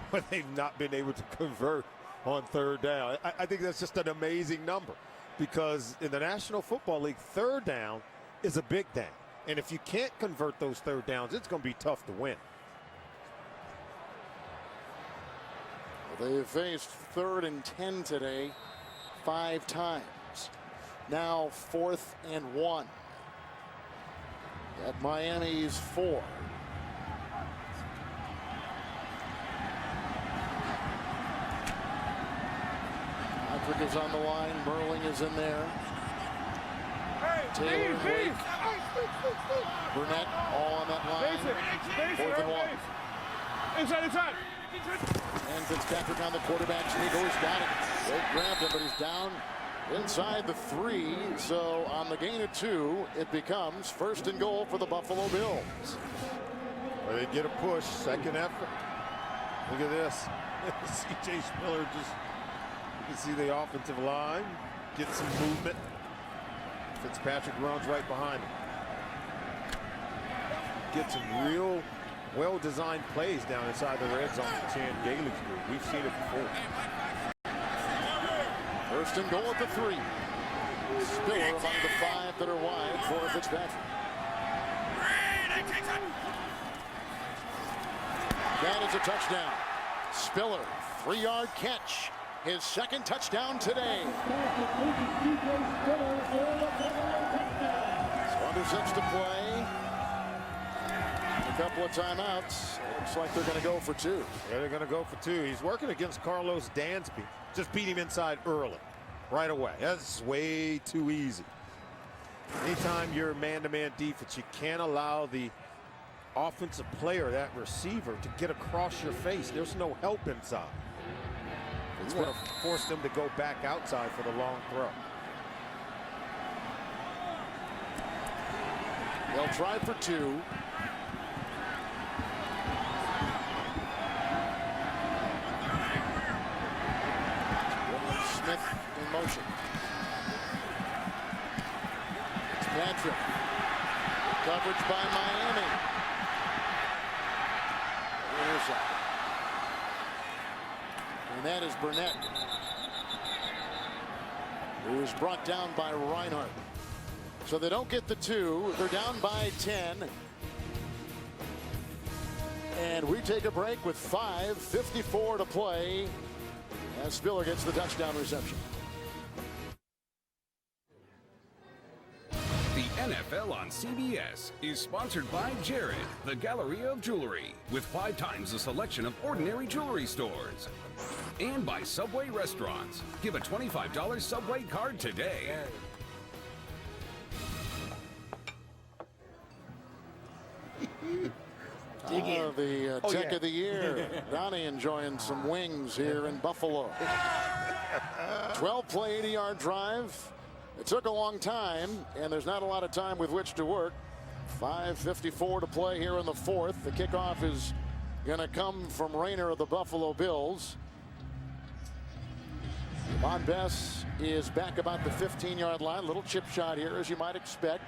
But they've not been able to convert on 3rd down. I think that's just an amazing number, because in the National Football League, 3rd down is a big down. And if you can't convert those 3rd downs, it's going to be tough to win. They faced 3rd and 10 today 5 times. Now 4th and 1 at Miami's 4. Patrick is on the line. Merling is in there. Taylor and Wake. Burnett all on that line. 4th and 1. Inside. And Fitzpatrick on the quarterback sneak. Oh, he's got it. Wake grabbed him, but he's down inside the 3. So on the gain of 2, it becomes 1st and goal for the Buffalo Bills. Well, they get a push, second effort. Look at this. C.J. Spiller just, you can see the offensive line get some movement. Fitzpatrick runs right behind him. Get some real well-designed plays down inside the red zone for Chan Gailey's group. We've seen it before. 1st and goal at the 3. Spiller among the 5 that are wide for Fitzpatrick. That is a touchdown. Spiller, 3-yard catch. His 2nd touchdown today. So under 6 to play. A couple of timeouts. Looks like they're going to go for 2. Yeah, they're going to go for 2. He's working against Carlos Dansby. Just beat him inside early, right away. That's way too easy. Anytime you're man-to-man defense, you can't allow the offensive player, that receiver, to get across your face. There's no help inside. It's going to force them to go back outside for the long throw. They'll try for 2. Smith in motion. Patrick. Coverage by Miami. And that is Burnett, who is brought down by Reinhardt. So they don't get the 2. They're down by 10. And we take a break with 5:54 to play as Spiller gets the touchdown reception. The NFL on CBS is sponsored by Jared, the Galleria of Jewelry, with 5 times the selection of ordinary jewelry stores. And by Subway Restaurants. Give a $25 Subway card today. The tech of the year. Donnie enjoying some wings here in Buffalo. 12-play, 80-yard drive. It took a long time, and there's not a lot of time with which to work. 5:54 to play here in the 4th. The kickoff is going to come from Rayner of the Buffalo Bills. Von Bess is back about the 15-yard line. Little chip shot here, as you might expect.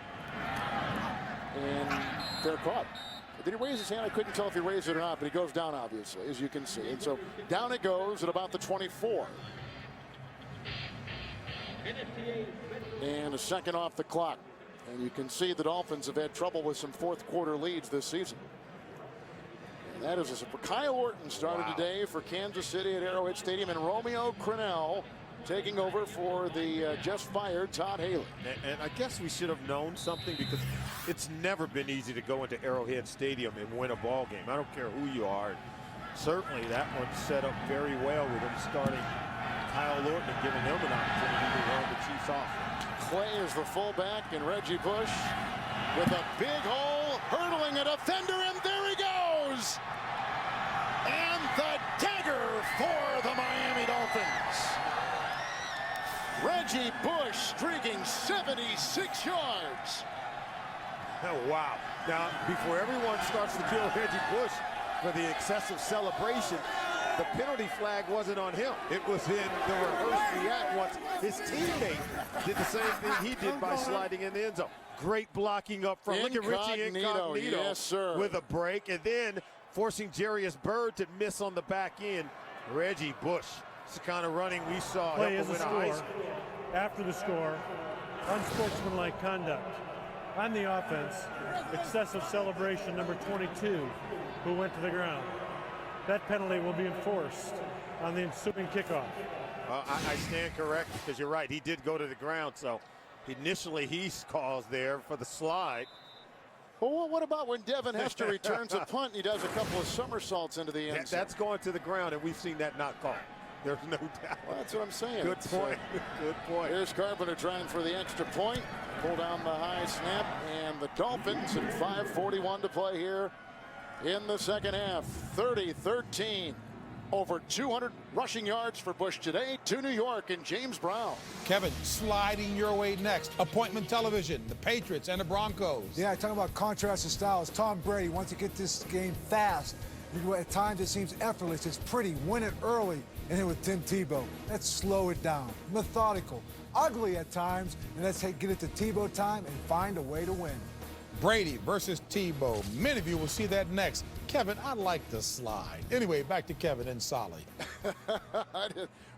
And they're caught. Did he raise his hand? I couldn't tell if he raised it or not, but he goes down, obviously, as you can see. And so down it goes at about the 24. And a second off the clock. And you can see the Dolphins have had trouble with some 4th quarter leads this season. And that is Kyle Orton started today for Kansas City at Arrowhead Stadium, and Romeo Crennel taking over for the just fired Todd Haley. And I guess we should have known something, because it's never been easy to go into Arrowhead Stadium and win a ball game. I don't care who you are. Certainly that one's set up very well with him starting Kyle Orton and giving him an opportunity to run the Chiefs off. Clay is the fullback, and Reggie Bush with a big hole, hurdling a defender, and there he goes! And the dagger for the Miami Dolphins. Reggie Bush streaking 76 yards. Oh, wow. Now, before everyone starts to kill Reggie Bush for the excessive celebration, the penalty flag wasn't on him. It was in the reverse react once his teammate did the same thing he did by sliding in the end zone. Great blocking up front. Look at Richie Incognito, yes, sir, with a break, and then forcing Jarius Byrd to miss on the back end. Reggie Bush. It's the kind of running we saw. Play is a score. After the score, unsportsmanlike conduct. On the offense, excessive celebration, number 22, who went to the ground. That penalty will be enforced on the ensuing kickoff. I stand correct, because you're right. He did go to the ground, so initially he's caused there for the slide. Well, what about when Devin Hester returns a punt and he does a couple of somersaults into the end zone? That's going to the ground, and we've seen that not called. There's no doubt. Well, that's what I'm saying. Good point. Good point. Here's Carpenter trying for the extra point. Pull down the high snap, and the Dolphins at 5:41 to play here in the second half. 30-13. Over 200 rushing yards for Bush today. To New York and James Brown. Kevin, sliding your way next. Appointment television, the Patriots and the Broncos. Yeah, talking about contrast of styles. Tom Brady wants to get this game fast. At times it seems effortless. It's pretty. Win it early. And then with Tim Tebow, let's slow it down. Methodical. Ugly at times. And let's get it to Tebow time and find a way to win. Brady versus Tebow. Many of you will see that next. Kevin, I like the slide. Anyway, back to Kevin and Solly.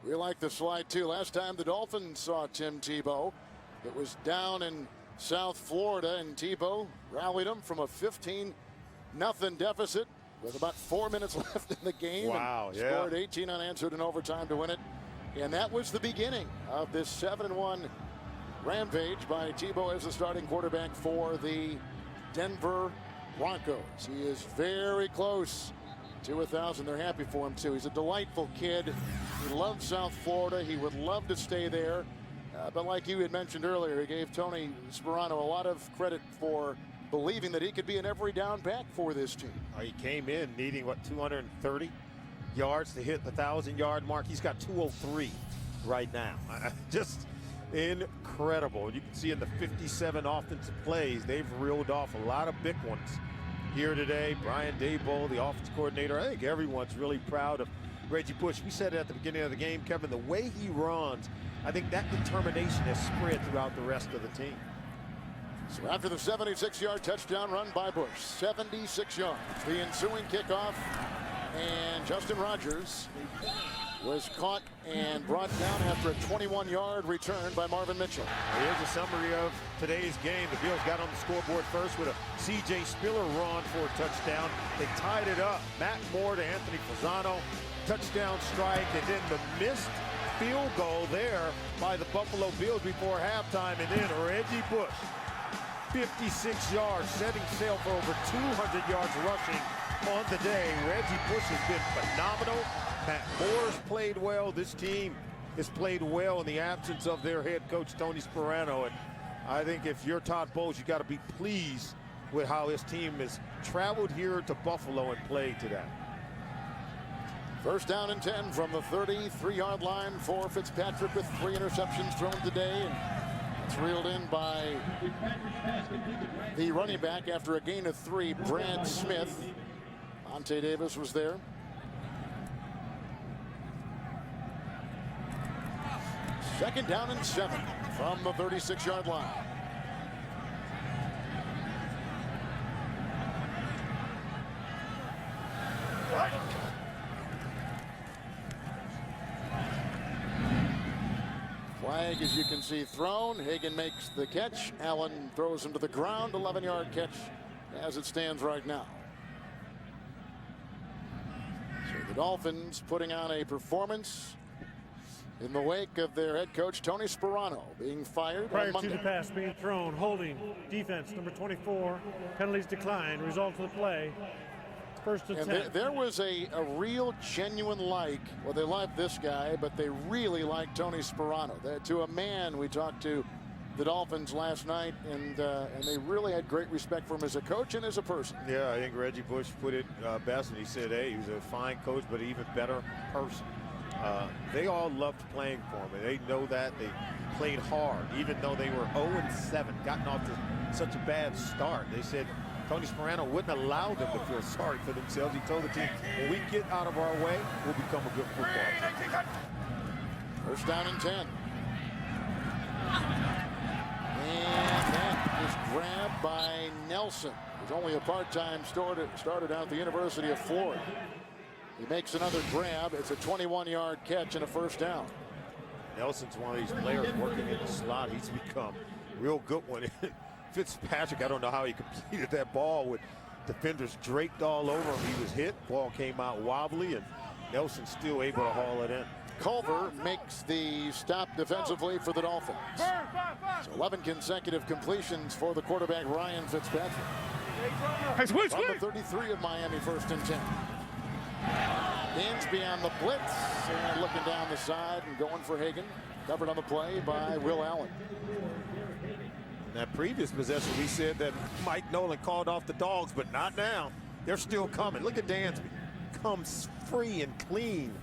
We like the slide, too. Last time the Dolphins saw Tim Tebow, it was down in South Florida, and Tebow rallied them from a 15-0 deficit with about 4 minutes left in the game. Wow, and scored 18 unanswered in overtime to win it. And that was the beginning of this 7-1 rampage by Tebow as the starting quarterback for the Denver Broncos. He is very close to 1,000. They're happy for him, too. He's a delightful kid. He loves South Florida. He would love to stay there. But like you had mentioned earlier, he gave Tony Sparano a lot of credit for believing that he could be an every down back for this team. He came in needing, 230 yards to hit the 1,000-yard mark. He's got 203 right now. Just incredible. You can see in the 57 offensive plays, they've reeled off a lot of big ones here today. Brian Daboll, the offense coordinator, I think everyone's really proud of Reggie Bush. We said it at the beginning of the game, Kevin, the way he runs, I think that determination has spread throughout the rest of the team. So after the 76-yard touchdown run by Bush, 76 yards, the ensuing kickoff, and Justin Rogers was caught and brought down after a 21-yard return by Marvin Mitchell. Here's a summary of today's game. The Bills got on the scoreboard first with a C.J. Spiller run for a touchdown. They tied it up. Matt Moore to Anthony Fasano. Touchdown strike, and then the missed field goal there by the Buffalo Bills before halftime. And then Reggie Bush, 56 yards, setting sail for over 200 yards rushing on the day. Reggie Bush has been phenomenal. Matt Moore's played well. This team has played well in the absence of their head coach, Tony Sparano. And I think if you're Todd Bowles, you got to be pleased with how his team has traveled here to Buffalo and played today. First down and 10 from the 33-yard line for Fitzpatrick with 3 interceptions thrown today. And it's reeled in by the running back after a gain of 3, Brad Smith. Ante Davis was there. Second down and 7 from the 36-yard line. Flag, as you can see, thrown. Hagan makes the catch. Allen throws him to the ground. 11-yard catch as it stands right now. So the Dolphins putting on a performance in the wake of their head coach, Tony Sparano, being fired prior on Monday. to the pass being thrown. Holding. Defense, number 24. Penalties decline. Result of the play. First and 10. There was a real genuine well, they like this guy, but they really like Tony Sparano. To a man, we talked to the Dolphins last night, and they really had great respect for him as a coach and as a person. Yeah, I think Reggie Bush put it best, and he said, hey, he was a fine coach, but an even better person. They all loved playing for him, and they know that. They played hard, even though they were 0-7, gotten off to such a bad start. They said Tony Sparano wouldn't allow them to feel sorry for themselves. He told the team, when we get out of our way, we'll become a good football team. First down and 10. And that is grabbed by Nelson, who's only a part-time starter down at the University of Florida. He makes another grab. It's a 21-yard catch and a first down. Nelson's one of these players working in the slot. He's become a real good one. Fitzpatrick, I don't know how he completed that ball with defenders draped all over him. He was hit. Ball came out wobbly, and Nelson still able to haul it in. Culver makes the stop defensively for the Dolphins. So 11 consecutive completions for the quarterback, Ryan Fitzpatrick. On the 33 of Miami, first and 10. Dansby on the blitz and looking down the side and going for Hagan. Covered on the play by Will Allen. In that previous possession, we said that Mike Nolan called off the dogs, but not now. They're still coming. Look at Dansby comes free and clean,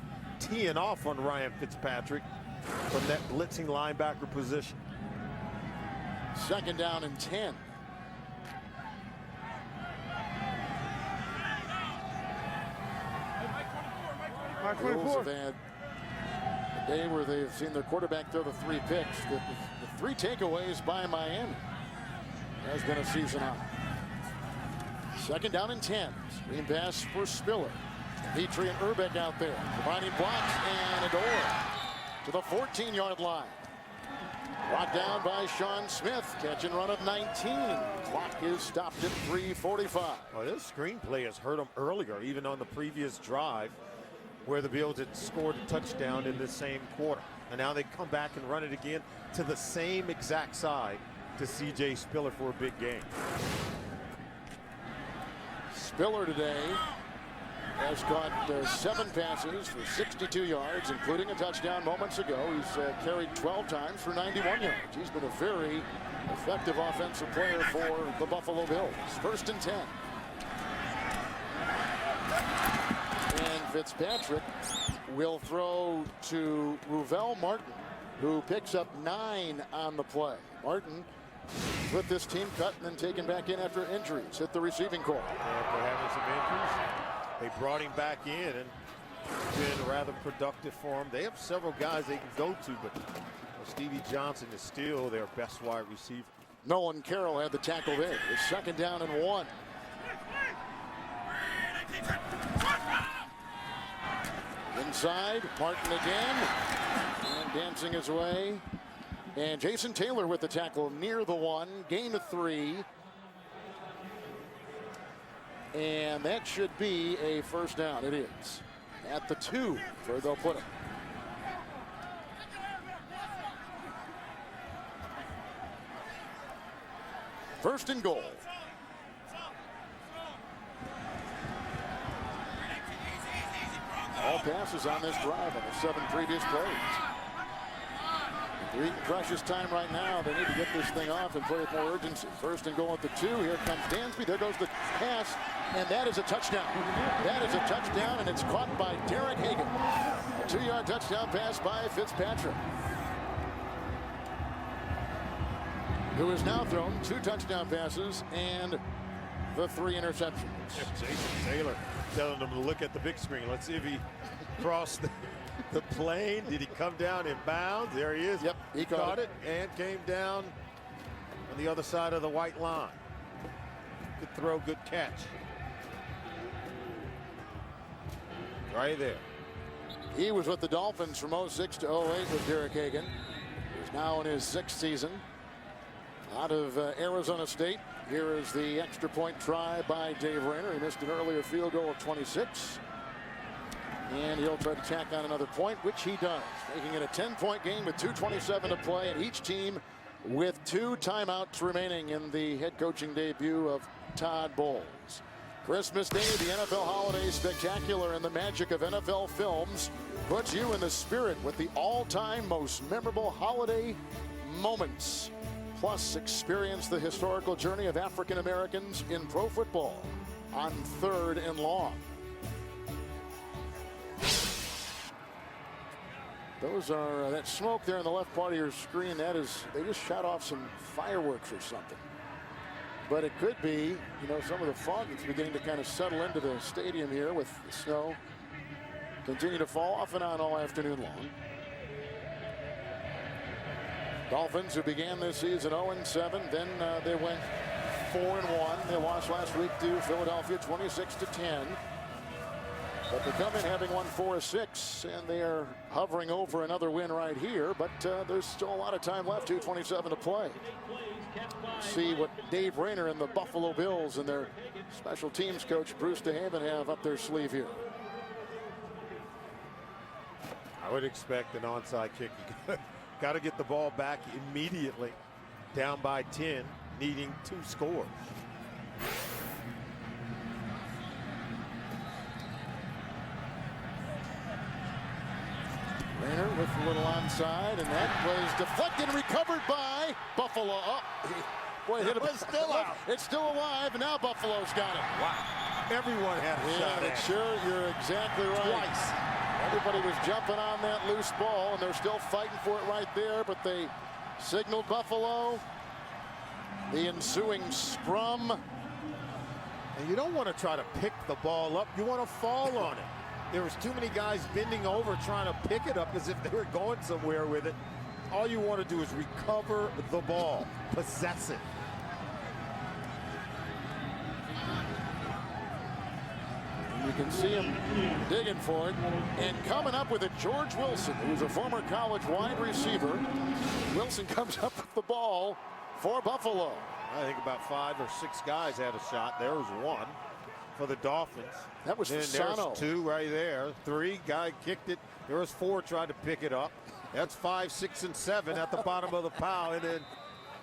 teeing off on Ryan Fitzpatrick from that blitzing linebacker position. 2nd down and 10. Mike Bills 24. have had a day where they've seen their quarterback throw the 3 picks. The 3 takeaways by Miami has been a season high. 2nd down and 10. Screen pass for Spiller. Petrie and Urbeck out there, providing blocks, and a door to the 14-yard line. Brought down by Sean Smith. Catch and run of 19. Clock is stopped at 3:45. Well, this screenplay has hurt them earlier, even on the previous drive, where the Bills had scored a touchdown in the same quarter. And now they come back and run it again to the same exact side to C.J. Spiller for a big game. Spiller today has caught 7 passes for 62 yards, including a touchdown moments ago. He's carried 12 times for 91 yards. He's been a very effective offensive player for the Buffalo Bills. 1st and 10. And Fitzpatrick will throw to Ruvel Martin, who picks up 9 on the play. Martin with this team cut and then taken back in after injuries. Hit the receiving corps. After having some injuries, they brought him back in, and it's been rather productive for him. They have several guys they can go to, but Stevie Johnson is still their best wide receiver. Nolan Carroll had the tackle there. It's 2nd down and 1. Inside, Martin again, and dancing his way. And Jason Taylor with the tackle near the 1, gain of 3. And that should be a 1st down. It is. At the 2, where they'll put it. First and goal. All passes on this drive on the 7 previous plays. They're eating precious time right now. They need to get this thing off and play with more urgency. 1st and goal at the 2. Here comes Dansby. There goes the pass, and that is a touchdown. That is a touchdown, and it's caught by Derek Hagan. A 2-yard touchdown pass by Fitzpatrick, who has now thrown 2 touchdown passes and the 3 interceptions. Jason Taylor telling them to look at the big screen. Let's see if he crossed the plane. Did he come down in bounds? There he is. Yep, he caught it and came down on the other side of the white line. Good throw, good catch. Right there. He was with the Dolphins from 06 to 08 with Derek Hagan. He's now in his 6th season. Out of Arizona State. Here is the extra point try by Dave Rayner. He missed an earlier field goal of 26. And he'll try to tack on another point, which he does, making it a 10-point game with 2:27 to play, and each team with 2 timeouts remaining in the head coaching debut of Todd Bowles. Christmas Day, the NFL Holiday Spectacular, and the magic of NFL films puts you in the spirit with the all-time most memorable holiday moments. Plus, experience the historical journey of African Americans in pro football on 3rd and Long. Those are that smoke there in the left part of your screen. That is, they just shot off some fireworks or something. But it could be, you know, some of the fog that's beginning to kind of settle into the stadium here with the snow continue to fall off and on all afternoon long. Dolphins, who began this season 0-7, then they went 4-1. They lost last week to Philadelphia 26-10. But they come in having won 4-6, and they are hovering over another win right here. But there's still a lot of time left, 2:27 to play. See what Dave Rayner and the Buffalo Bills and their special teams coach Bruce DeHaven have up their sleeve here. I would expect an onside kick. Got to get the ball back immediately. Down by 10, needing 2 scores. Rayner with a little onside, and that was deflected and recovered by Buffalo. Oh, boy, hit it. It's still out. It's still alive, and now Buffalo's got it. Wow. Everyone had a shot at it. Sure, you're exactly right. Twice. Everybody was jumping on that loose ball, and they're still fighting for it right there, but they signaled Buffalo. The ensuing scrum. And you don't want to try to pick the ball up. You want to fall on it. There was too many guys bending over trying to pick it up as if they were going somewhere with it. All you want to do is recover the ball, possess it. You can see him digging for it. And coming up with it, George Wilson, who's a former college wide receiver. Wilson comes up with the ball for Buffalo. I think about 5 or 6 guys had a shot. There was one for the Dolphins. That was Fasano. There's 2 right there. 3, guy kicked it. There was 4 tried to pick it up. That's 5, 6, and 7 at the bottom of the pile. And then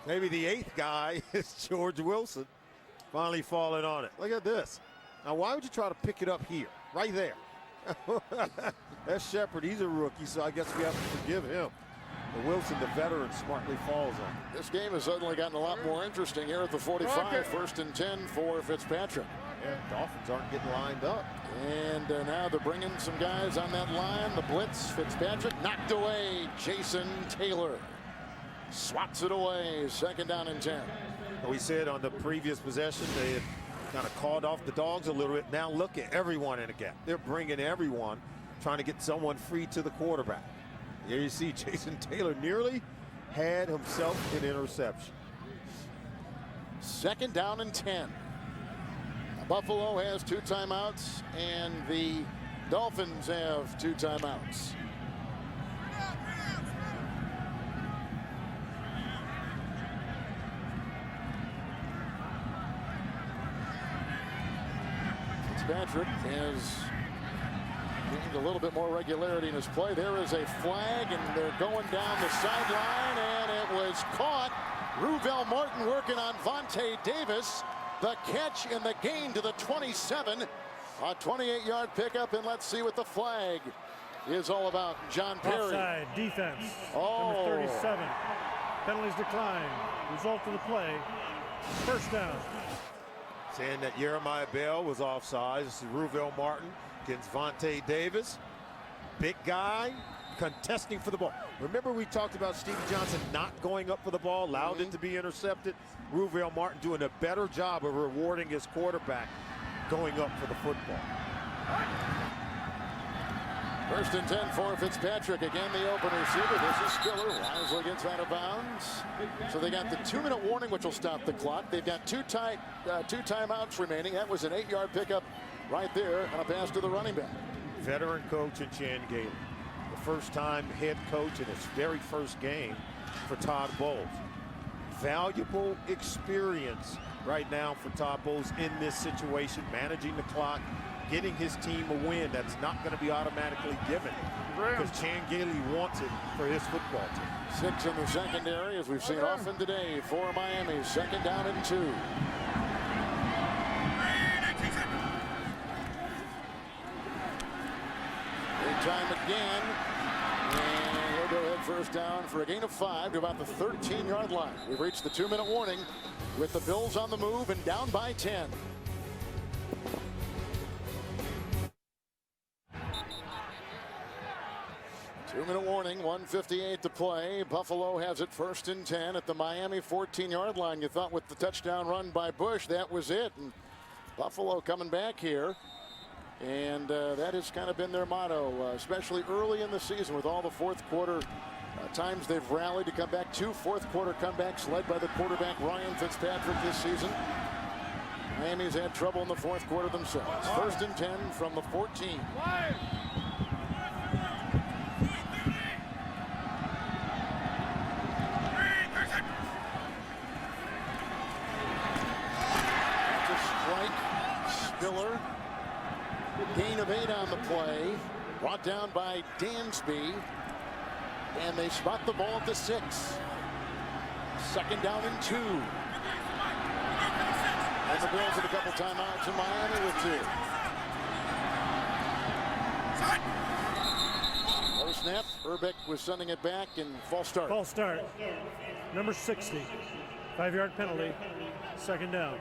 maybe the 8th guy is George Wilson finally falling on it. Look at this. Now, why would you try to pick it up here? Right there. That's Shepard. He's a rookie, so I guess we have to forgive him. But Wilson, the veteran, smartly falls on it. This game has suddenly gotten a lot more interesting here at the 45. First and 10 for Fitzpatrick. Yeah, Dolphins aren't getting lined up. And now they're bringing some guys on that line. The blitz, Fitzpatrick knocked away. Jason Taylor swats it away. Second down and 10. We said on the previous possession they had kind of called off the dogs a little bit. Now look at everyone in the gap. They're bringing everyone, trying to get someone free to the quarterback. Here you see Jason Taylor nearly had himself an interception. Second down and 10. Buffalo has 2 timeouts, and the Dolphins have 2 timeouts. Fitzpatrick has gained a little bit more regularity in his play. There is a flag, and they're going down the sideline, and it was caught. Ruvell Martin working on Vontae Davis. The catch and the gain to the 27. A 28-yard pickup, and let's see what the flag is all about. John Perry. Offside defense. Oh. Number 37. Penalties decline. Result of the play. First down. Saying that Jeremiah Bell was offside. This is Ruvell Martin against Vontae Davis. Big guy contesting for the ball. Remember we talked about Stevie Johnson not going up for the ball, allowed it to be intercepted. Ruvell Martin doing a better job of rewarding his quarterback going up for the football. First and 10 for Fitzpatrick. Again, the open receiver. This is Spiller. Wisely gets out of bounds. So they got the 2-minute warning, which will stop the clock. They've got two timeouts remaining. That was an 8-yard pickup right there on a pass to the running back. Veteran coach in Chan Gailey. The first-time head coach in his very first game for Todd Bowles. Valuable experience right now for Todd Bowles in this situation, managing the clock, getting his team a win that's not going to be automatically given because Chan Gailey wants it for his football team. 6 in the secondary, as we've seen often today for Miami. Second down and 2. Big time again. And we'll go ahead first down for a gain of 5 to about the 13-yard line. We've reached the 2-minute warning with the Bills on the move and down by 10. Two-minute warning, 1:58 to play. Buffalo has it first and 10 at the Miami 14-yard line. You thought with the touchdown run by Bush, that was it. And Buffalo coming back here. And that has kind of been their motto, especially early in the season with all the fourth quarter times they've rallied to come back. 2 fourth-quarter comebacks led by the quarterback Ryan Fitzpatrick this season. Miami's had trouble in the fourth quarter themselves. First and 10 from the 14. Spiller, gain of 8 on the play, brought down by Dansby, and they spot the ball at the 6. Second down and 2. And the Bills have a couple timeouts in Miami with 2. No snap. Urbeck was sending it back, and false start. False start. Number 60. 5-yard penalty. Second down.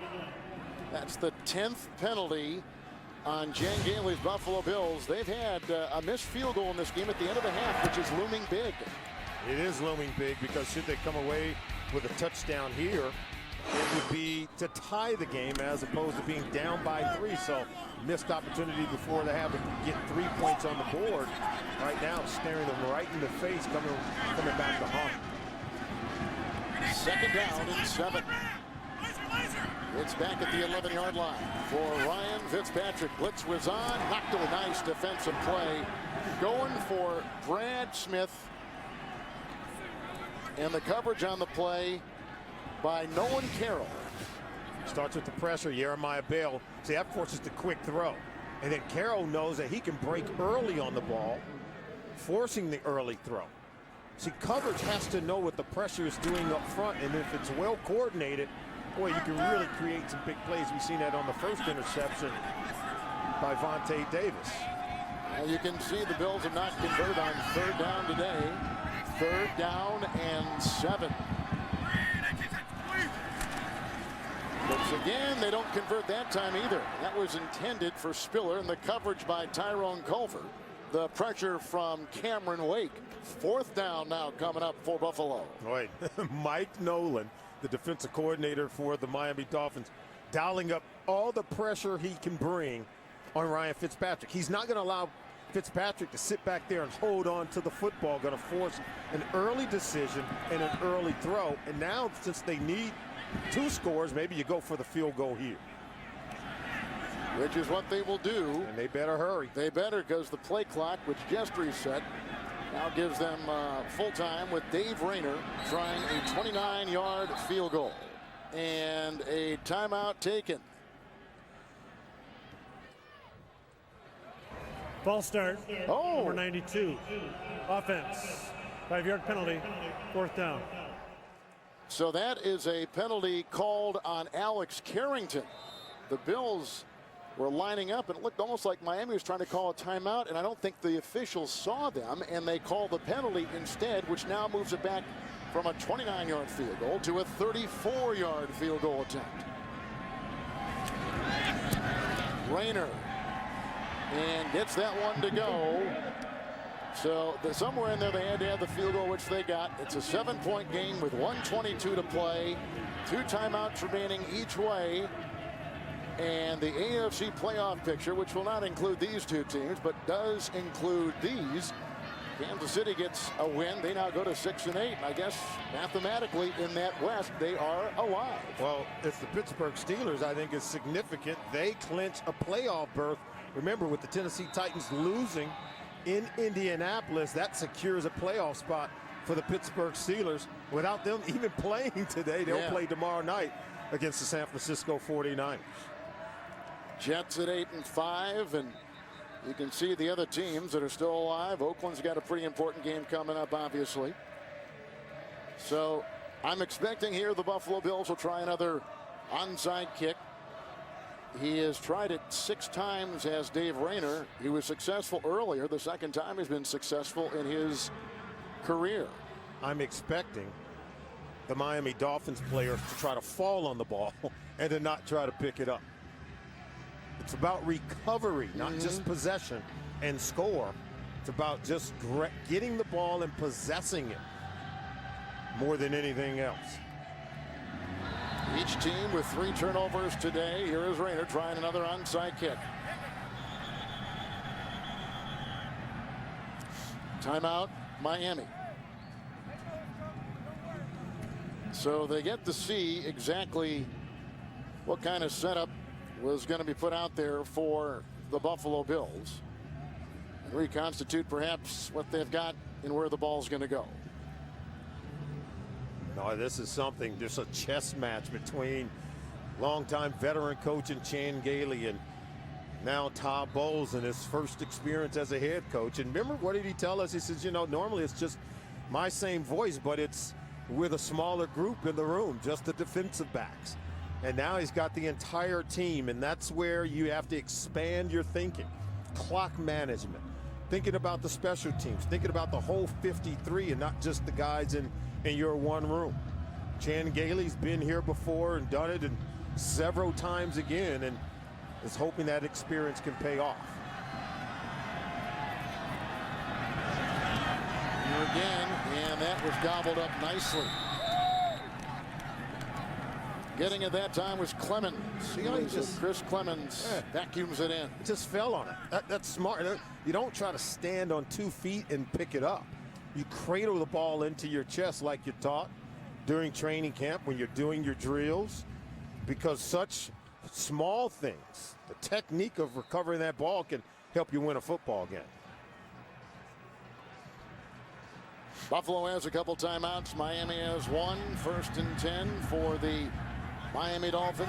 That's the 10th penalty on Jan Gailey's Buffalo Bills. They've had a missed field goal in this game at the end of the half, which is looming big. It is looming big because should they come away with a touchdown here, it would be to tie the game as opposed to being down by 3. So missed opportunity before they have to get 3 points on the board. Right now, staring them right in the face, coming back to haunt. Second down and 7. It's back at the 11-yard line for Ryan Fitzpatrick. Blitz was on, knocked a nice defensive play, going for Brad Smith, and the coverage on the play by Nolan Carroll. Starts with the pressure, Jeremiah Bale. See, that forces the quick throw. And then Carroll knows that he can break early on the ball, forcing the early throw. See, coverage has to know what the pressure is doing up front, and if it's well coordinated, boy, you can really create some big plays. We've seen that on the first interception by Vontae Davis. Now you can see the Bills have not converted on third down today. Third down and 7. But again, they don't convert that time either. That was intended for Spiller, and the coverage by Tyrone Culver. The pressure from Cameron Wake. Fourth down now coming up for Buffalo. Right. Mike Nolan, the defensive coordinator for the Miami Dolphins, dialing up all the pressure he can bring on Ryan Fitzpatrick. He's not going to allow Fitzpatrick to sit back there and hold on to the football. Going to force an early decision and an early throw. And now, since they need 2 scores, maybe you go for the field goal here. Which is what they will do. And they better hurry. They better, because the play clock, which just reset, now gives them full time with Dave Rayner trying a 29-yard field goal. And a timeout taken. False start. Oh. Number 92. Offense. 5-yard penalty. Fourth down. So that is a penalty called on Alex Carrington. The Bills were lining up, and it looked almost like Miami was trying to call a timeout, and I don't think the officials saw them, and they called the penalty instead, which now moves it back from a 29-yard field goal to a 34-yard field goal attempt. Rayner, and gets that one to go. So somewhere in there they had to have the field goal, which they got. It's a 7-point game with 1:22 to play. 2 timeouts remaining each way. And the AFC playoff picture, which will not include these 2 teams, but does include these. Kansas City gets a win. They now go to 6-8. And I guess mathematically in that West, they are alive. Well, it's the Pittsburgh Steelers, I think, is significant. They clinch a playoff berth. Remember, with the Tennessee Titans losing in Indianapolis, that secures a playoff spot for the Pittsburgh Steelers. Without them even playing today, they'll play tomorrow night against the San Francisco 49ers. Jets at 8-5, and you can see the other teams that are still alive. Oakland's got a pretty important game coming up, obviously. So I'm expecting here the Buffalo Bills will try another onside kick. He has tried it 6 times as Dave Rayner. He was successful earlier. The second time he's been successful in his career. I'm expecting the Miami Dolphins players to try to fall on the ball and to not try to pick it up. It's about recovery, not just possession and score. It's about just getting the ball and possessing it more than anything else. Each team with 3 turnovers today. Here is Rayner trying another onside kick. Timeout, Miami. So they get to see exactly what kind of setup was going to be put out there for the Buffalo Bills. And reconstitute perhaps what they've got and where the ball's going to go. No, this is something. There's a chess match between longtime veteran coach and Chan Gailey and now Todd Bowles in his first experience as a head coach. And remember, what did he tell us? He says, you know, normally it's just my same voice, but it's with a smaller group in the room, just the defensive backs. And now he's got the entire team, and that's where you have to expand your thinking. Clock management, thinking about the special teams, thinking about the whole 53 and not just the guys in your one room. Chan Gailey's been here before and done it, and several times again and is hoping that experience can pay off. Here again, and that was gobbled up nicely. Getting it that time was Clemens. See how he just, Chris Clemens vacuums it in. It just fell on it. That's smart. You don't try to stand on 2 feet and pick it up. You cradle the ball into your chest like you're taught during training camp when you're doing your drills, because such small things, the technique of recovering that ball, can help you win a football game. Buffalo has a couple timeouts. Miami has one. 1st and 10 for the Miami Dolphins.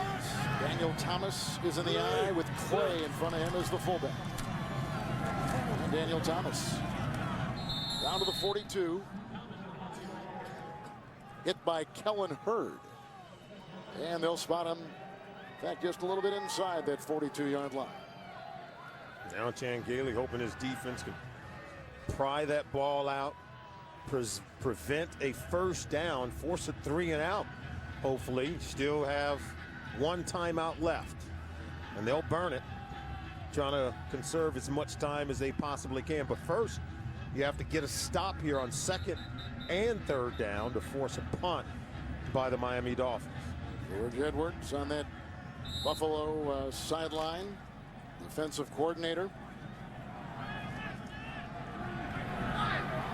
Daniel Thomas is in the eye with Clay in front of him as the fullback. And Daniel Thomas down to the 42. Hit by Kellen Hurd. And they'll spot him, in fact, just a little bit inside that 42-yard line. Now Chan Gailey hoping his defense can pry that ball out, prevent a first down, force a 3 and out. Hopefully, still have 1 timeout left, and they'll burn it, trying to conserve as much time as they possibly can. But first, you have to get a stop here on 2nd and 3rd down to force a punt by the Miami Dolphins. George Edwards on that Buffalo sideline, defensive coordinator.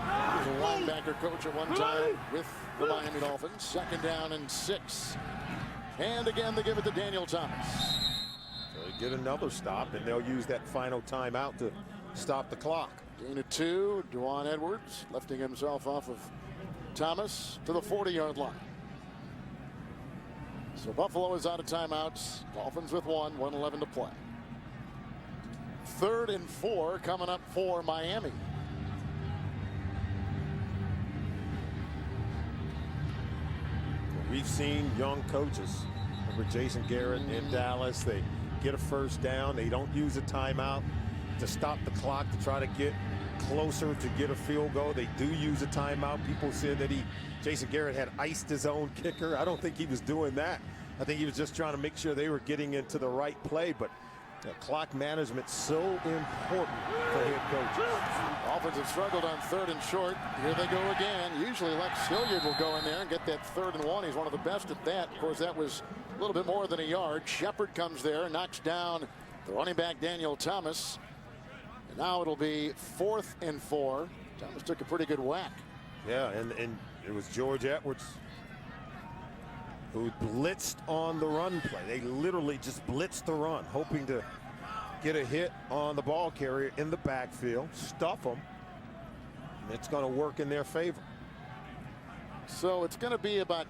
He was a linebacker coach at one time with the Miami Dolphins. 2nd down and 6. And again, they give it to Daniel Thomas. So they get another stop, and they'll use that final timeout to stop the clock. Gain of 2. Dwan Edwards lifting himself off of Thomas to the 40-yard line. So Buffalo is out of timeouts. Dolphins with 1:11 to play. 3rd and 4 coming up for Miami. We've seen young coaches. Remember Jason Garrett in Dallas. They get a first down. They don't use a timeout to stop the clock to try to get closer to get a field goal. They do use a timeout. People said that Jason Garrett had iced his own kicker. I don't think he was doing that. I think he was just trying to make sure they were getting into the right play. But clock management so important for head coaches. Dolphins have struggled on 3rd and short. Here they go again. Usually Lex Hilliard will go in there and get that 3rd and 1. He's one of the best at that. Of course, that was a little bit more than a yard. Shepard comes there and knocks down the running back Daniel Thomas. And now it'll be 4th and 4. Thomas took a pretty good whack. Yeah, and it was George Edwards who blitzed on the run play. They literally just blitzed the run, hoping to get a hit on the ball carrier in the backfield, stuff them. It's going to work in their favor. So it's going to be about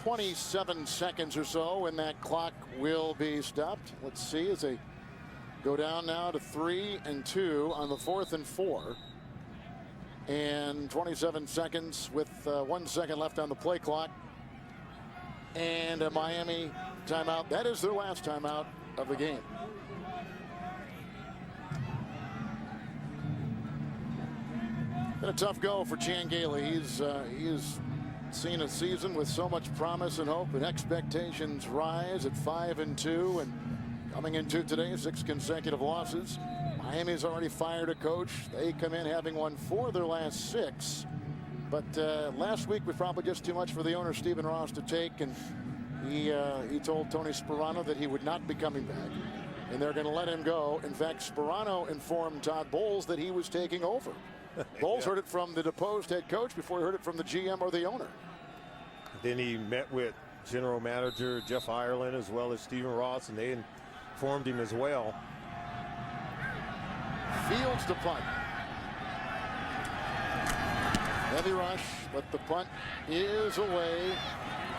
27 seconds or so when that clock will be stopped. Let's see as they go down now to 3 and 2 on the 4th and 4. And 27 seconds with 1 second left on the play clock. And a Miami timeout. That is their last timeout of the game. Been a tough go for Chan Gailey. He's seen a season with so much promise and hope, and expectations rise at 5 and 2, and coming into today 6 consecutive losses. Miami's already fired a coach. They come in having won 4 of their last 6. But last week was probably just too much for the owner, Stephen Ross, to take, and he told Tony Sperano that he would not be coming back, and they're going to let him go. In fact, Sperano informed Todd Bowles that he was taking over. Bowles heard it from the deposed head coach before he heard it from the GM or the owner. Then he met with general manager Jeff Ireland as well as Stephen Ross, and they informed him as well. Fields to punt. Heavy rush, but the punt is away,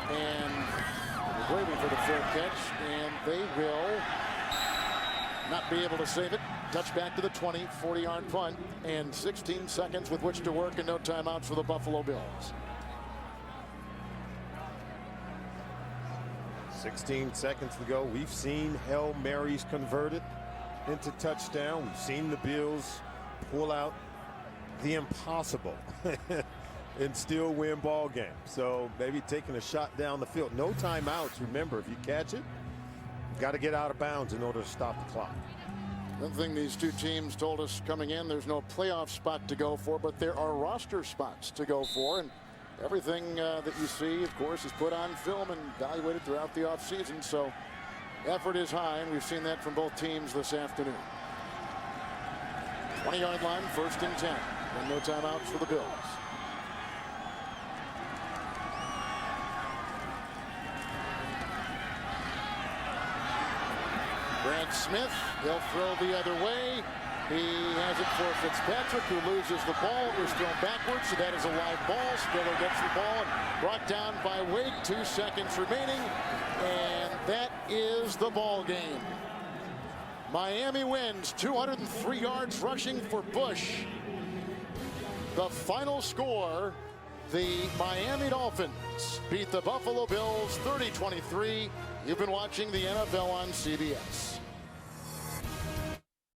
and they're waiting for the fair catch, and they will not be able to save it. Touchback to the 20, 40-yard punt, and 16 seconds with which to work, and no timeouts for the Buffalo Bills. 16 seconds to go. We've seen Hail Marys converted into touchdown. We've seen the Bills pull out the impossible and still win ball games. So maybe taking a shot down the field. No timeouts. Remember, if you catch it, Got to get out of bounds in order to stop the clock. One thing these two teams told us coming in, there's no playoff spot to go for, but there are roster spots to go for. And everything that you see, of course, is put on film and evaluated throughout the offseason. So effort is high, and we've seen that from both teams this afternoon. 20-yard line, 1st and 10. And no timeouts for the Bills. Brad Smith, he'll throw the other way. He has it for Fitzpatrick, who loses the ball. It was thrown backwards, so that is a live ball. Spiller gets the ball and brought down by Wake. 2 seconds remaining, and that is the ball game. Miami wins, 203 yards rushing for Bush. The final score, the Miami Dolphins beat the Buffalo Bills 30-23. You've been watching the NFL on CBS.